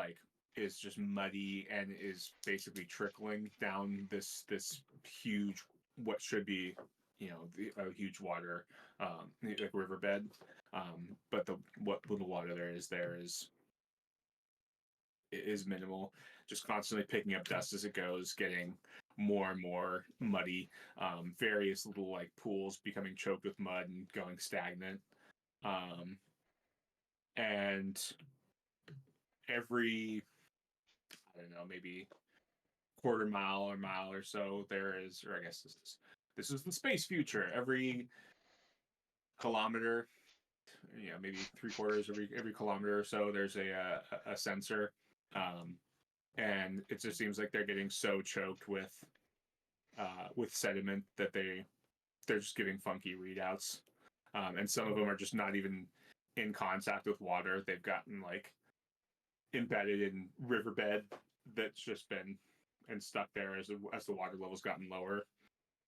just muddy and is basically trickling down this huge what should be a huge water like riverbed, but the what little water there is minimal, just constantly picking up dust as it goes, getting more and more muddy, various little like pools becoming choked with mud and going stagnant, and every, I don't know, maybe quarter mile or mile or so there is, or I guess this is the space future. Every kilometer, maybe 3/4 every kilometer or so, there's a sensor, and it just seems like they're getting so choked with sediment that they're just giving funky readouts, and some of them are just not even in contact with water. They've gotten like embedded in riverbed that's just been and stuck there as the water level's gotten lower.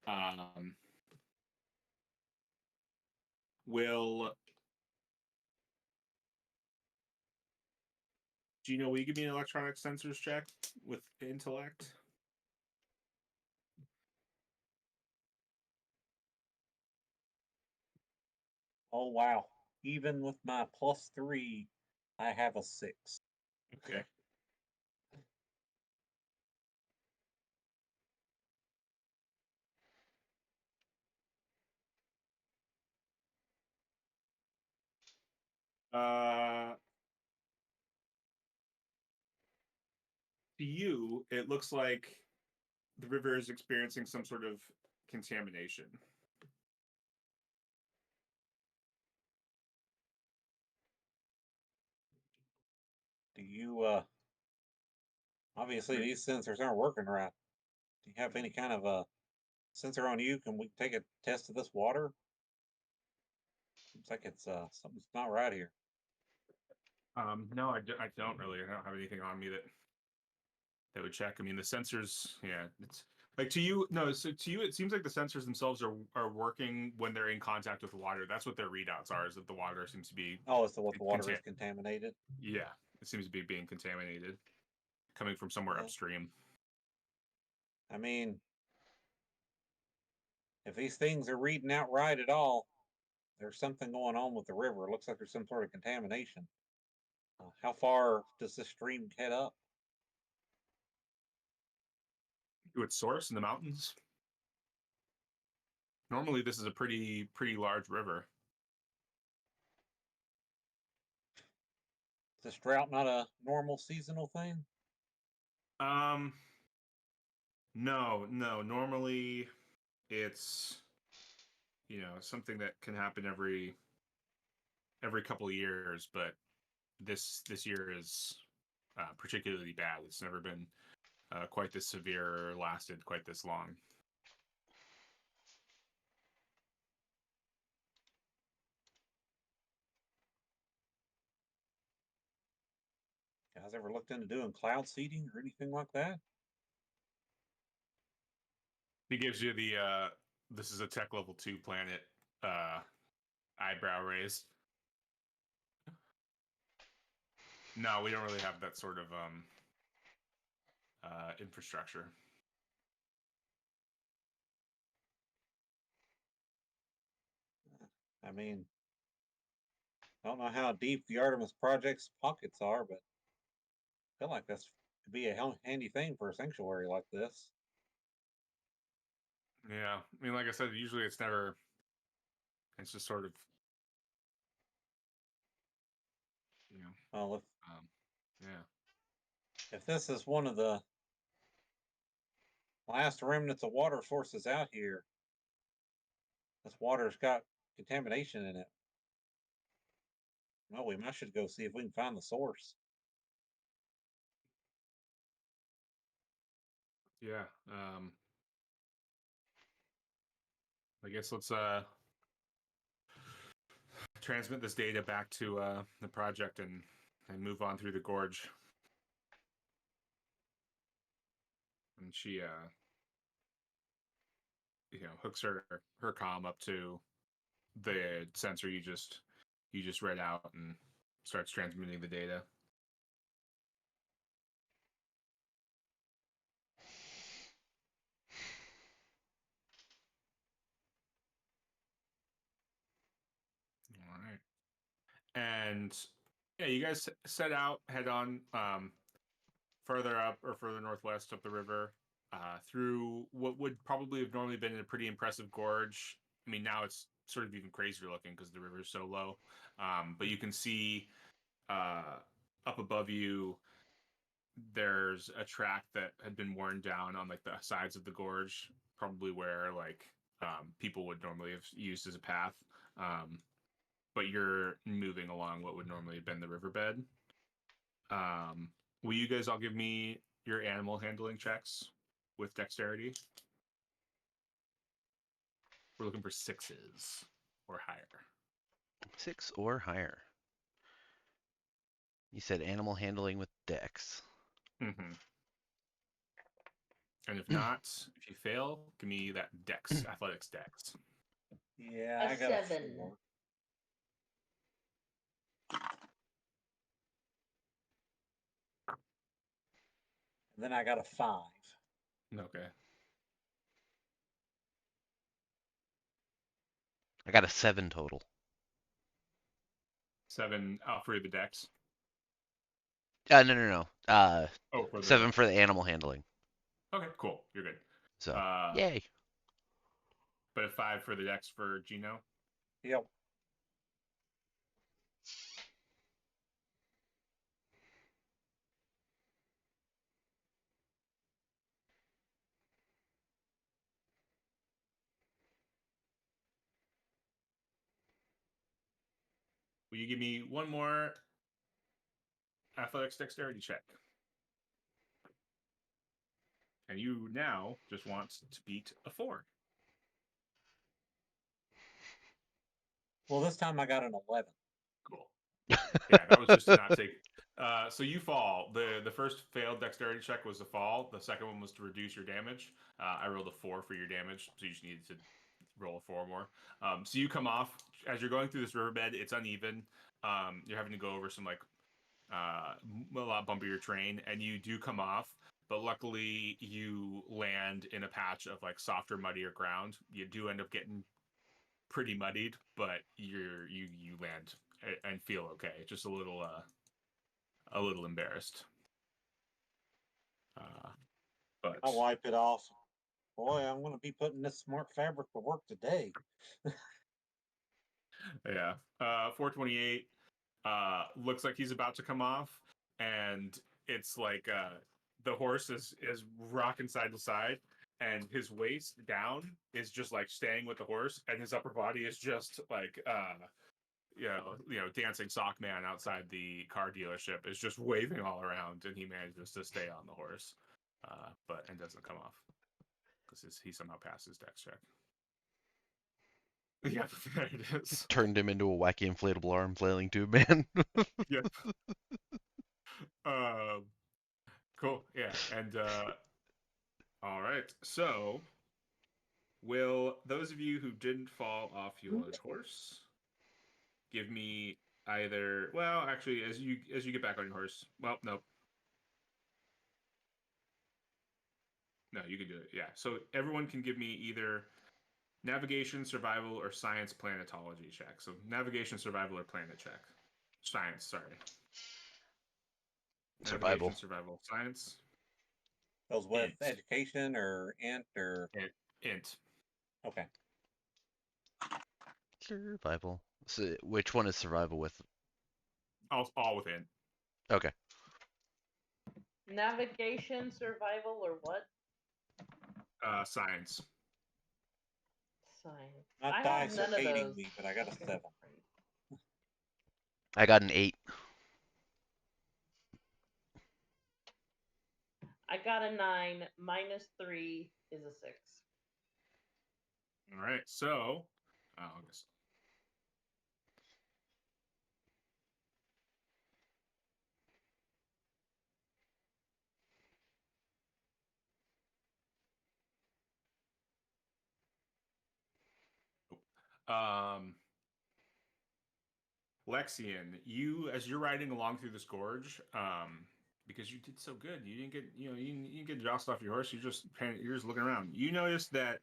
Um, will Gino, will you give me an electronic sensors check with intellect? Oh wow. even with my +3, I have a 6. Okay. To you, it looks like the river is experiencing some sort of contamination. Do you obviously these sensors aren't working right. Do you have any kind of a sensor on you? Can we take a test of this water? Seems like it's something's not right here. No, I don't really. I don't have anything on me that would check. I mean, the sensors, yeah, it's like to you. No, so to you, it seems like the sensors themselves are working when they're in contact with the water. That's what their readouts are. Is that the water seems to be Oh, it's what the water is contaminated. Yeah, it seems to be being contaminated, coming from somewhere Yeah. upstream. I mean, if these things are reading out right at all, there's something going on with the river. It looks like there's some sort of contamination. How far does this stream head up? To its source in the mountains. Normally, this is a pretty large river. Is this drought not a normal seasonal thing? No. Normally, it's something that can happen every couple of years, but this year is particularly bad. It's never been quite this severe or lasted quite this long. Guys ever looked into doing cloud seeding or anything like that? He gives you the this is a tech level 2 planet eyebrow raise. No, we don't really have that sort of infrastructure. I mean, I don't know how deep the Artemis Project's pockets are, but I feel like that's could be a handy thing for a sanctuary like this. Yeah, I mean, like I said, usually it's never. It's just sort of, you know, Well, yeah. if this is one of the last remnants of water sources out here, this water's got contamination in it. Well, we might should go see if we can find the source. Yeah. I guess let's transmit this data back to the project and move on through the gorge. And she hooks her comm up to the sensor you just read out and starts transmitting the data. All right. And yeah, you guys set out, head on further up or further northwest up the river, through what would probably have normally been a pretty impressive gorge. I mean, now it's sort of even crazier looking because the river is so low. But you can see up above you, there's a track that had been worn down on like the sides of the gorge, probably where like people would normally have used as a path. But you're moving along what would normally have been the riverbed. Um, will you guys all give me your animal handling checks with dexterity? We're looking for 6s or higher. 6 or higher. You said animal handling with dex. Mm-hmm. And if not, if you fail, give me that dex, athletics dex. Yeah, A I got 7. a 4. And then I got a 5. Okay. I got a 7 total. 7 for the dex. No. Oh, for the 7 for the animal handling. Okay, cool. You're good. So, yay. But a 5 for the dex for Gino. Yep. Will you give me one more athletics dexterity check? And you now just want to beat a 4. Well, this time I got an 11. Cool. Yeah, that was just to not take. So you fall. The first failed dexterity check was a fall. The second one was to reduce your damage. I rolled a 4 for your damage, so you just needed to roll a 4 more. So you come off as you're going through this riverbed. It's uneven. You're having to go over some a lot bumpier terrain, and you do come off. But luckily, you land in a patch of softer, muddier ground. You do end up getting pretty muddied, but you land and feel okay. Just a little embarrassed. But I'll wipe it off. Boy, I'm going to be putting this smart fabric to work today. yeah, 428 looks like he's about to come off, and it's the horse is rocking side to side, and his waist down is just staying with the horse, and his upper body is just dancing sock man outside the car dealership is just waving all around, and he manages to stay on the horse, and doesn't come off because he somehow passes dex check. Yeah, there it is. Turned him into a wacky inflatable arm flailing tube man. Yep. Cool. Yeah, and all right. So, will those of you who didn't fall off your horse give me either? Well, actually, as you get back on your horse. Well, no. No, you can do it. Yeah. So everyone can give me either navigation, survival, or science planetology check. So navigation, survival, or planet check. Science, sorry. Survival. Navigation, survival, science. Those with Int. education or int or Int. okay. Survival. So which one is survival with? All with int. Okay. Navigation, survival, or what? Science. Science. My I dice have are none of hating those. me, but I got a 7. I got an 8. I got a 9. -3 is a 6. All right. So, I'll just. Lexian, as you're riding along through this gorge, because you did so good, you didn't get, you didn't get jostled off your horse. You're just looking around. You notice that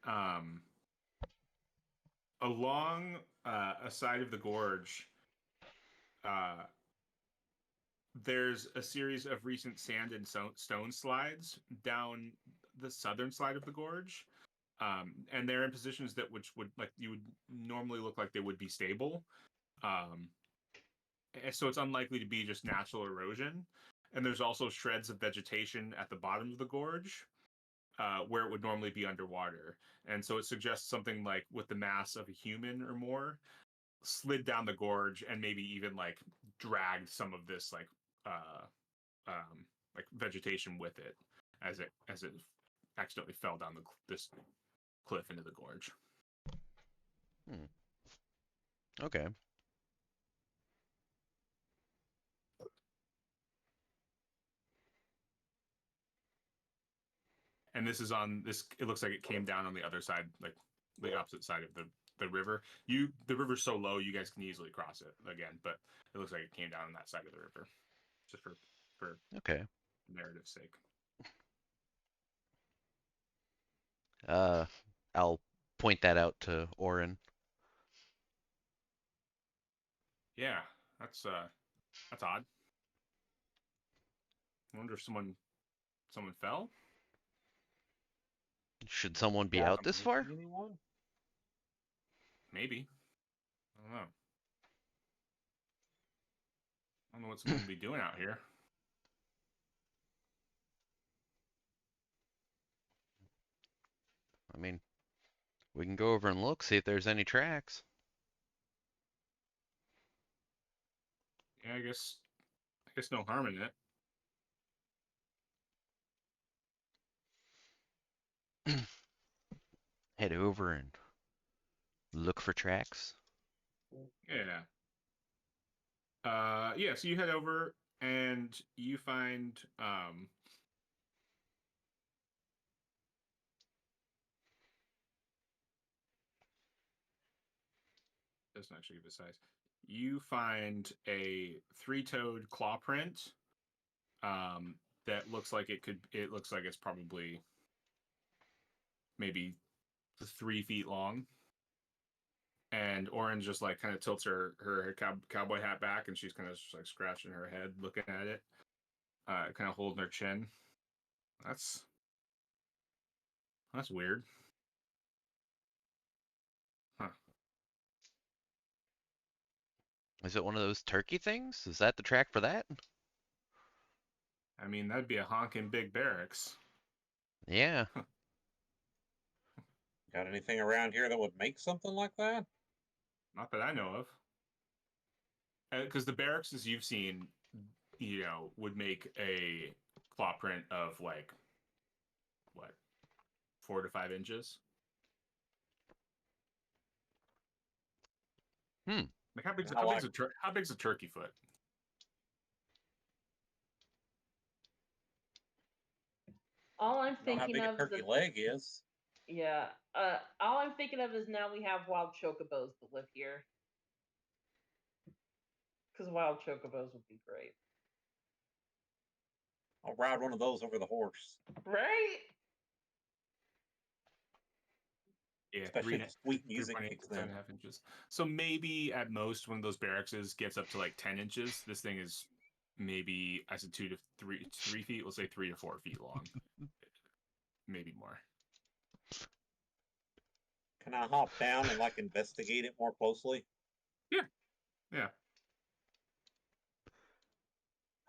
along a side of the gorge, uh, there's a series of recent sand and stone slides down the southern side of the gorge. And they're in positions that which would you would normally look like they would be stable. So it's unlikely to be just natural erosion. And there's also shreds of vegetation at the bottom of the gorge, where it would normally be underwater. And so it suggests something with the mass of a human or more slid down the gorge and maybe even dragged some of this uh, vegetation with it as it accidentally fell down this cliff into the gorge. Okay. And this is on this. It looks like it came down on the other side, the opposite side of the river. The river's so low, you guys can easily cross it again, but it looks like it came down on that side of the river, just for Okay. narrative's sake. I'll point that out to Orin. Yeah. That's odd. I wonder if someone fell. Should someone be Guys out this far? missing anyone? Maybe. I don't know. I don't know what someone would be doing out here. I mean, we can go over and look, see if there's any tracks. Yeah, I guess no harm in it. Head over and look for tracks. Yeah. Yeah, so you head over and you find doesn't actually give a size. You find a three-toed claw print that looks like it looks like it's probably maybe 3 feet long. And Orange just like kind of tilts her cowboy hat back, and she's kind of just like scratching her head, looking at it, kind of holding her chin. That's weird. Huh. Is it one of those turkey things? Is that the track for that? I mean, that'd be a honking big barracks. Yeah. Got anything around here that would make something like that? Not that I know of. Because the barracks, as you've seen, would make a claw print of like what, 4 to 5 inches. Hmm. Like how big's a turkey foot? All I'm I know how thinking big a of turkey is leg is. yeah. All I'm thinking of is now we have wild chocobos that live here. Because wild chocobos would be great, I'll ride one of those over the horse. right? Yeah, Especially if the sweet music 3.8 kicks to in. 7.5 inches. So maybe at most one of those barracks gets up to like 10 inches. This thing is maybe, I said 2 to 3 feet. We'll say 3 to 4 feet long, maybe more. Can I hop down and like investigate it more closely? Yeah.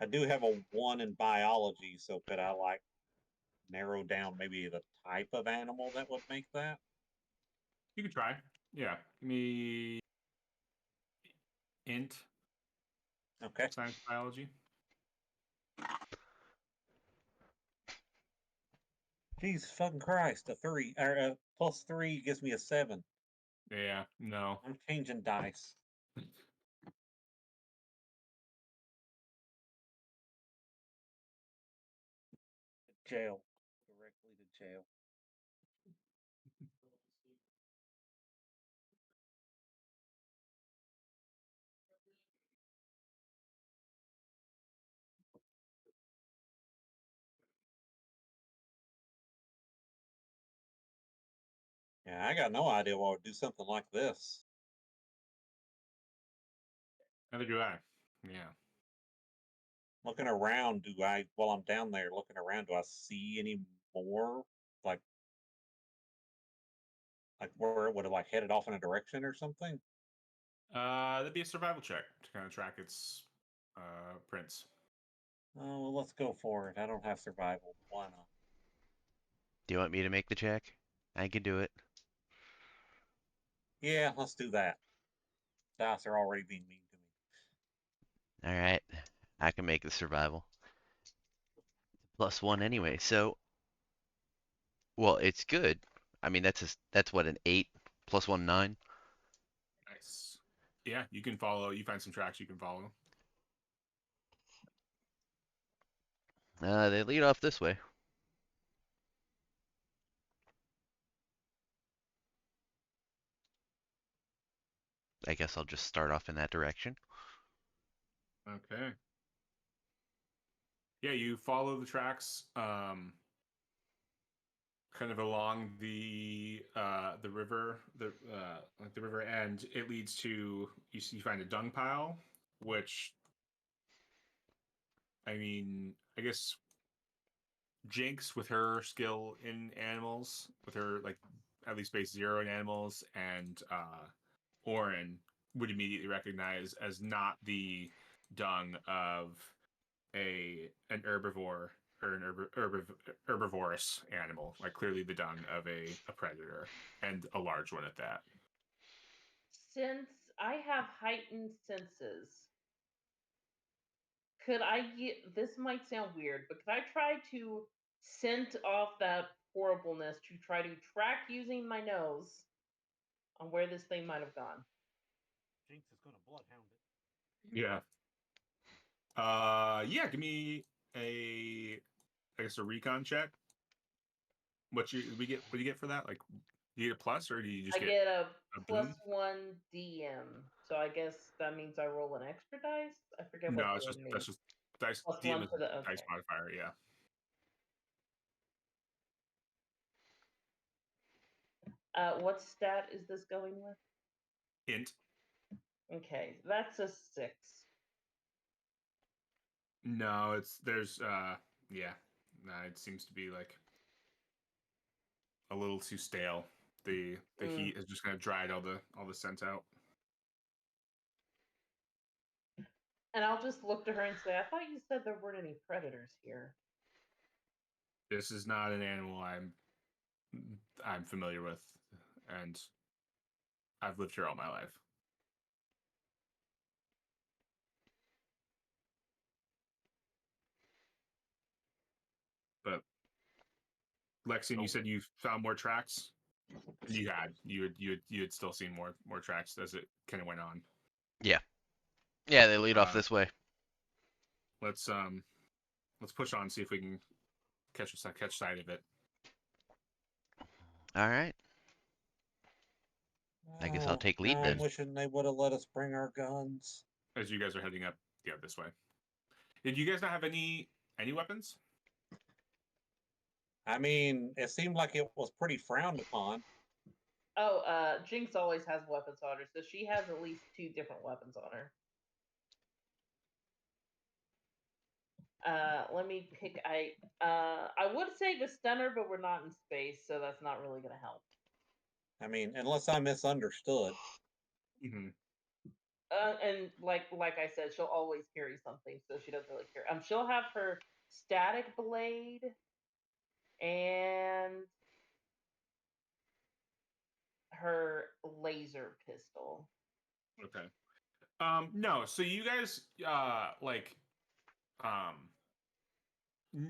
I do have a 1 in biology, so could I like narrow down maybe the type of animal that would make that? You could try. Yeah. Give me int Okay. science biology. Jesus fucking Christ! A 3 or plus 3 gives me a 7. Yeah. No. I'm changing dice. Jail. Directly to jail. Yeah, I got no idea why I would do something like this. Neither do I. Yeah. Looking around, while I'm down there looking around, do I see any more? Like, where it would have like headed off in a direction or something? That'd be a survival check to kind of track its prints. Oh, well, let's go for it. I don't have survival. Why not? Do you want me to make the check? I can do it. Yeah, let's do that. Dice are already being mean to me. All right. I can make the survival. +1 anyway. So, well, it's good. I mean, that's what, an 8 +1, 9. Nice. Yeah, you can follow. You find some tracks you can follow. They lead off this way. I guess I'll just start off in that direction. Okay. Yeah, you follow the tracks, kind of along the river, the river end. It leads to you find a dung pile which, I mean, I guess Jinx with her skill in animals, with her like at least base 0 in animals, and Orin would immediately recognize as not the dung of an herbivore or an herbivorous animal, like clearly the dung of a predator, and a large one at that. Since I have heightened senses, could I get, this might sound weird, but could I try to scent off that horribleness to try to track using my nose on where this thing might have gone? Jinx is gonna bloodhound it. Yeah. Yeah. Give me I guess a recon check. What do you get for that? Like, do you get a plus or do you just I get get a a plus boon? 1 DM, so I guess that means I roll an extra dice. I forget what No, DM that's means. just dice. Plus DM 1 is to the dice okay. modifier. Yeah. What stat is this going with? Int. Okay, that's a 6. No, there's yeah. Nah, it seems to be like a little too stale. The Mm. heat has just kind of dried all the scent out. And I'll just look to her and say, I thought you said there weren't any predators here. This is not an animal I'm familiar with, and I've lived here all my life. But Lexian, you said you found more tracks. You had still seen more tracks as it kind of went on. Yeah. Yeah, they lead off Uh, this way. let's push on, see if we can catch sight of it. All right. I guess I'll take lead I'm then. wishing they would have let us bring our guns. As you guys are heading up, yeah, this way. Did you guys not have any weapons? I mean, it seemed like it was pretty frowned upon. Oh, Jinx always has weapons on her, so she has at least 2 different weapons on her. Let me pick. I would say the stunner, but we're not in space, so that's not really going to help. I mean, unless I misunderstood. Mm-hmm. And like I said, she'll always carry something, so she doesn't really care. She'll have her static blade and her laser pistol. Okay. No. So you guys, like, um,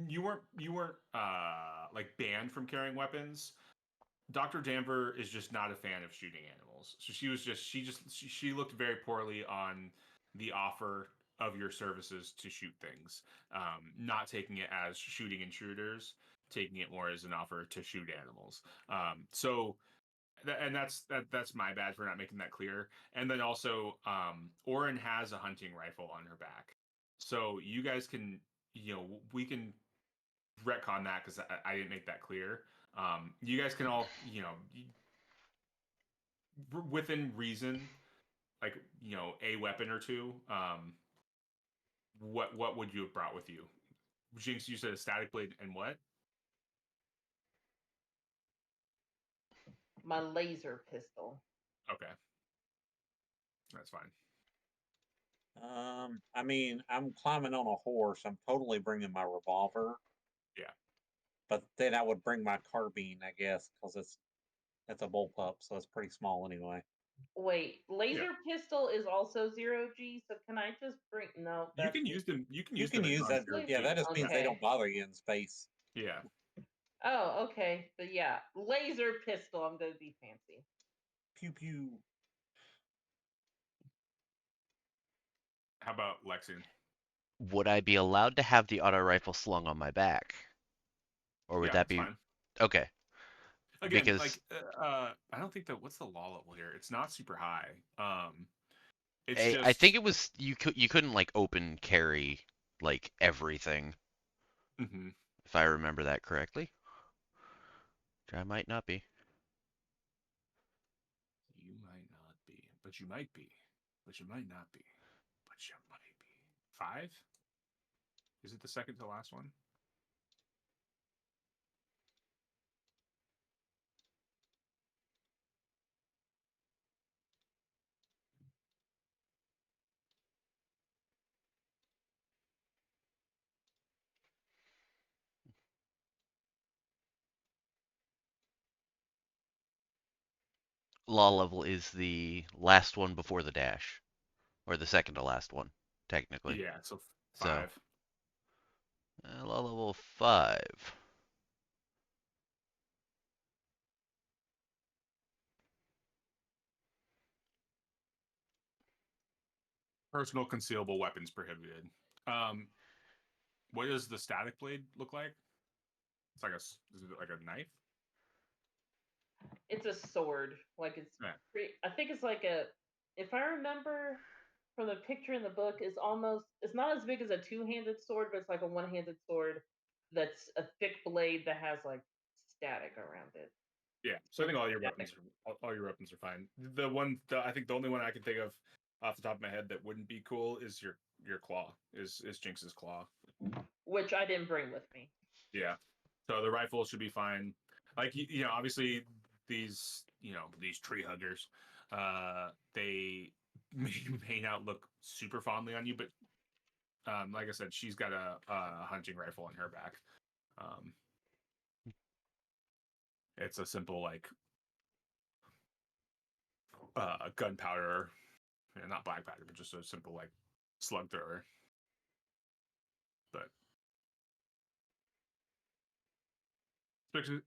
you weren't like banned from carrying weapons. Dr. Danver is just not a fan of shooting animals. So she looked very poorly on the offer of your services to shoot things. Not taking it as shooting intruders, taking it more as an offer to shoot animals. So and that's my bad for not making that clear. And then also, Orin has a hunting rifle on her back, so you guys can, we can retcon that because I didn't make that clear. You guys can all, within reason, like, a weapon or two. What would you have brought with you? Jinx, you said a static blade and what? My laser pistol. Okay, that's fine. I mean, I'm climbing on a horse. I'm totally bringing my revolver. Yeah. But then I would bring my carbine, I guess, because it's a bullpup, so it's pretty small anyway. Wait, laser Yeah. pistol is also 0G, so can I just bring? No, You that's can use them. You can You use can them use on that. zero Yeah, G. that just means they Okay. don't bother you in space. Yeah. Oh, okay. But yeah, laser pistol. I'm gonna be fancy. Pew pew. How about Lexian? Would I be allowed to have the auto rifle slung on my back? Or would Yeah, that that's be fine. okay? Again, Because like, I don't think that what's the law level here? It's not super high. It's I think just. it was you couldn't like open carry like everything, Mm-hmm. if I remember that correctly. Which I might not be. You might not be, but you might be, but you might not be, but you 5? Is it the second to last one? Law level is the last one before the dash, or the second to last one, technically. Yeah, so So 5. law level 5. Personal concealable weapons prohibited. Um, what does the static blade look like? It's like is it like a knife? It's a sword. Like it's Yeah. pretty. I think it's like a. If I remember from the picture in the book, is almost. It's not as big as a two-handed sword, but it's like a one-handed sword that's a thick blade that has like static around it. Yeah. So I think all your Static. weapons are fine. I think the only one I can think of off the top of my head that wouldn't be cool is your claw. Is Jinx's claw. Which I didn't bring with me. Yeah. So the rifle should be fine. Like obviously these tree huggers, they may not look super fondly on you, but like I said, she's got a hunting rifle on her back. Um, it's a simple like gunpowder, not black powder, but just a simple like slug thrower. But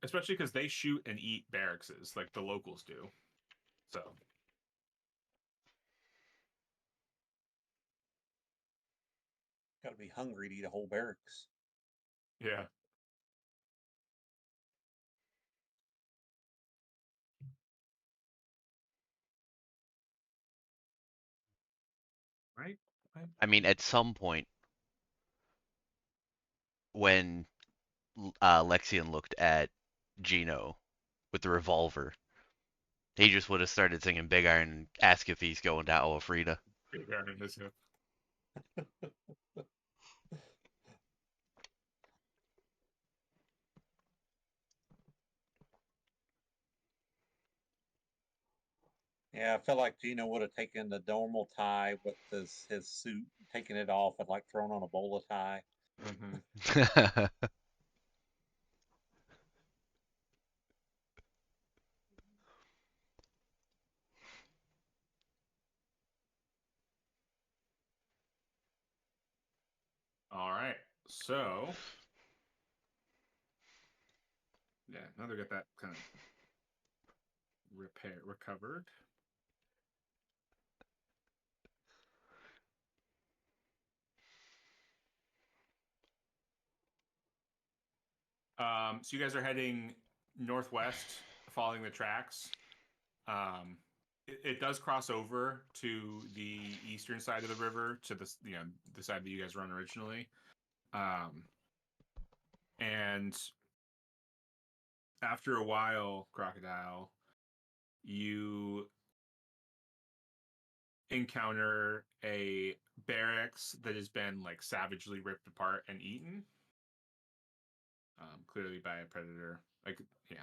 especially because they shoot and eat barracks like the locals do. So Got to be hungry to eat a whole barracks. yeah. Right? I mean, at some point when Lexian looked at Gino with the revolver, he just would have started singing Big Iron and ask if he's going to Alfreda. Yeah, I felt like Gino would have taken the normal tie with his suit, taken it off, and like thrown on a bowler tie. Mm-hmm. All right. So yeah, now they get that kind of recovered. So you guys are heading northwest, following the tracks. It does cross over to the eastern side of the river, to the side that you guys run originally. And after a while, Crocodile, you encounter a barracks that has been like savagely ripped apart and eaten, clearly by a predator. Like, yeah.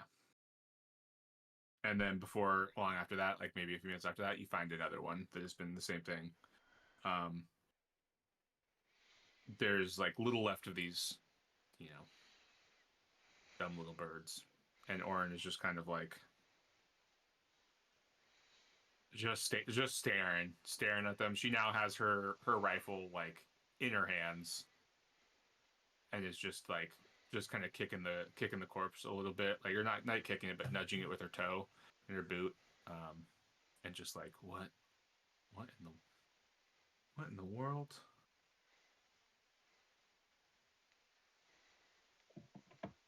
And then before long after that, like maybe a few minutes after that, you find another one that has been the same thing. Um, there's like little left of these, dumb little birds, and Orin is just kind of like just staring at them. She now has her rifle like in her hands, and is just kind of kicking the corpse a little bit. Like, you're not kicking it, but nudging it with her toe and her boot, and just like what in the what in the world?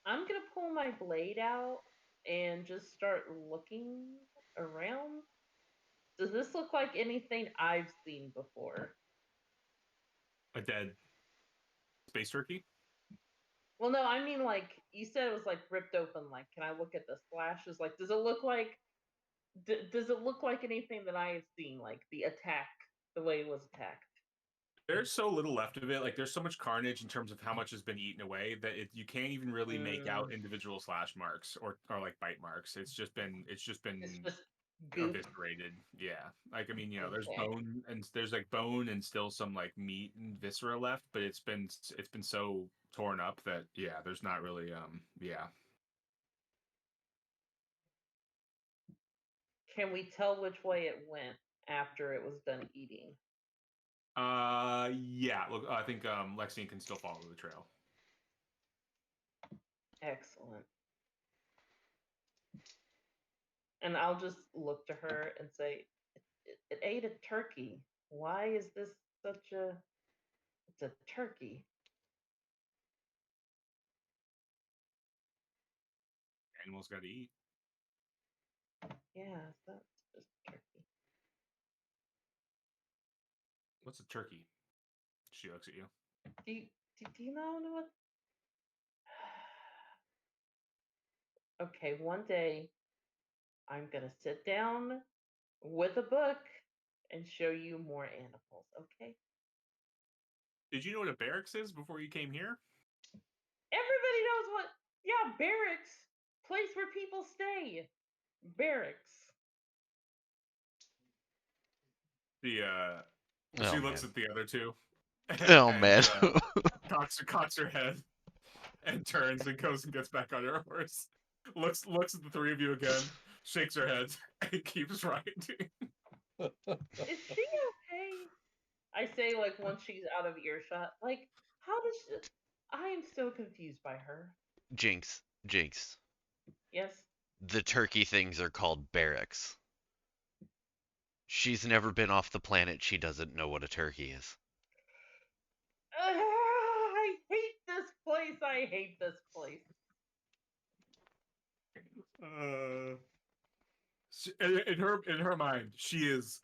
I'm gonna pull my blade out and just start looking around. Does this look like anything I've seen before? A dead space turkey? Well, no, I mean like you said it was like ripped open. Like, can I look at the slashes? Like, does it look like does it look like anything that I have seen? Like the attack, the way it was attacked. There's so little left of it. Like, there's so much carnage in terms of how much has been eaten away that you can't even really make out individual slash marks or like bite marks. It's just been It's just goop. eviscerated. Yeah, like I mean, there's Okay. bone and there's like bone and still some like meat and viscera left, but it's been so torn up that yeah, there's not really yeah. Can we tell which way it went after it was done eating? Yeah. Look, I think Lexine can still follow the trail. Excellent. And I'll just look to her and say, it ate a turkey. Why is this such a... It's a turkey. Animals got to eat. Yeah, that's just turkey. What's a turkey? She looks at you. Do you know what? Okay, one day I'm gonna sit down with a book and show you more animals, okay? Did you know what a barracks is before you came here? Everybody knows what... Yeah, barracks. Place where people stay. Barracks. The Oh, she looks man. at the other two. Oh, and, man. cocks her head and turns and goes and gets back on her horse. Looks at the three of you again, shakes her head, and keeps riding. Is she okay? I say, like, once she's out of earshot, like, how does she... I am so confused by her. Jinx. Yes? The turkey things are called barracks. She's never been off the planet. She doesn't know what a turkey is. I hate this place. I hate this place. In her mind, she is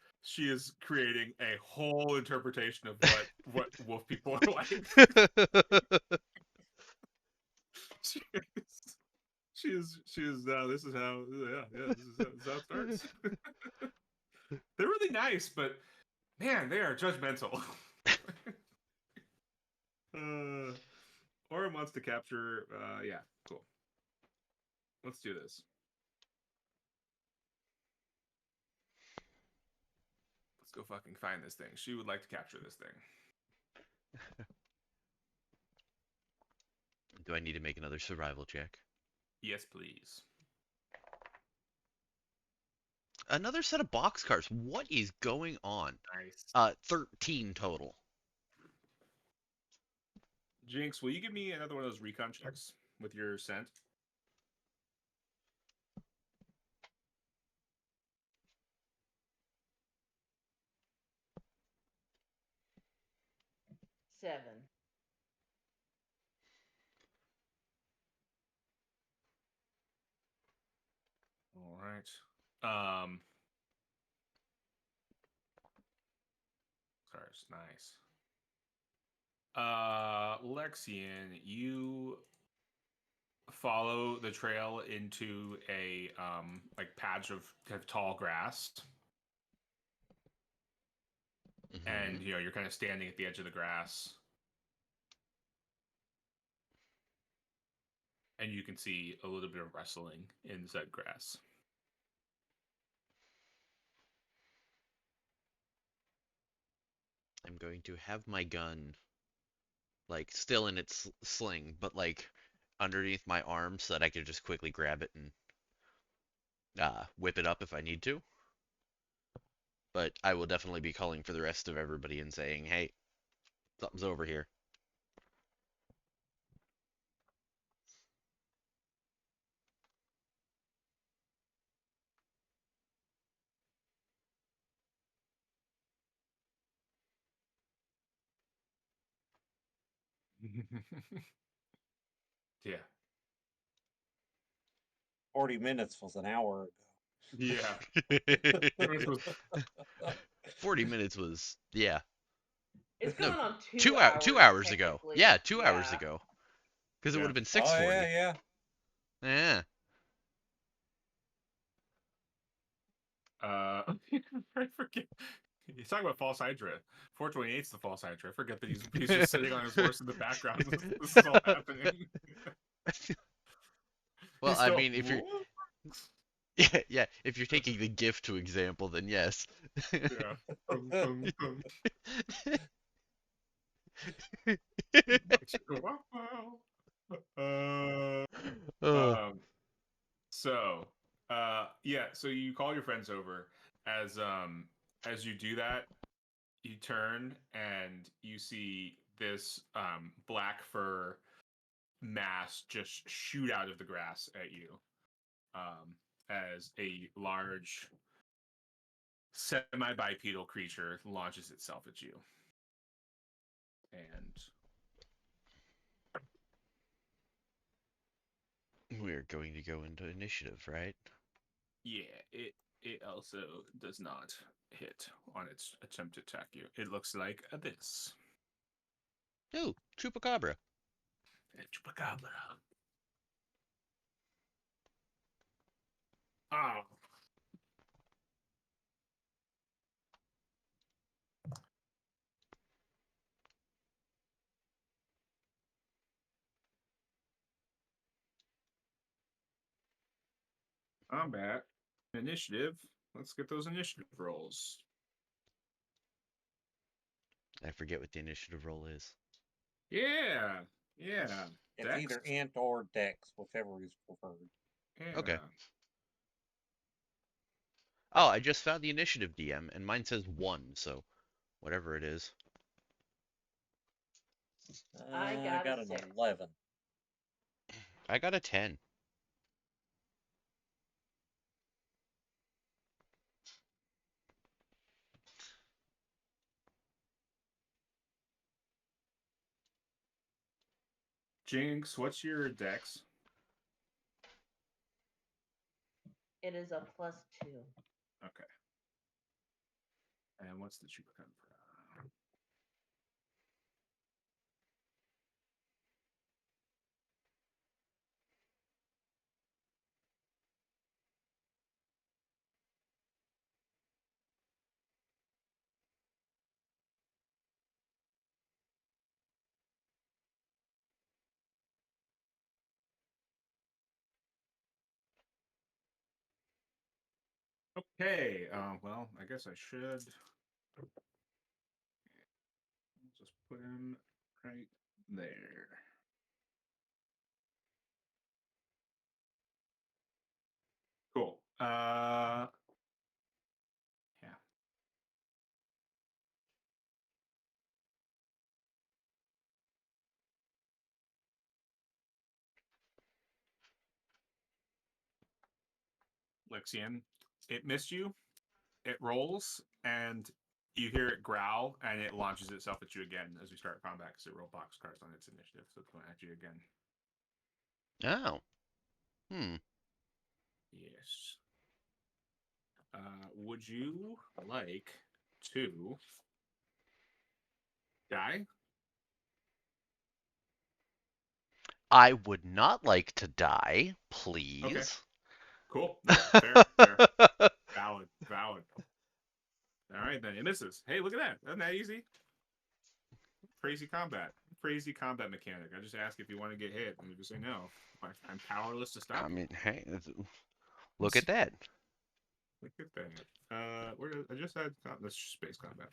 creating a whole interpretation of what wolf people are like. She is this is how this is how it starts. They're really nice, but man, they are judgmental. Orin wants to capture yeah, cool. Let's do this. Let's go fucking find this thing. She would like to capture this thing. Do I need to make another survival check? Yes, please. Another set of boxcars. What is going on? Nice. 13 total. Jinx, will you give me another one of those recon checks with your scent? Seven. All right. Cars, nice. Lexian, you follow the trail into a like patch of kind of tall grass. Mm-hmm. And you're kind of standing at the edge of the grass. And you can see a little bit of rustling in said grass. I'm going to have my gun, like, still in its sling, but, like, underneath my arm so that I could just quickly grab it and whip it up if I need to. But I will definitely be calling for the rest of everybody and saying, hey, something's over here. Yeah. 40 minutes was an hour ago. Yeah. 40 minutes was, yeah. It's No, going on 2 hours ago. technically. Yeah, 2 hours ago. Because it Yeah. would have been Oh 6:40. yeah. Yeah. I forget. He's talking about false Hydra. 428's the false Hydra. I forget that he's just sitting on his horse in the background. This is all happening. Well, He's I still. mean, if you're yeah, if you're taking the gift to example, then yes. Yeah. Uh, Oh, um, yeah, so you call your friends over. As you do that, you turn and you see this black fur mass just shoot out of the grass at you, as a large semi-bipedal creature launches itself at you. And we're going to go into initiative, right? yeah, it also does not hit on its attempt to attack you. It looks like this. Ooh, chupacabra. Chupacabra. Oh. Combat. Initiative. Let's get those initiative rolls. I forget what the initiative roll is. Yeah. Yeah. It's Dex? either int or dex, whichever is preferred. Yeah. Okay. Oh, I just found the initiative DM, and mine says 1, so whatever it is. I I got a got an 6. 11. I got a 10. Jinx, what's your dex? It is a +2. Okay. And what's the chupacabra? Okay. Well, I guess I should just put him right there. Cool. Yeah. Lexian, it missed you. It rolls, and you hear it growl, and it launches itself at you again as we start combat because it rolled box cards on its initiative, so it's going at you again. Oh. Hmm. Yes. Would you like to die? I would not like to die, Okay. please. Cool. No, fair, fair. Valid, valid. All right, then it misses. Hey, look at that. Isn't that easy? Crazy combat. Crazy combat mechanic. I just ask if you want to get hit, and you just say no. I'm powerless to stop I you. mean, hey, look at that. Look at that. I just had this space combat.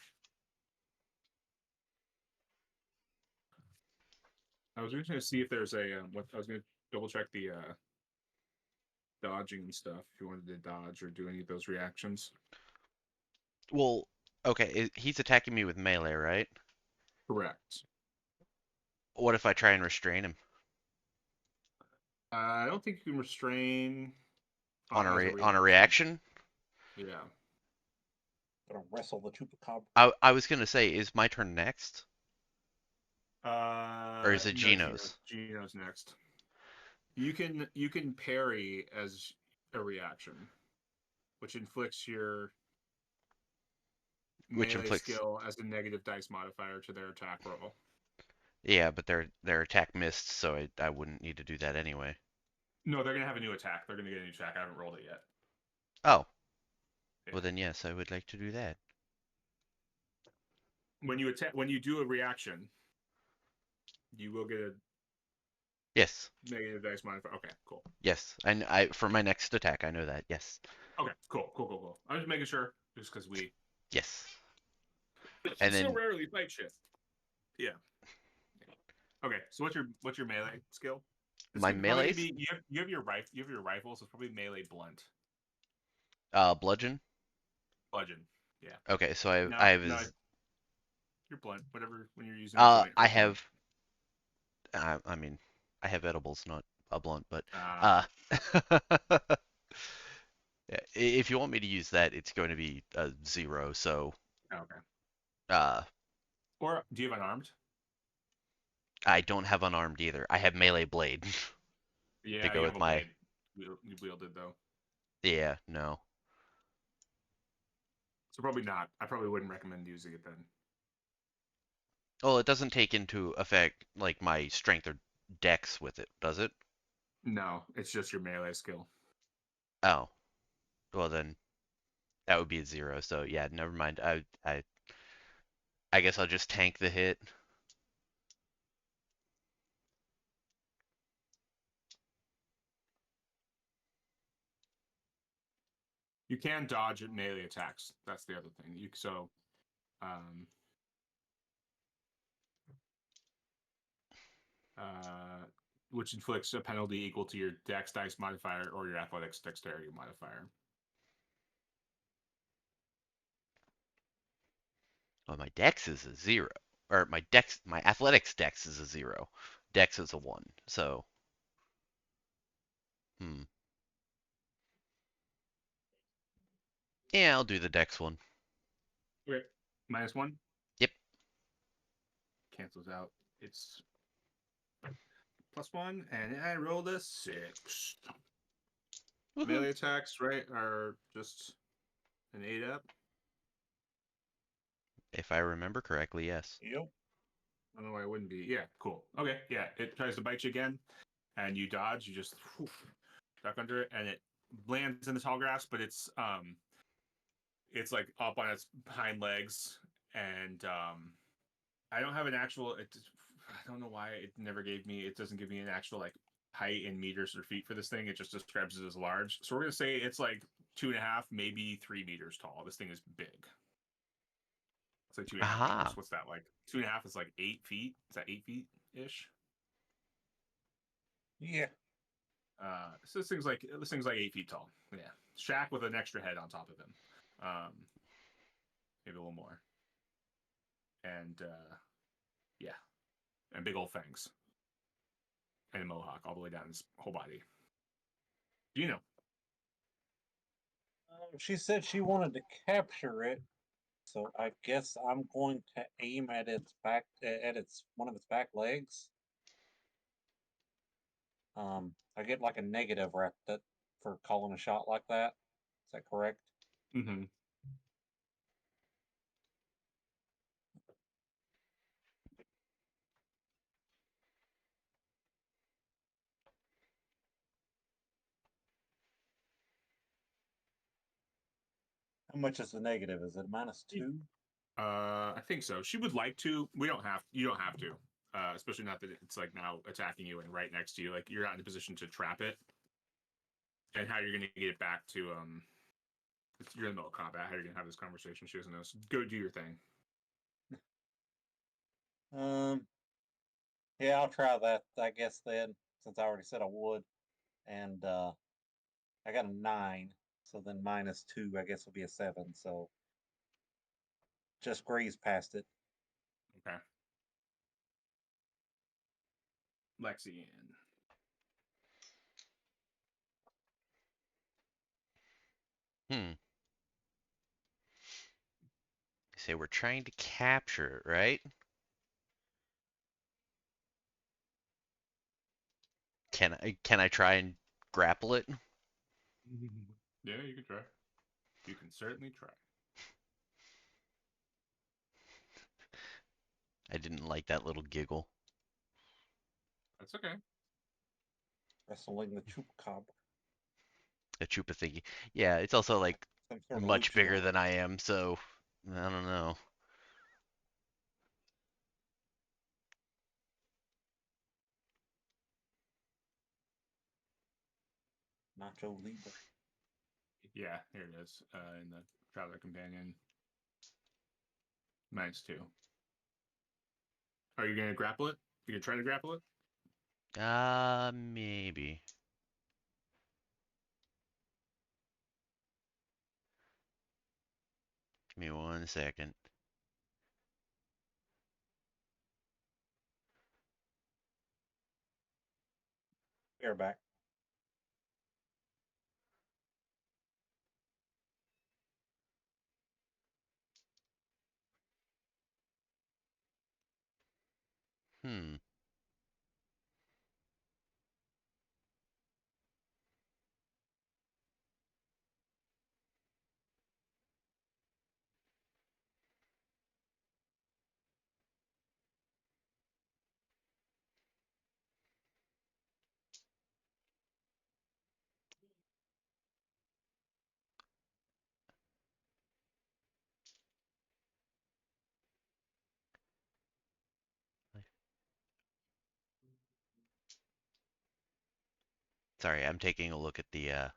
I was just going to see if there's a what I was going to double check the dodging and stuff. If you wanted to dodge or do any of those reactions. Well, okay, he's attacking me with melee, right? Correct. What if I try and restrain him I don't think you can restrain on as a a reaction. reaction? Yeah. Gonna wrestle the chupacabra. I was gonna say, is my turn next? Or is it No, Gino's? Gino's next. You can parry as a reaction, which inflicts your Which melee inflicts. skill as a negative dice modifier to their attack roll. Yeah, but their attack missed, so I wouldn't need to do that anyway. No, they're gonna have a new attack. They're gonna get a new attack. I haven't rolled it yet. Oh. Yeah. Well then, yes, I would like to do that. when you attack, when you do a reaction, you will get a Yes. negative dice modifier. Okay, cool. Yes. And I for my next attack, I know that. Yes. Okay, cool. I'm just making sure, just because we Yes. And so then rarely fight shit. Yeah. Okay, so what's your melee skill? It's my probably melee, gonna be you have your rifle, so it's probably melee blunt. bludgeon. Bludgeon. Yeah. Okay, so No, I have no, you're blunt. Whatever when you're using a joint or I a blunt. have I mean I have edibles, not a blunt, but Uh, uh if you want me to use that, it's going to be a 0. So okay. uh Or do you have unarmed? I don't have unarmed either. I have melee blade to Yeah, go you have with a my blade. You wielded though, yeah, no. so probably not. I probably wouldn't recommend using it then. Well, it doesn't take into effect like my strength or dex with it, does it? No, it's just your melee skill. Oh, well then that would be a 0. So yeah, never mind. I guess I'll just tank the hit. You can dodge at melee attacks. That's the other thing. Um, uh, which inflicts a penalty equal to your dex dice modifier or your athletics dexterity modifier. Well, my dex is a 0, or my athletics dex is a 0. Dex is a 1. So hmm. Yeah, I'll do the dex one. Okay, -1. Yep. Cancels out. It's +1, and I rolled a 6. Woohoo. Melee attacks, right, are just an 8 up. If I remember correctly, yes. Yep. I don't know why it wouldn't be. Yeah, cool. Okay, yeah, it tries to bite you again, and you dodge. You just duck under it, and it lands in the tall grass, but it's like up on its hind legs, and I don't have an actual. I don't know why it never gave me. It doesn't give me an actual like height in meters or feet for this thing. It just describes it as large. So we're gonna say it's like 2.5, maybe 3 meters tall. This thing is big. It's like 2.5 meters. Aha. What's that like? 2.5 is like 8 feet. Is that 8 feet ish? Yeah. So this thing's like 8 feet tall. Yeah, Shaq with an extra head on top of him, maybe a little more, and yeah, and big old fangs and a mohawk all the way down his whole body. You know, She said she wanted to capture it, so I guess I'm going to aim at its back, at its one of its back legs. I get like a negative rep that for calling a shot like that. Is that correct? mm-hmm. How much is the negative? Is it -2? I think so. She would like to. We don't have. You don't have to. Especially not that it's like now attacking you and right next to you. Like you're not in a position to trap it. And how you're gonna get it back to you're in the middle of combat. How you're gonna have this conversation? She doesn't know. So go do your thing. Um, yeah, I'll try that. I guess then, since I already said I would, and I got a 9, so then -2, I guess will be a 7. So just graze past it. Okay. Lexian. Hmm. Say we're trying to capture it, right? Can I try and grapple it? Yeah, you can try. You can certainly try. I didn't like that little giggle. That's okay. Wrestling the chupacabra. A chupa thingy. Yeah, it's also like Some sort of much bigger luchador. than I am, so I don't know. Nacho Libre. Yeah, here it is in the Traveler Companion. -2. Are you going to grapple it? You going to try to grapple it? Maybe. Give me 1 second. You're back. Hmm. Sorry, I'm taking a look at the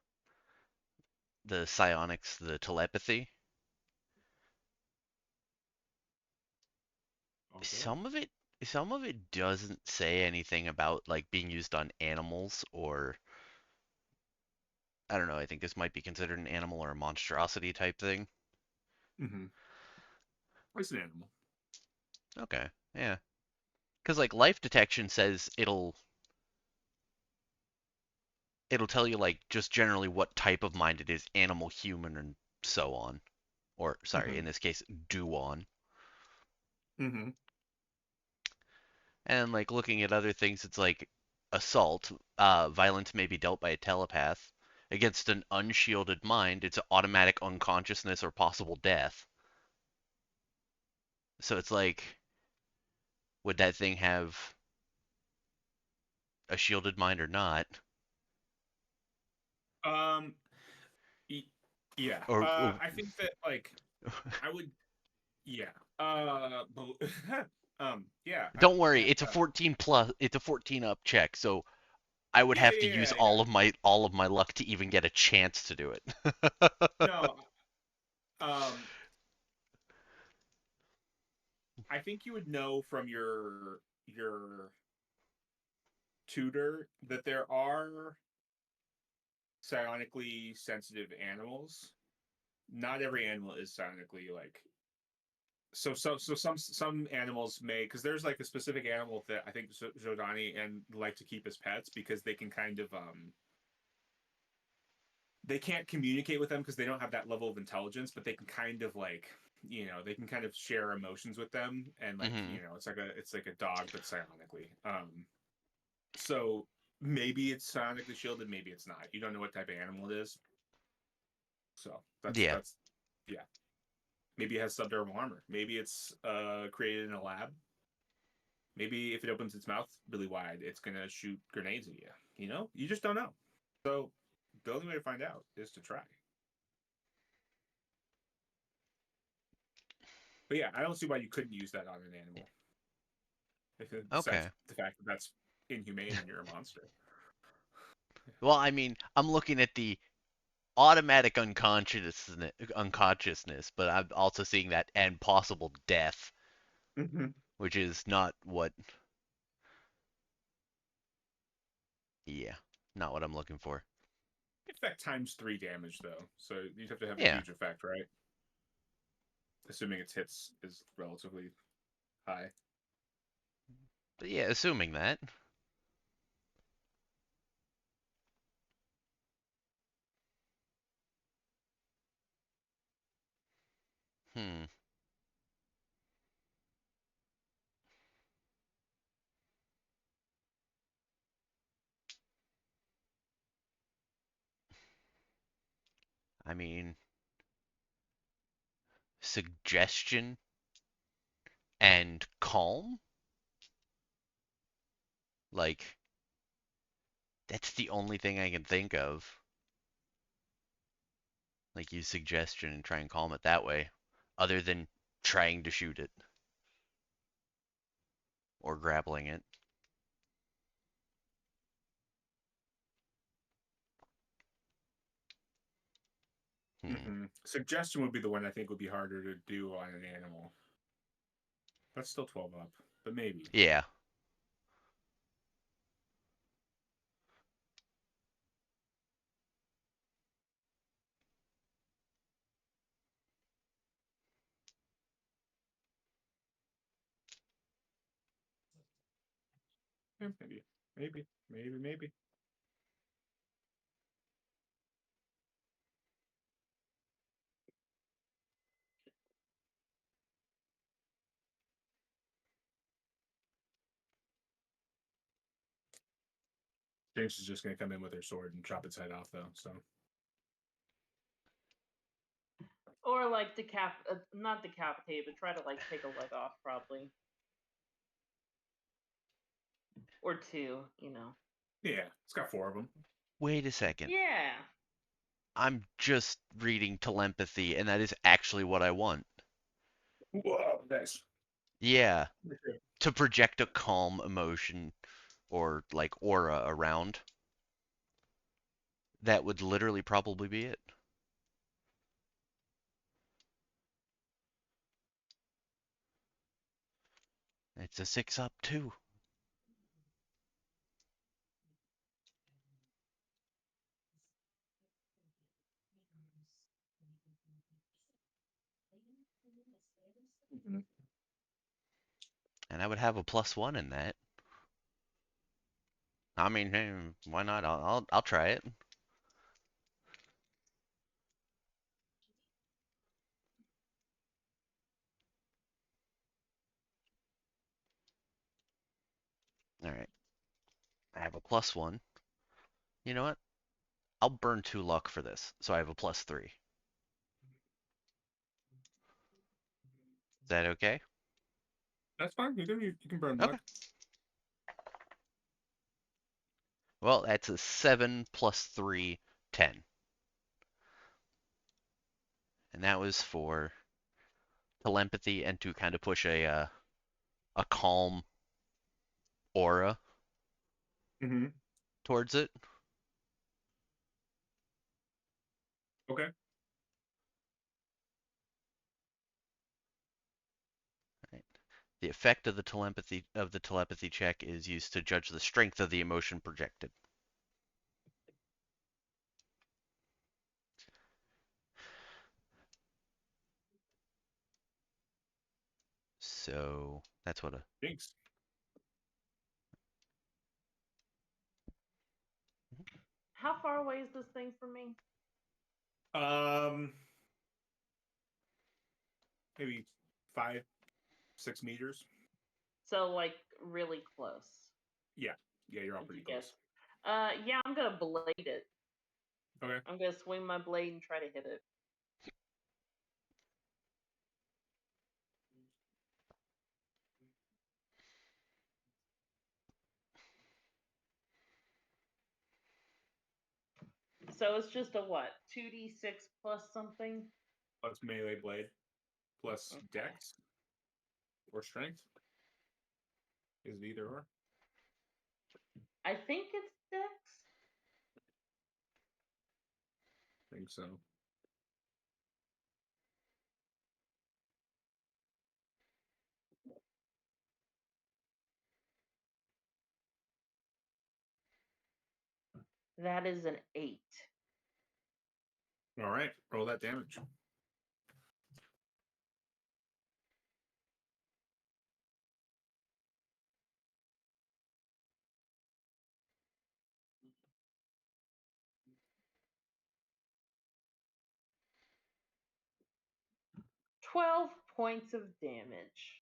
psionics, the telepathy. Okay. Some of it doesn't say anything about like being used on animals or I don't know, I think this might be considered an animal or a monstrosity type thing. Mm-hmm. It's an animal. Okay. Yeah. Cuz like life detection says it'll tell you like just generally what type of mind it is, animal, human and so on. Or sorry, in Mm-hmm. this case, do-on. Mm-hmm. And like looking at other things, it's like assault. Violence may be dealt by a telepath. Against an unshielded mind, it's automatic unconsciousness or possible death. So it's like, would that thing have a shielded mind or not? Um, y- yeah. Or I think that like I would. Yeah. Yeah. don't worry, Yeah. it's a 14 plus. It's a 14 up check, so I would Yeah. have Yeah. to Yeah. use Yeah. all of my luck to even get a chance to do it. No. Um, I think you would know from your tutor that there are psionically sensitive animals. Not every animal is psionically like some animals may because there's like a specific animal that I think Zodani and like to keep as pets because they can kind of they can't communicate with them because they don't have that level of intelligence, but they can kind of like they can kind of share emotions with them and like Hmm. it's like a dog but psionically. So maybe it's psionically shielded, maybe it's not. You don't know what type of animal it is, so Yeah. that's yeah. Maybe it has subdermal armor. Maybe it's created in a lab. Maybe if it opens its mouth really wide, it's gonna shoot grenades at you. You just don't know. So the only way to find out is to try. But yeah, I don't see why you couldn't use that on an animal. Besides Okay. the fact that that's inhumane and you're a monster. Well, I mean, I'm looking at the automatic unconsciousness, but I'm also seeing that and possible death, Mm-hmm. which is not what, yeah, not what I'm looking for. Effect times 3 damage though, so you'd have to have a Yeah, huge effect, right? Assuming its hits is relatively high. but yeah, assuming that. Hmm. I mean, suggestion and calm, like that's the only thing I can think of. Like use suggestion and try and calm it that way, other than trying to shoot it or grappling it. Suggestion would be the one I think would be harder to do on an animal. That's still 12 up, but maybe. Yeah. Maybe. James is just going to come in with her sword and chop its head off, though. So. Or like not decapitate, but try to like take a leg off, probably. Or two, you know. Yeah, it's got 4 of them. Wait a second. Yeah. I'm just reading telepathy, and that is actually what I want. Whoa, nice. Yeah. To project a calm emotion or like aura around. That would literally probably be it. It's a 6 up too. And I would have a +1 in that. I mean, hey, why not? I'll try it. All right. I have a +1. You know what? I'll burn 2 luck for this, so I have a +3. Is that okay? That's fine. You can burn Okay. luck. Well, that's a 7 + 3, 10. And that was for telepathy and to kind of push a calm aura towards it. Okay. Right. The effect of the telepathy check is used to judge the strength of the emotion projected. So that's what a Thanks. How far away is this thing from me? Maybe 5, 6 meters. So like really close. Yeah, you're all pretty close. Yeah, I'm gonna blade it. Okay. I'm gonna swing my blade and try to hit it. So it's just a what? 2d6 plus something? Plus melee blade, plus Okay. dex or strength. Is it either or? I think it's dex. I think so. That is an 8. All right, roll that damage. $12 points of damage.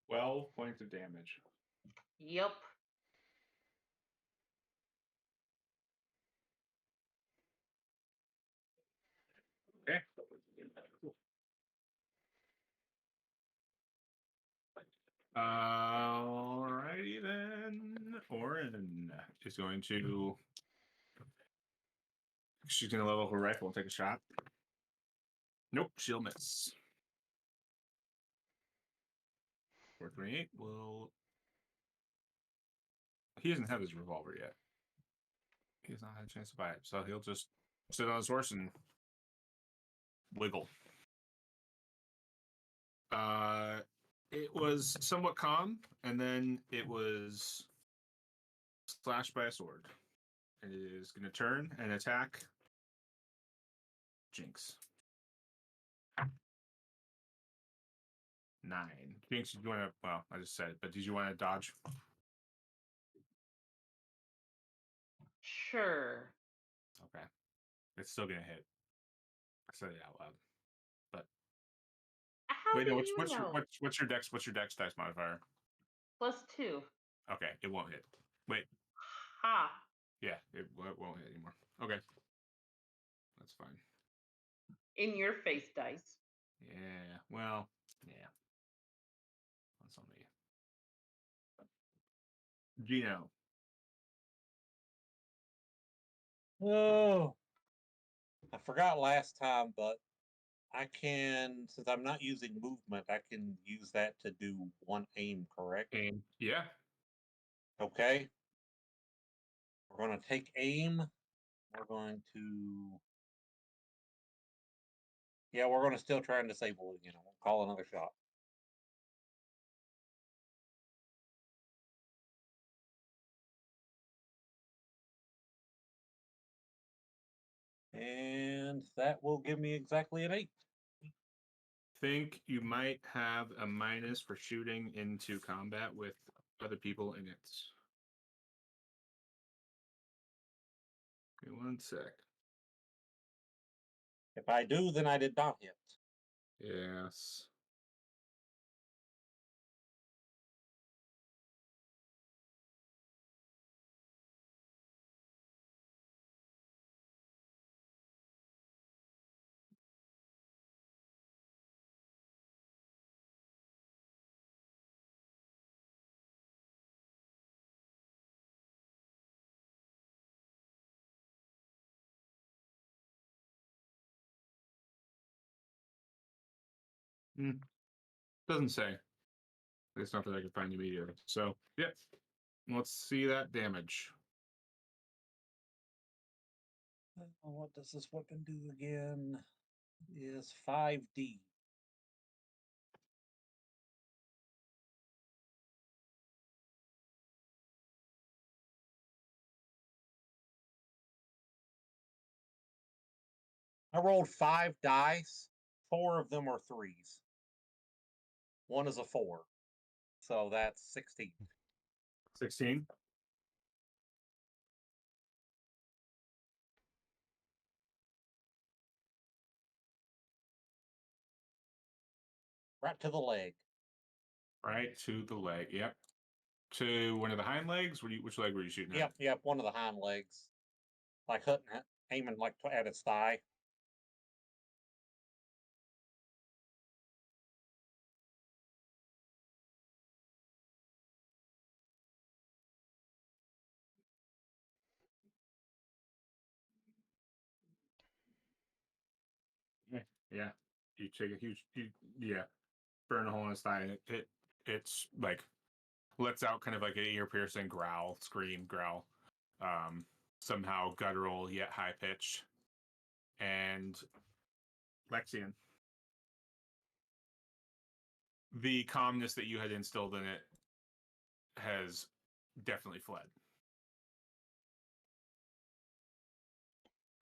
Well, points of damage. Yep. Okay. Alrighty then. Orin is going to. She's going to level her rifle and take a shot. Nope, she'll miss. 428 will. He doesn't have his revolver yet. He has not had a chance to buy it, so he'll just sit on his horse and wiggle. It was somewhat calm, and then it was slashed by a sword. And it is going to turn and attack Jinx. 9. Jinx, did you want to? Well, I just said it, but did you want to dodge? Sure. Okay. It's still going to hit. I said it out loud. But How wait, do no. you know? What's your dex? What's your dex dice modifier? +2. Okay, it won't hit. Wait. Ha. Yeah, it won't hit anymore. Okay, that's fine. In your face, dice. Yeah. Well. Yeah. That's on me. Gino. Oh, I forgot last time, but I can, since I'm not using movement, I can use that to do one aim, correct? And yeah. Okay. We're going to take aim. We're going to. Yeah, we're going to still try and disable it. We'll call another shot. And that will give me exactly an 8. Think you might have a minus for shooting into combat with other people in it. Give me 1 sec. If I do, then I did not hit. Yes. Doesn't say. It's not that I can find immediately. So, yeah. Let's see that damage. What does this weapon do again? Is 5D. I rolled 5 dice. 4 of them are 3s. 1 is a 4. So that's 16. 16. Right to the leg. Right to the leg. Yep. To one of the hind legs. Which leg were you shooting at? Yep, one of the hind legs. Like aiming like at its thigh. Yeah. You take a huge. Burn a hole in his thigh. And it's like lets out kind of like an ear piercing growl, scream, growl. Somehow guttural yet high pitched. And Lexian, the calmness that you had instilled in it has definitely fled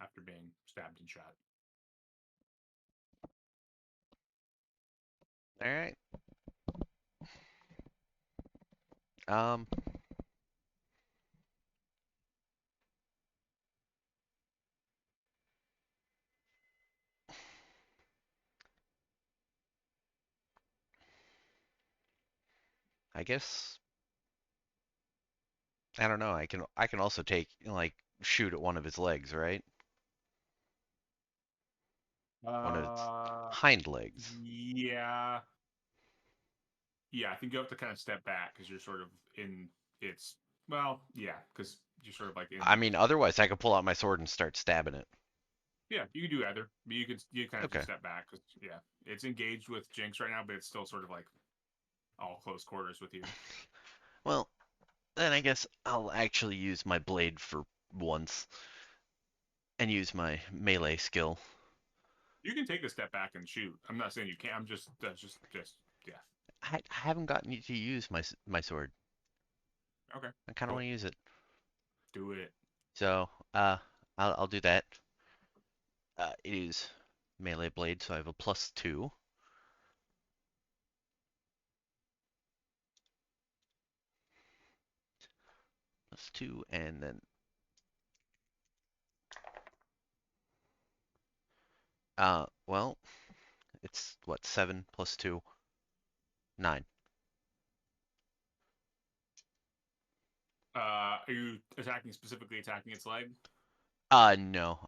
after being stabbed and shot. All right. I guess I don't know. I can also take like shoot at one of his legs, right? One of its hind legs. Yeah. Yeah, I think you have to kind of step back because you're sort of in its. Well, yeah, because you're sort of like in. I mean, otherwise I could pull out my sword and start stabbing it. Yeah, you can do either. But you kind of Okay. just step back because yeah, it's engaged with Jinx right now, but it's still sort of like all close quarters with you. Well, then I guess I'll actually use my blade for once and use my melee skill. You can take a step back and shoot. I'm not saying you can't. I'm just yeah. I haven't gotten to use my sword. Okay. I kind of Cool. want to use it. Do it. So, I'll do that. It is melee blade, so I have a +2. +2, and then well, it's what, 7 + 2, 9. Are you specifically attacking its leg? No.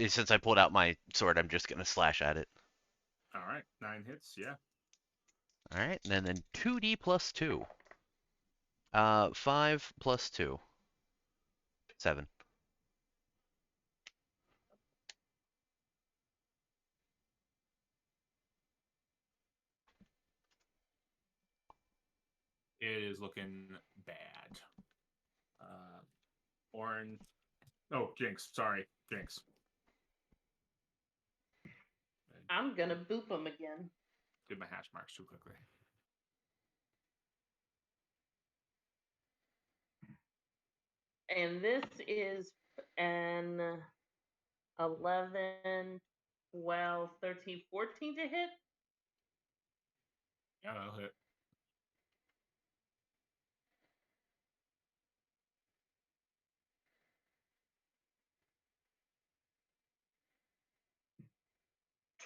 Since I pulled out my sword, I'm just gonna slash at it. All right, 9 hits. Yeah. All right, and then 2d + 2. 5 + 2. 7. It is looking bad. Orin. Oh, Jinx. Sorry, Jinx. I'm gonna boop him again. Did my hash marks too quickly. And this is an 11, 12, 13, 14 to hit. Yeah, that'll hit.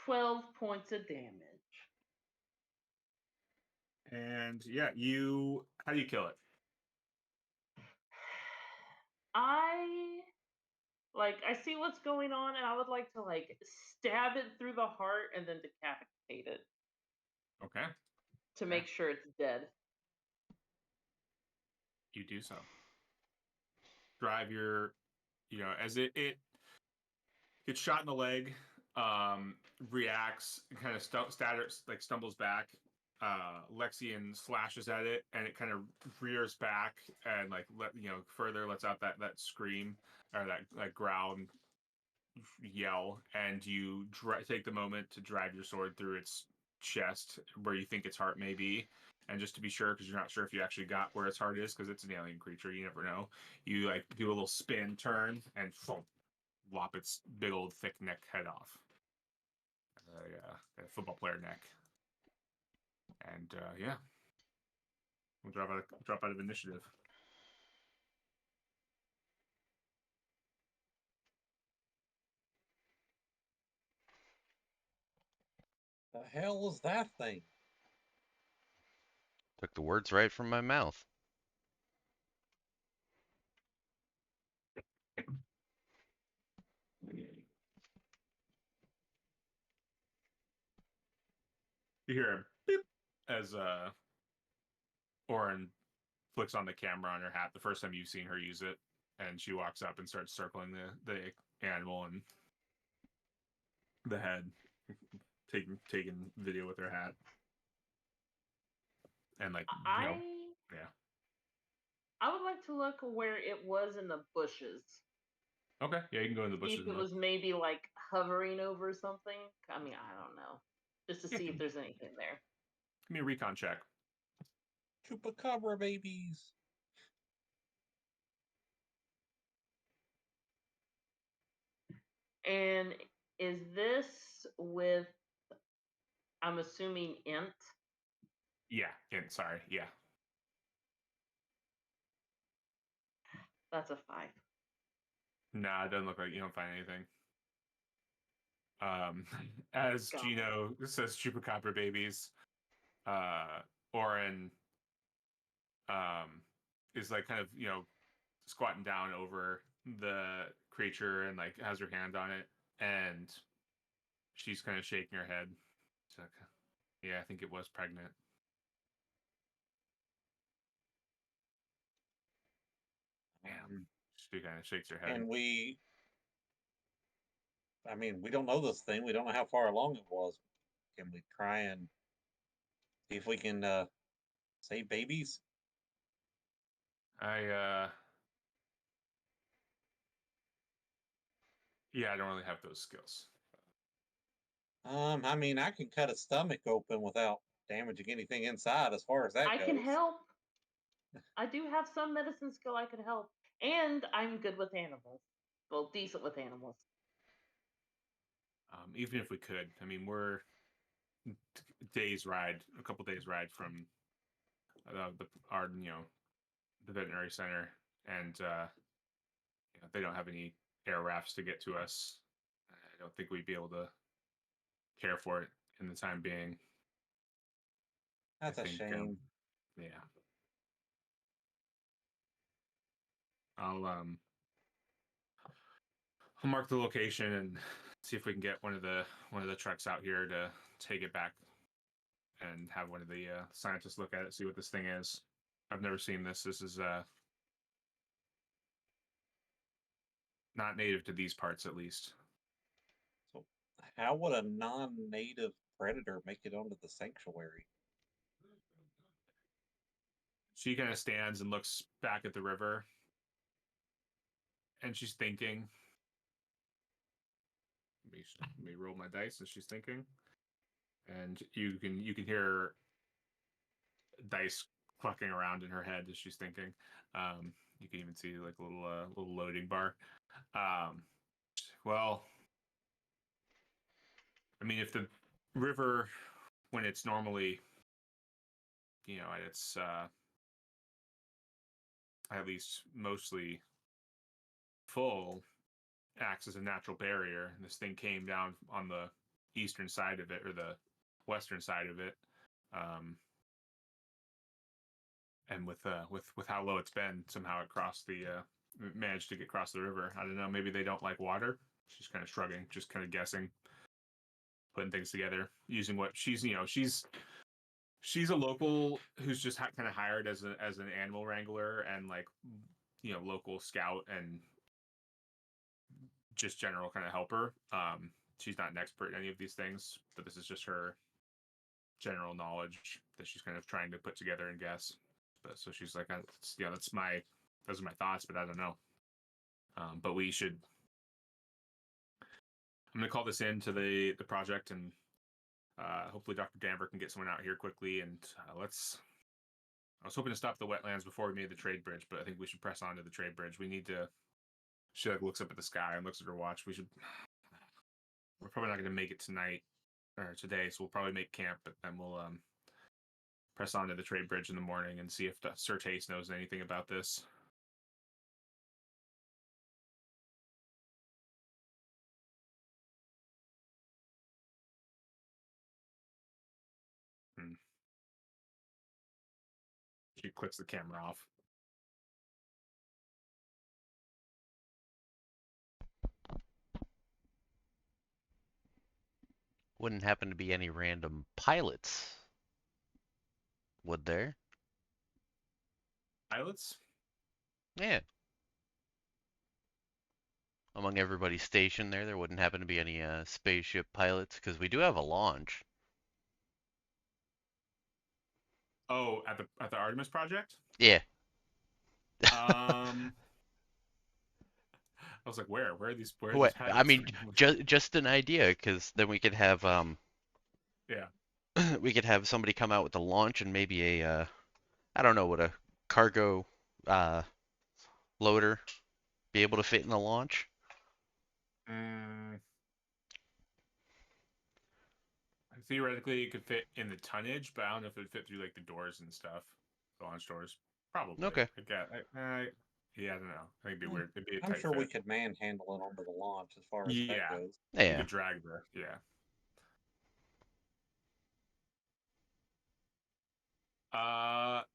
$12 points of damage. And yeah, how do you kill it? I see what's going on, and I would like to stab it through the heart and then decapitate it Okay. to make sure it's dead. You do so. Drive your, as it gets shot in the leg, reacts, kind of stumbles back. Lexian slashes at it, and it kind of rears back and further lets out that scream or that growl and yell, and you take the moment to drive your sword through its chest where you think its heart may be. And just to be sure, because you're not sure if you actually got where its heart is, because it's an alien creature, you never know. You do a little spin turn and lop its big old thick neck head off. A football player neck. And yeah, we'll drop out of initiative. The hell was that thing? Took the words right from my mouth. You hear a beep as Orin flicks on the camera on her hat. The first time you've seen her use it, and she walks up and starts circling the animal and the head, taking video with her hat, and I yeah. I would like to look where it was in the bushes. Okay, yeah, you can go in the See bushes. if it was maybe hovering over something. I mean, I don't know. Just to see if there's anything there. Give me a recon check. Chupacabra babies. And is this with, I'm assuming, int? Yeah, sorry, yeah. That's a 5. Nah, it doesn't look like you don't find anything. As Got Gino says, chupacabra babies, Orin is kind of squatting down over the creature and has her hand on it, and she's kind of shaking her head. She's like, yeah, I think it was pregnant. She kind of shakes her head. And we don't know this thing. We don't know how far along it was. Can we try and see if we can Save babies? I I don't really have those skills. I mean, I can cut a stomach open without damaging anything inside as far as that I goes. can help. I do have some medicine skill I could help. And I'm good with animals. Well, decent with animals. Even if we could, I mean, we're a couple days ride from our the veterinary center, and they don't have any air rafts to get to us. I don't think we'd be able to care for it in the time being. That's I a think, shame. yeah. I'll I'll mark the location and see if we can get one of the trucks out here to take it back and have one of the scientists look at it, see what this thing is. I've never seen this. This is not native to these parts, at least. So, how would a non-native predator make it onto the sanctuary? She kind of stands and looks back at the river, and she's thinking. Let me roll my dice as she's thinking, and you can hear dice clucking around in her head as she's thinking. You can even see like a little loading bar. Um, well, I mean, if the river, when it's normally, at its at least mostly full, acts as a natural barrier, and this thing came down on the eastern side of it or the western side of it, and with how low it's been, somehow it crossed managed to get across the river. I don't know. Maybe they don't like water. She's kind of shrugging, just kind of guessing, putting things together, using what she's a local who's just kind of hired as an animal wrangler and like local scout and just general kind of helper. She's not an expert in any of these things, but this is just her general knowledge that she's kind of trying to put together and guess. But so she's like, those are my thoughts, but I don't know. But we should. I'm gonna call this in to the project, and hopefully Dr. Danver can get someone out here quickly. And let's. I was hoping to stop the wetlands before we made the trade bridge, but I think we should press on to the trade bridge. We need to. She like looks up at the sky and looks at her watch. We're probably not going to make it tonight or today, so we'll probably make camp, but then we'll press on to the trade bridge in the morning and see if Sir Taste knows anything about this. She clicks the camera off. Wouldn't happen to be any random pilots, would there? Pilots? Yeah. Among everybody stationed there wouldn't happen to be any spaceship pilots, because we do have a launch. Oh, at the Artemis project? Yeah. I was like, where? Where are these I pilots? mean, just an idea, because then we could have Yeah. we could have somebody come out with a launch and maybe a I don't know what a cargo uh loader be able to fit in the launch. Mm, theoretically, it could fit in the tonnage, but I don't know if it would fit through like the doors and stuff, the launch doors. Probably. Okay. I guess. Yeah, I don't know. I think it'd be weird. It'd be a I'm tight sure fit. we could manhandle it onto the launch as far as that Yeah, goes. you Yeah. could drag the yeah.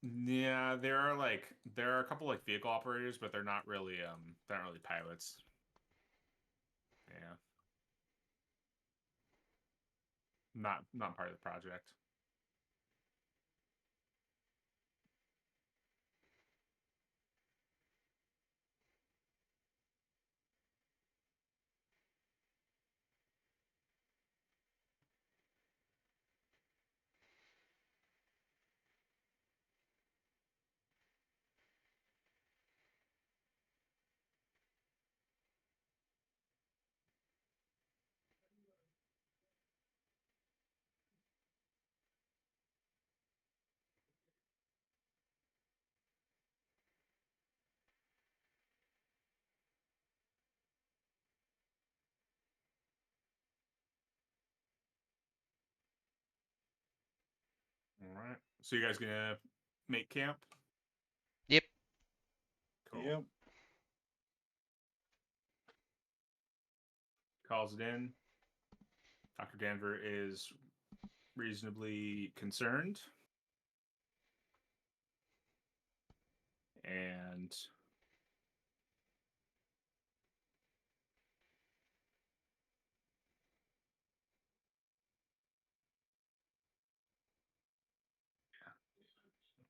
Yeah, there are a couple like vehicle operators, but they're not really pilots. Yeah, not part of the project. So you guys gonna make camp? Yep. Cool. Yep. Calls it in. Dr. Danver is reasonably concerned. And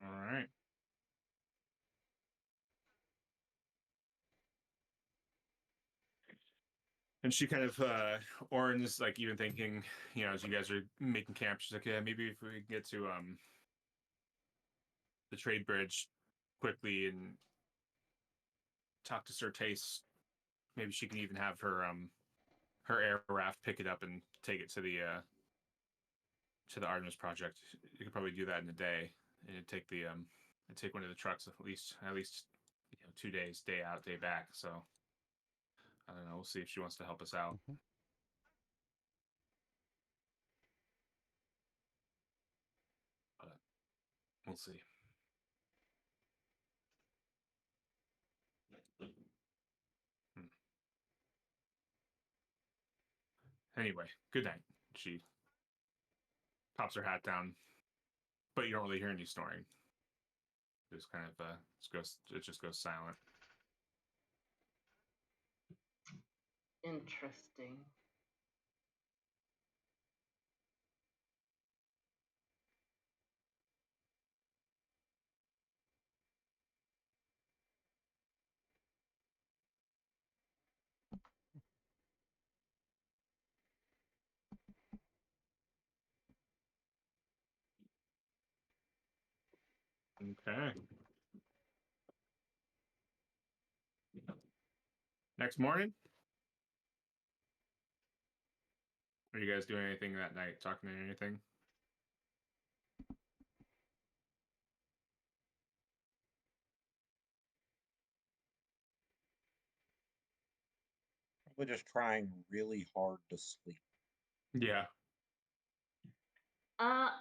all right. And she kind of, Oren's like even thinking, as you guys are making camp, she's like, yeah, maybe if we can get to the trade bridge quickly and talk to Sir Tace, maybe she can even have her air raft pick it up and take it to the Artemis project. You could probably do that in a day, and it'd take take one of the trucks at least 2 days, day out, day back. So I don't know. We'll see if she wants to help us out. Mm-hmm. But we'll see. Anyway, good night. She pops her hat down, but you don't really hear any snoring. Just kind of it just goes silent. Interesting. Okay. Next morning, are you guys doing anything that night? Talking to anything? Probably just trying really hard to sleep. Yeah. I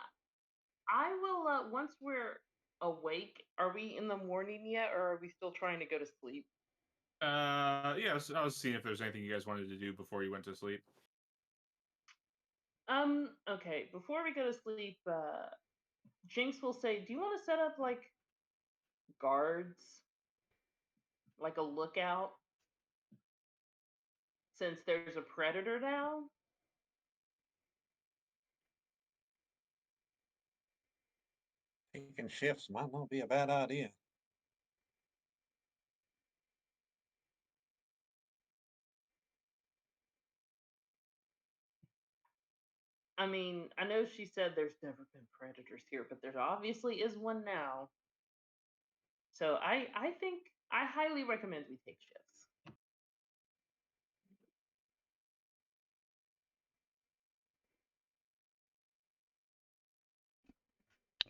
will. Once we're awake, are we in the morning yet, or are we still trying to go to sleep? Yeah. I was seeing if there's anything you guys wanted to do before you went to sleep. Okay. Before we go to sleep, Jinx will say, "Do you want to set up like guards, like a lookout, since there's a predator now?" Taking shifts might not be a bad idea. I mean, I know she said there's never been predators here, but there obviously is one now. So I think I highly recommend we take shifts.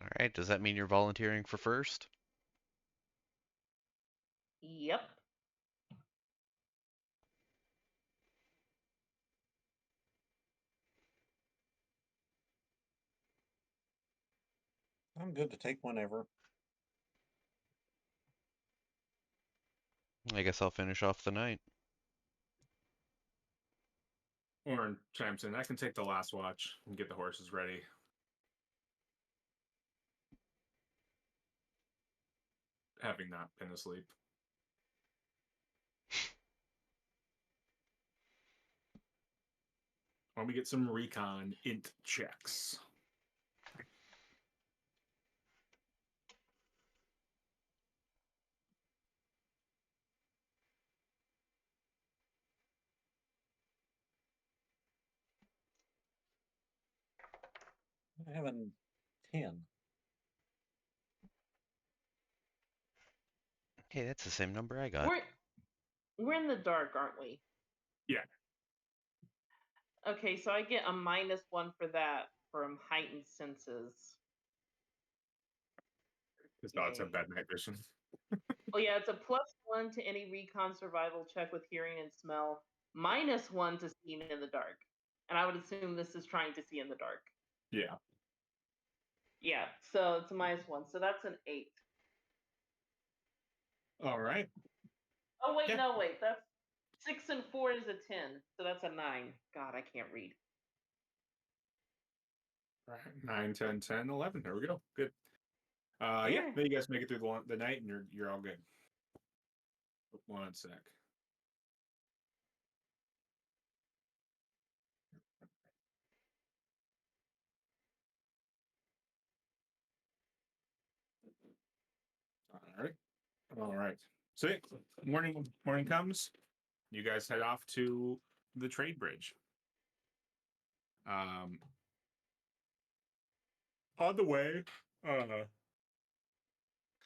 All right. Does that mean you're volunteering for first? Yep. I'm good to take whenever. I guess I'll finish off the night. Oren chimes in. I can take the last watch and get the horses ready. Having not been asleep. Why don't we get some recon int checks? I have a 10. Hey, that's the same number I got. We're in the dark, aren't we? Yeah. Okay, so I get a -1 for that from heightened senses. His dogs have Yay. bad night vision. Oh yeah, it's a +1 to any recon survival check with hearing and smell, -1 to seeing in the dark. And I would assume this is trying to see in the dark. Yeah. Yeah, so it's a -1. So that's an 8. All right. Oh wait, Yeah. no, wait. That's 6 and 4 is a 10. So that's a 9. God, I can't read. All right. 9, 10, 10, 11. There we go. Good. Yeah. Yeah. Then you guys make it through the night, and you're all good. One sec. All right. All right. So yeah, morning comes. You guys head off to the trade bridge. On the way,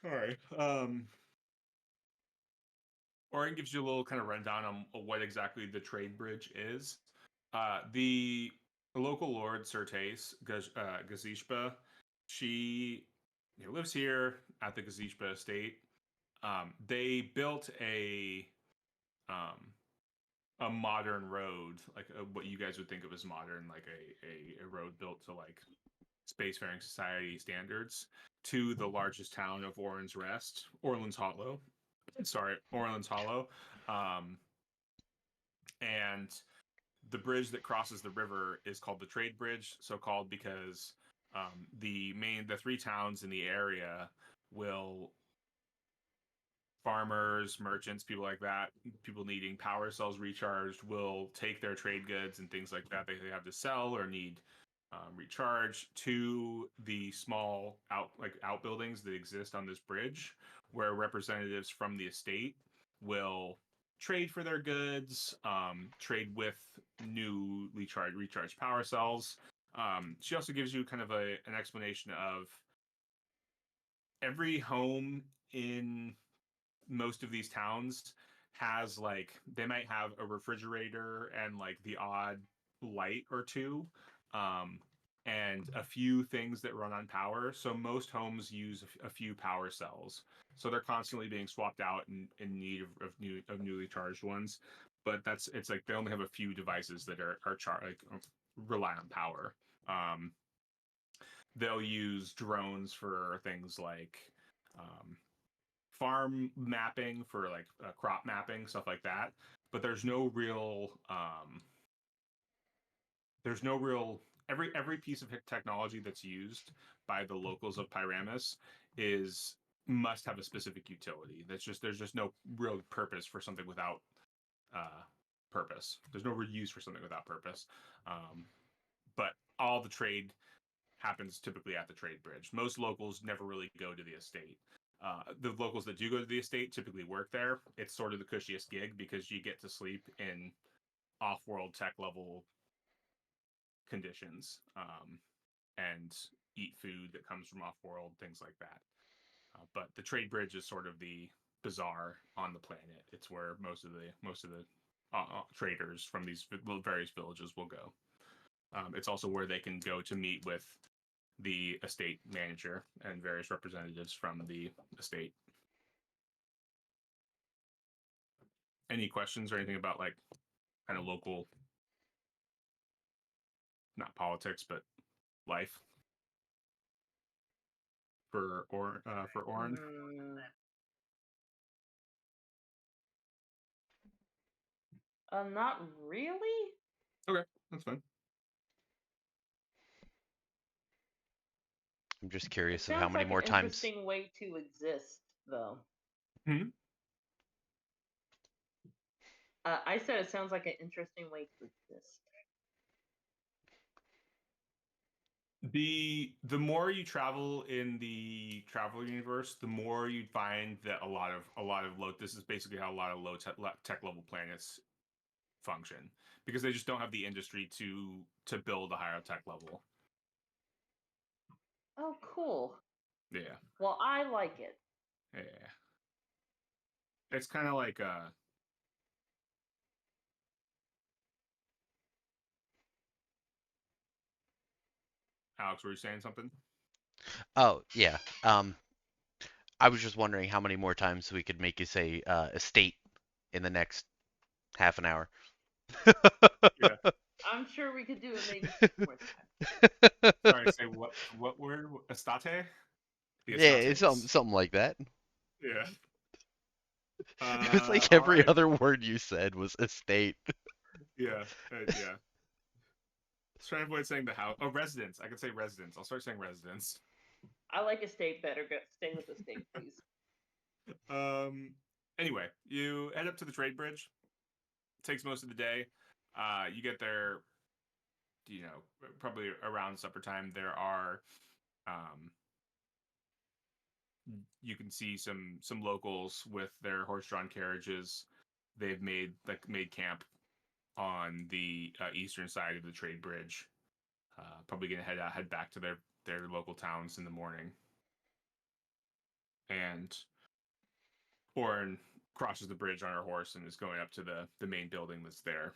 sorry. Oren gives you a little kind of rundown on what exactly the trade bridge is. The local lord, Certes Gazishba, she lives here at the Gazishba estate. They built um, a modern road, like what you guys would think of as modern, like a road built to like spacefaring society standards, to the largest town of Orleans Hollow. Sorry, Orleans Hollow. Um, and the bridge that crosses the river is called the Trade Bridge, so called because the three towns in the area will farmers, merchants, people like that, people needing power cells recharged will take their trade goods and things like that they have to sell or need recharge to the small outbuildings that exist on this bridge, where representatives from the estate will trade for their goods, trade with new recharge power cells. She also gives you kind of an explanation of every home in most of these towns has like they might have a refrigerator and like the odd light or two, um and a few things that run on power. So most homes use a few power cells, so they're constantly being swapped out and in need of newly charged ones. But it's like they only have a few devices that are rely on power. They'll use drones for things like um, farm mapping, for like crop mapping, stuff like that. But there's no real every piece of technology that's used by the locals of Pyramus is must have a specific utility. There's just no real purpose for something without purpose. There's no real use for something without purpose. But all the trade happens typically at the trade bridge. Most locals never really go to the estate. The locals that do go to the estate typically work there. It's sort of the cushiest gig because you get to sleep in off-world tech level conditions, and eat food that comes from off-world, things like that. But the trade bridge is sort of the bazaar on the planet. It's where most of the traders from these various villages will go. It's also where they can go to meet with the estate manager and various representatives from the estate. Any questions or anything about like kind of local, not politics, but life for Oren? Not really. Okay, that's fine. I'm just It curious of how sounds many like an more times. interesting way to exist, though. I said it sounds like an interesting way to exist. The more you travel in the travel universe, the more you'd find that a lot of low. This is basically how a lot of low tech level planets function, because they just don't have the industry to build a higher tech level. Oh, cool. Yeah. Well, I like it. Yeah. It's kind of like Alex, were you saying something? Oh, yeah. I was just wondering how many more times we could make you say estate in the next half an hour. Yeah. I'm sure we could do it maybe 6 more times. Sorry, say what word? Estate? The Yeah, it's estates. something like that. Yeah. It was like All every right. other word you said was estate. Yeah. Yeah. Let's try to avoid saying the house. Oh, residence. I could say residence. I'll start saying residence. I like estate better. Stay with estate, please. Anyway, you head up to the trade bridge. It takes most of the day. You get there, probably around supper time. There are, you can see some locals with their horse-drawn carriages. They've made camp on the eastern side of the trade bridge. Probably gonna head back to their local towns in the morning. And Oren crosses the bridge on her horse and is going up to the main building that's there,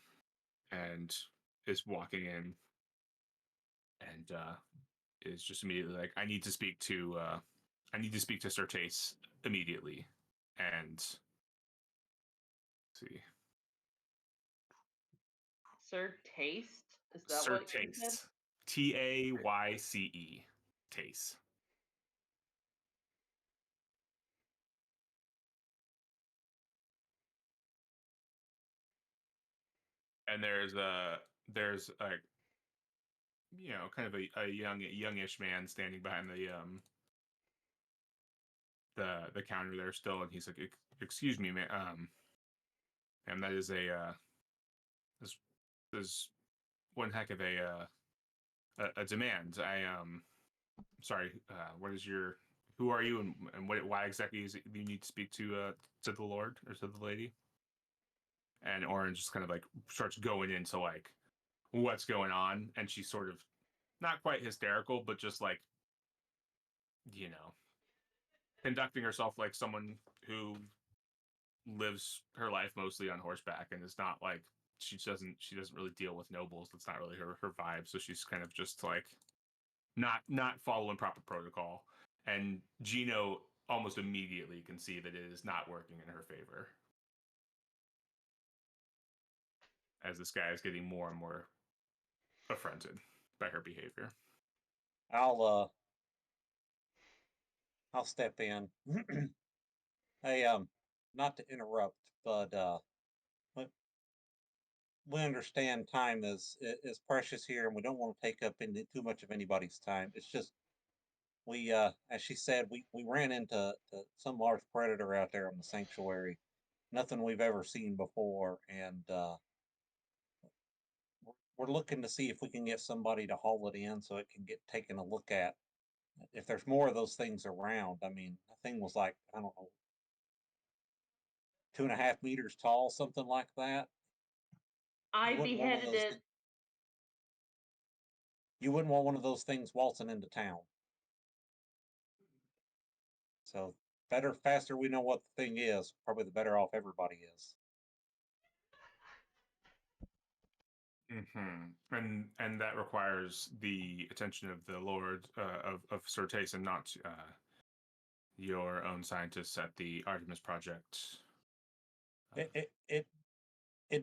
and is walking in, and is just immediately like, I need to speak to Certace immediately. And let's see, Sir Taste? Is that what you said? Certace, Tayce, Tace. And there's a kind of a youngish man standing behind the counter there still, and he's like, excuse me, man, and that is this is one heck of a demand. Sorry, what is your, who are you, and why exactly is it you need to speak to the Lord or to the lady? And Orange just kind of like starts going into like what's going on, and she's sort of not quite hysterical, but just like, conducting herself like someone who lives her life mostly on horseback, and is not like, she doesn't really deal with nobles. That's not really her vibe. So she's kind of just like not following proper protocol. And Gino almost immediately can see that it is not working in her favor, as this guy is getting more and more affronted by her behavior. I'll step in. Hey, not to interrupt, but we understand time is precious here, and we don't want to take up too much of anybody's time. It's just we, as she said, we ran into some large predator out there in the sanctuary. Nothing we've ever seen before, and we're looking to see if we can get somebody to haul it in so it can get taken a look at. If there's more of those things around, I mean, the thing was like, I don't know, 2.5 meters tall, something like that. I You wouldn't want one of beheaded those. it. You wouldn't want one of those things waltzing into town. So faster we know what the thing is, probably the better off everybody is. And that requires the attention of the Lord of Certace, and not your own scientists at the Artemis Project. It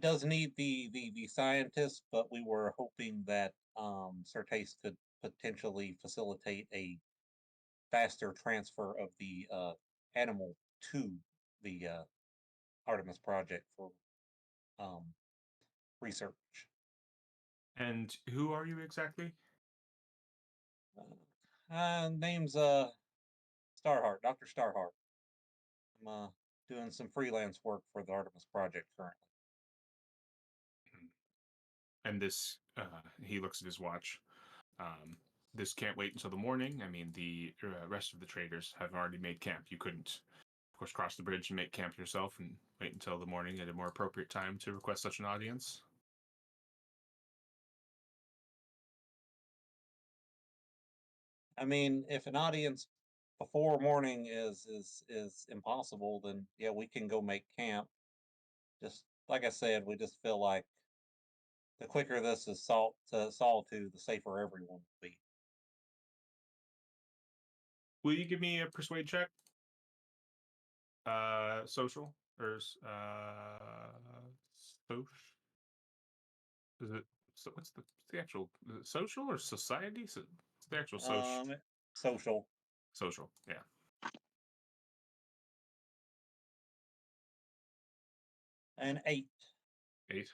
does need the scientists, but we were hoping that Certace could potentially facilitate a faster transfer of the animal to the Artemis Project for um, research. And who are you exactly? Name's Starheart, Dr. Starheart. I'm doing some freelance work for the Artemis Project currently. And this, he looks at his watch. This can't wait until the morning. I mean, the rest of the traders have already made camp. You couldn't, of course, cross the bridge and make camp yourself and wait until the morning at a more appropriate time to request such an audience. I mean, if an audience before morning is impossible, then yeah, we can go make camp. Just like I said, we just feel like the quicker this is solved to, the safer everyone will be. Will you give me a persuade check? Social or social? Is it? So what's the actual, is it social or society? So, It's the actual social. Social. Social, yeah. An 8. 8.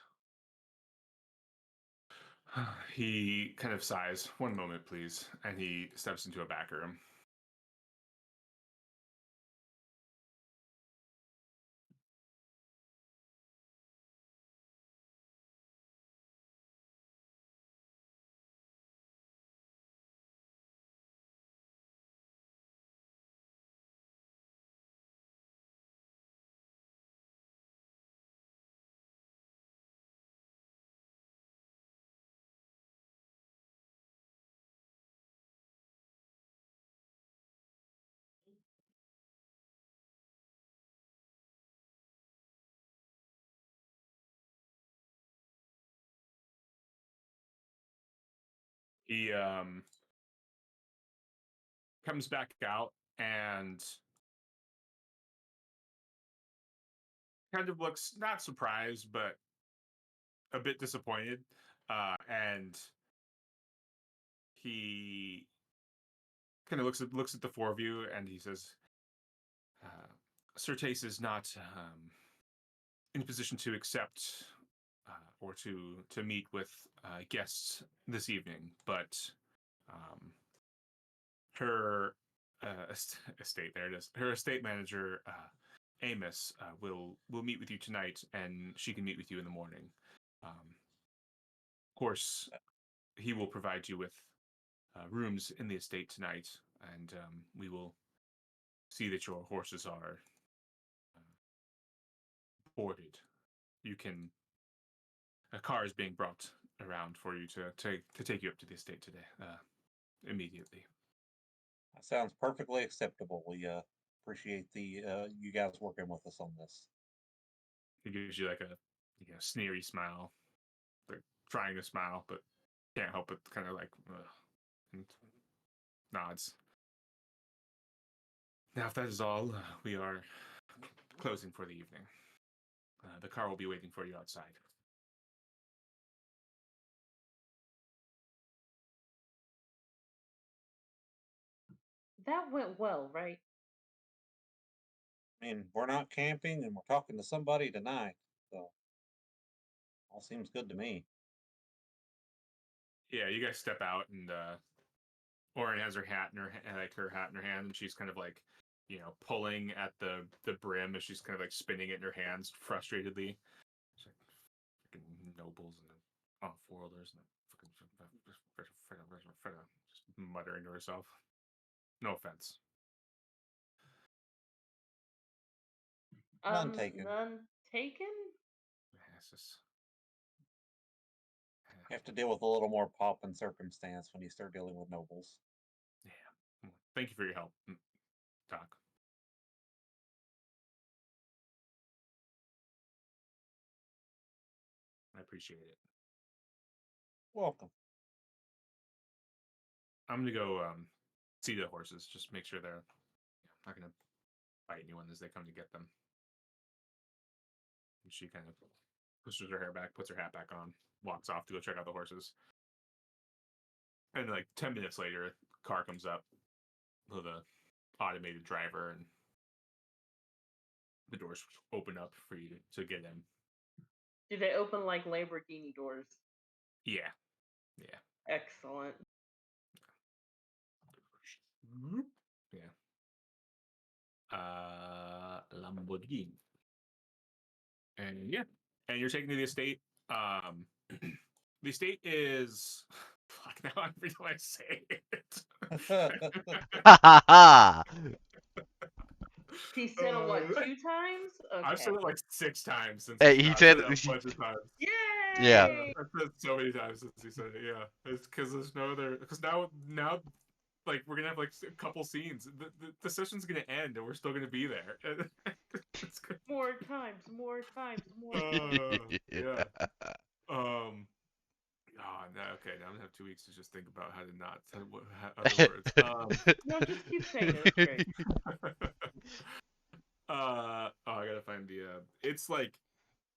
He kind of sighs. 1 moment, please. And he steps into a back room. He comes back out and kind of looks not surprised, but a bit disappointed. And he kind of looks at the 4 of you, and he says, "Certes is not in a position to accept or to meet with guests this evening, but um, her estate there it is. Her estate manager, Amos, will meet with you tonight, and she can meet with you in the morning. Of course, he will provide you with rooms in the estate tonight, and we will see that your horses are boarded. You can. A car is being brought around for you to take you up to the estate today, immediately." That sounds perfectly acceptable. We appreciate the you guys working with us on this. He gives you like a sneery smile, like trying to smile, but can't help but kind of like and nods. Now, if that is all, we are closing for the evening. The car will be waiting for you outside. That went well, right? I mean, we're not camping and we're talking to somebody tonight, so all seems good to me. Yeah, you guys step out, and Oren has her hat in her like her hat in her hand, and she's kind of like, pulling at the brim as she's kind of like spinning it in her hands frustratedly. She's like, freaking nobles and off-worlders and just muttering to herself. No offense. None taken. None taken? It's just, You have to deal with a little more pomp and circumstance when you start dealing with nobles. yeah. Well, thank you for your help, Doc. I appreciate it. Welcome. I'm gonna go see the horses. Just make sure they're not gonna bite anyone as they come to get them. And she kind of pushes her hair back, puts her hat back on, walks off to go check out the horses. And like 10 minutes later, a car comes up with a automated driver, and the doors open up for you to get in. Do they open like Lamborghini doors? Yeah, yeah, Excellent. yeah. Lamborghini, and yeah, and you're taken to the estate. The estate is. Fuck, now I really want to say it. He said it what, 2 times? I've said Okay. it like 6 times since Hey, it's he I've said said it a bunch of times. Yay! Yeah. I've said it so many times since he said it. Yeah, it's because there's no other. Because now, like we're gonna have like a couple scenes. The session's gonna end, and we're still gonna be there. It's good. More times, more times, more Yeah. Oh no. Okay, now I'm gonna have 2 weeks to just think about how to not other words. No, just keep saying it. It's great. Oh, I gotta find the. It's like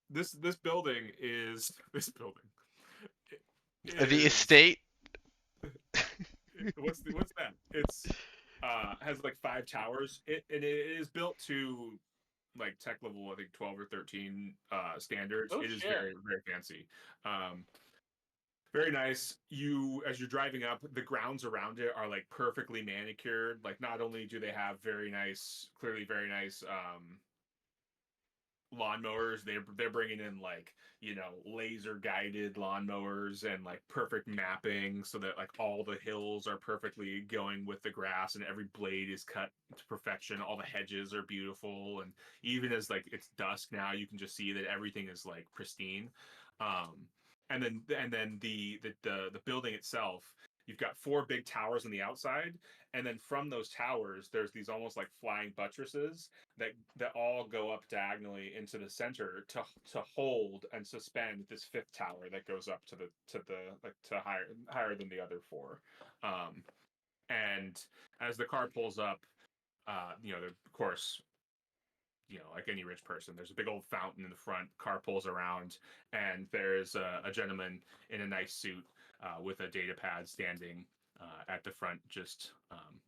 this building is this building. The Is estate. What's that? It's has like 5 towers. It is built to like tech level, I think 12 or 13 standards. Oh, It is shit. very, very fancy. Very nice. As you're driving up, the grounds around it are like perfectly manicured. Like, not only do they have very nice, clearly very nice lawnmowers, they're bringing in like, laser guided lawnmowers and like perfect mapping so that like all the hills are perfectly going with the grass and every blade is cut to perfection. All the hedges are beautiful, and even as like it's dusk now, you can just see that everything is like pristine. And then the building itself, you've got 4 big towers on the outside, and then from those towers there's these almost like flying buttresses that all go up diagonally into the center to hold and suspend this 5th tower that goes up to the like to higher than the other 4. And as the car pulls up, of course, like any rich person, there's a big old fountain in the front. Car pulls around, and there's a gentleman in a nice suit with a data pad standing at the front, just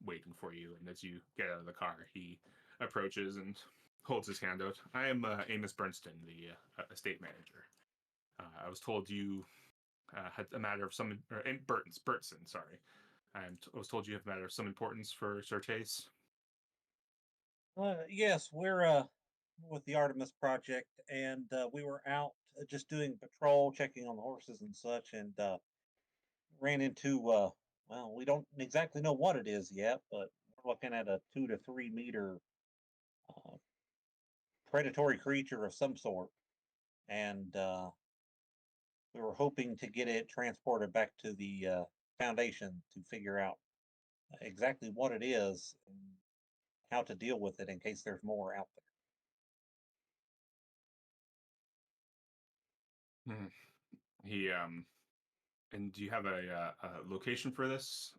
waiting for you. And as you get out of the car, he approaches and holds his hand out. I am Amos Bernstein, the estate manager. I was told you had a matter of some, or Bertson, sorry. I was told you have a matter of some importance for Certes. Yes, we're with the Artemis project, and we were out just doing patrol, checking on the horses and such, and ran into well, we don't exactly know what it is yet, but we're looking at a 2 to 3 meter uh, predatory creature of some sort, and we were hoping to get it transported back to the Foundation to figure out exactly what it is and how to deal with it in case there's more out there. He And do you have a location for this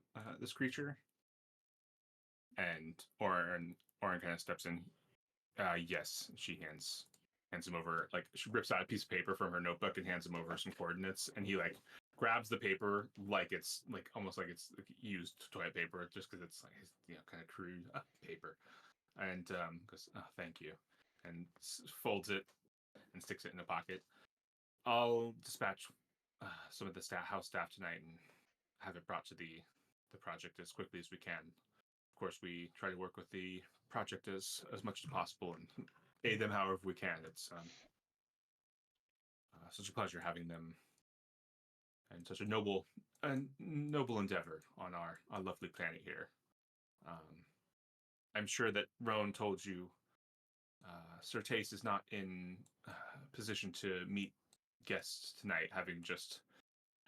creature? And Orin kind of steps in. Yes, she hands him over, like she rips out a piece of paper from her notebook and hands him over some coordinates, and he like grabs the paper like it's like almost like it's like used toilet paper, just because it's like kind of crude paper, and goes, oh, thank you, and folds it and sticks it in a pocket. I'll dispatch some of the house staff tonight and have it brought to the project as quickly as we can. Of course, we try to work with the project as much as possible and aid them however we can. It's such a pleasure having them and such a noble endeavor on our lovely planet here. Um, I'm sure that Roan told you Certes is not in position to meet guests tonight, having just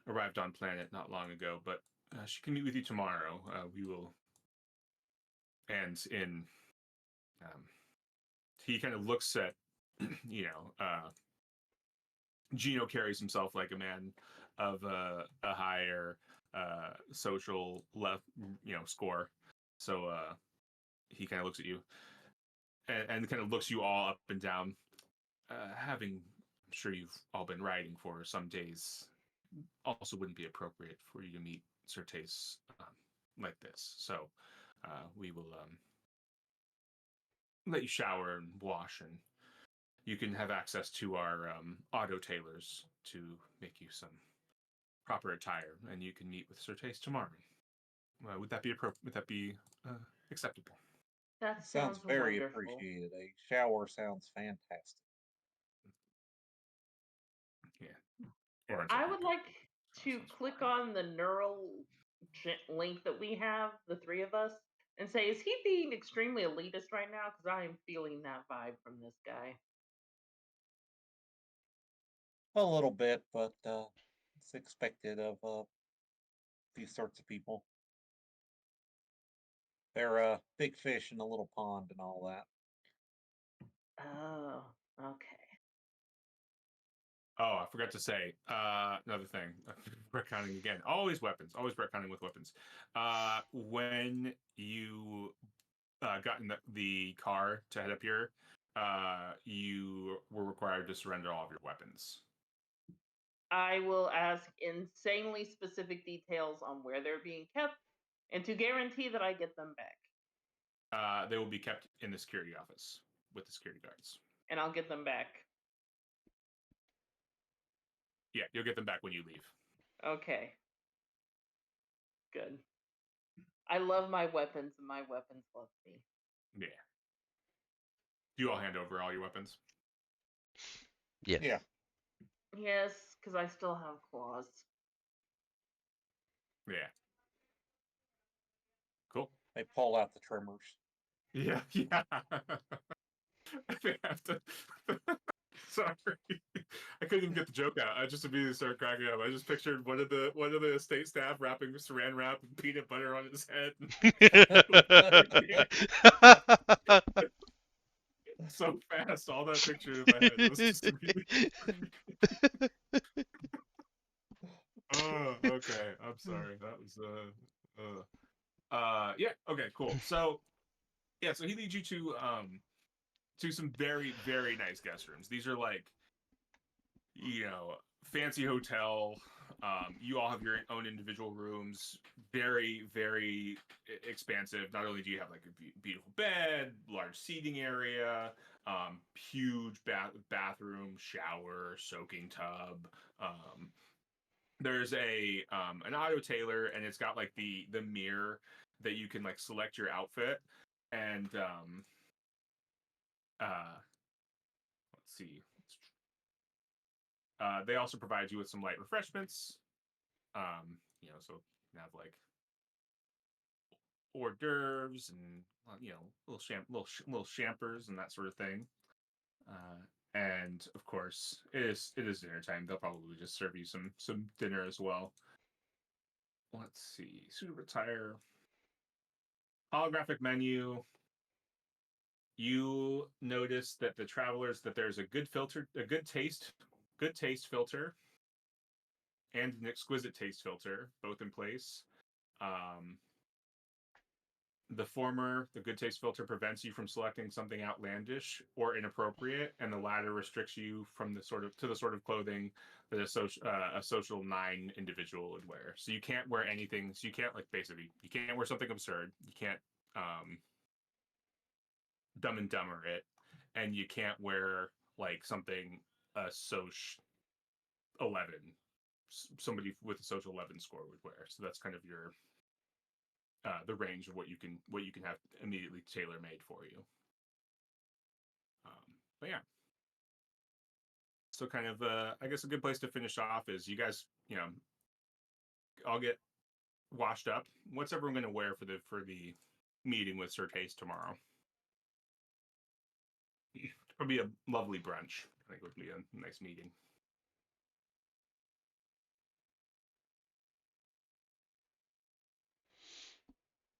arrived on planet not long ago, but she can meet with you tomorrow. We will. And in he kind of looks at Gino carries himself like a man of a higher social left score, so he kind of looks at you and kind of looks you all up and down. Having, I'm sure you've all been riding for some days, also wouldn't be appropriate for you to meet Certes like this. So we will let you shower and wash, and you can have access to our auto tailors to make you some proper attire, and you can meet with Certes tomorrow. Would that be acceptable? That Sounds sounds very wonderful. appreciated. A shower sounds fantastic. Yeah. I would like to click on the neural link that we have, the 3 of us, and say, is he being extremely elitist right now? Because I am feeling that vibe from this guy. A little bit, but it's expected of these sorts of people. They're big fish in a little pond and all that. Oh, okay. Oh, I forgot to say another thing. Retconning again. Always weapons. Always retconning with weapons. When you got in the car to head up here, you were required to surrender all of your weapons. I will ask insanely specific details on where they're being kept And to guarantee that I get them back. They will be kept in the security office with the security guards. And I'll get them back. Yeah, you'll get them back when you leave. Okay. Good. I love my weapons, and my weapons love me. Yeah. Do you all hand over all your weapons? Yes. Yeah. Yes, because I still have claws. Yeah. Cool. They pull out the trimmers. Yeah, yeah. They have to. Sorry, I couldn't even get the joke out. I just immediately started cracking up. I just pictured one of the estate staff wrapping saran wrap and peanut butter on his head. So fast, all that picture in my head. It was just immediately. Oh, okay. I'm sorry. That was yeah. Okay. Cool. So yeah. So he leads you to some very very nice guest rooms. These are like, fancy hotel. You all have your own individual rooms. Very very expansive. Not only do you have like a beautiful bed, large seating area, huge bathroom, shower, soaking tub. There's an auto tailor, and it's got like the mirror that you can like select your outfit, and let's see. They also provide you with some light refreshments. So you can have like hors d'oeuvres and little champers and that sort of thing. And of course, it is dinner time. They'll probably just serve you some dinner as well. Let's see. Suit retire. Holographic menu. You notice that there's a good taste filter, and an exquisite taste filter, both in place. Um, the good taste filter prevents you from selecting something outlandish or inappropriate, and the latter restricts you from the sort of clothing that a social 9 individual would wear. So you can't wear anything. So you can't you can't wear something absurd. You can't Dumb and Dumber it, and you can't wear like something Soc 11, somebody with a social 11 score would wear. So that's kind of your the range of what you can have immediately tailor made for you. But yeah, so kind of I guess a good place to finish off is you guys, I'll get washed up. What's everyone going to wear for the meeting with Sir Taste tomorrow? It'll be a lovely brunch. I think it would be a nice meeting.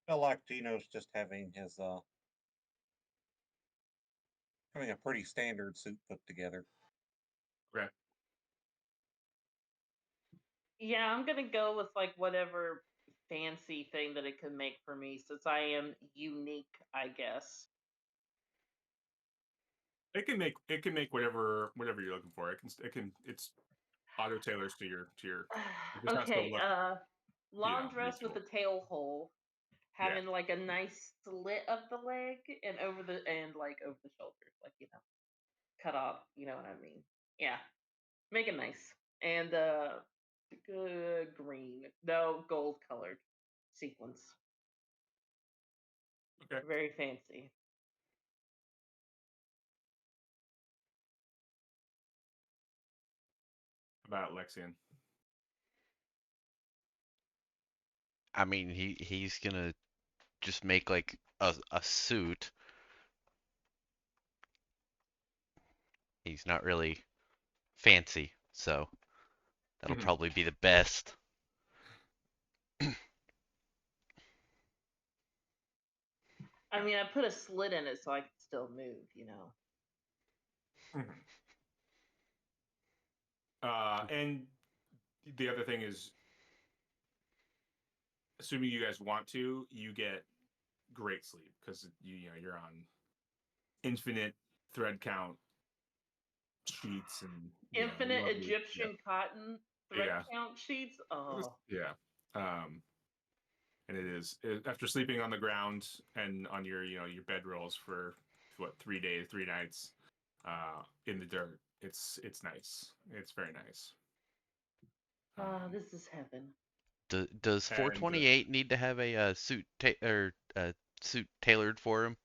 I like Tino's just having a pretty standard suit put together. Okay. Yeah, I'm gonna go with like whatever fancy thing that it could make for me, since I am unique, I guess. It can make whatever you're looking for. It's auto tailors to your it just has to Okay, look, long dress with reasonable. a tail hole, Yeah. having like a nice slit of the leg and over the shoulders, like cut off. You know what I mean? Yeah, make it nice and good green, no gold colored sequins. Okay. Very fancy. About Lexian. I mean, he's gonna just make like a suit. He's not really fancy, so that'll Mhm. probably be the best. I mean, I put a slit in it so I can still move. Mhm. And the other thing is, assuming you guys want to, you get great sleep because you're on infinite thread count sheets and Infinite lovely. Egyptian cotton thread Yeah. count sheets. Oh, Yeah. and it is after sleeping on the ground and on your your bedrolls for what 3 days, 3 nights, in the dirt. It's nice. It's very nice. This is heaven. Does And 428 need to have a suit tailored for him?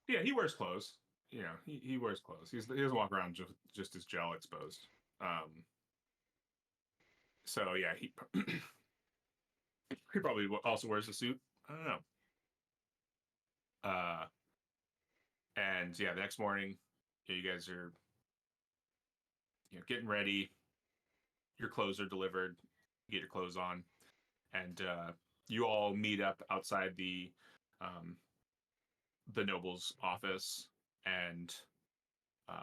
yeah, he wears clothes. He wears clothes. He doesn't walk around just his gel exposed. So yeah, he probably also wears a suit. I don't know. Uh, and yeah, the next morning, you guys are getting ready. Your clothes are delivered. You get your clothes on, and you all meet up outside um, the noble's office. And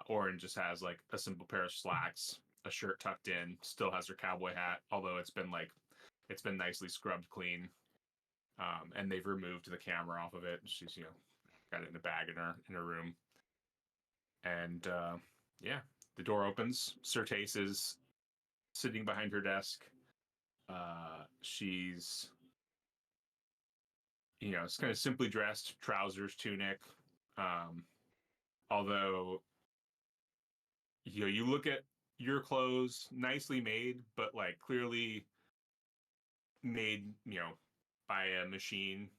Orin just has like a simple pair of slacks, a shirt tucked in, still has her cowboy hat, although it's been nicely scrubbed clean. And they've removed the camera off of it. She's got it in a bag in her room. And yeah, the door opens. Certace is sitting behind her desk. She's it's kind of simply dressed, trousers, tunic. Um, Although you look at your clothes, nicely made, but like clearly made by a machine,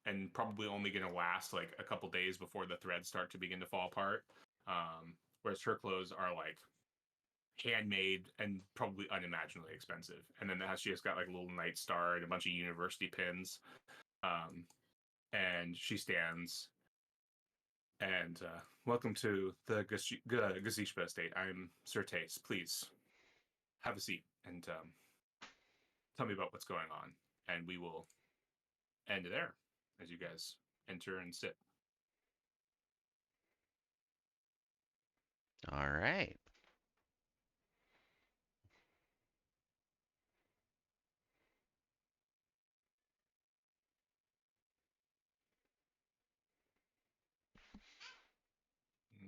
and probably only going to last like a couple days before the threads start to begin to fall apart. Whereas her clothes are like handmade and probably unimaginably expensive. And then she has got like a little night star and a bunch of university pins. Um, and she stands and welcome to the Gazishba estate. I'm Certace. Please have a seat and tell me about what's going on. And we will end there as you guys enter and sit. All right.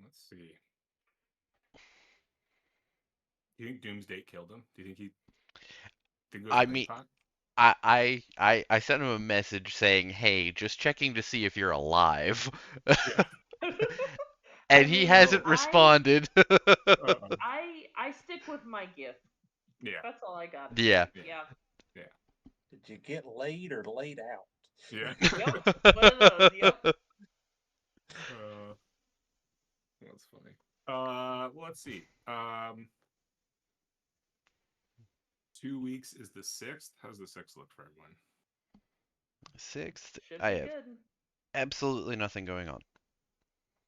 Let's see. Do you think Doomsday killed him? Do you think think it was a I mean, honeypot? I sent him a message saying, "Hey, just checking to see if you're alive," Yeah. and I he mean, hasn't responded. I stick with my gift. Yeah. That's all I gotta Yeah. say. Yeah. Yeah. Did you get laid or laid out? Yeah. Yep. One of those. Yep. Uh, that's funny. Let's see. 2 weeks is the 6th. How's the 6th look for everyone? 6th, Should I be have good. absolutely nothing going on.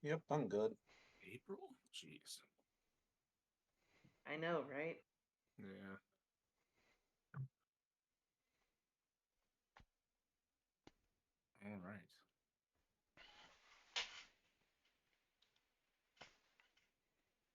Yep, I'm good. April? Jeez. I know, right? Yeah.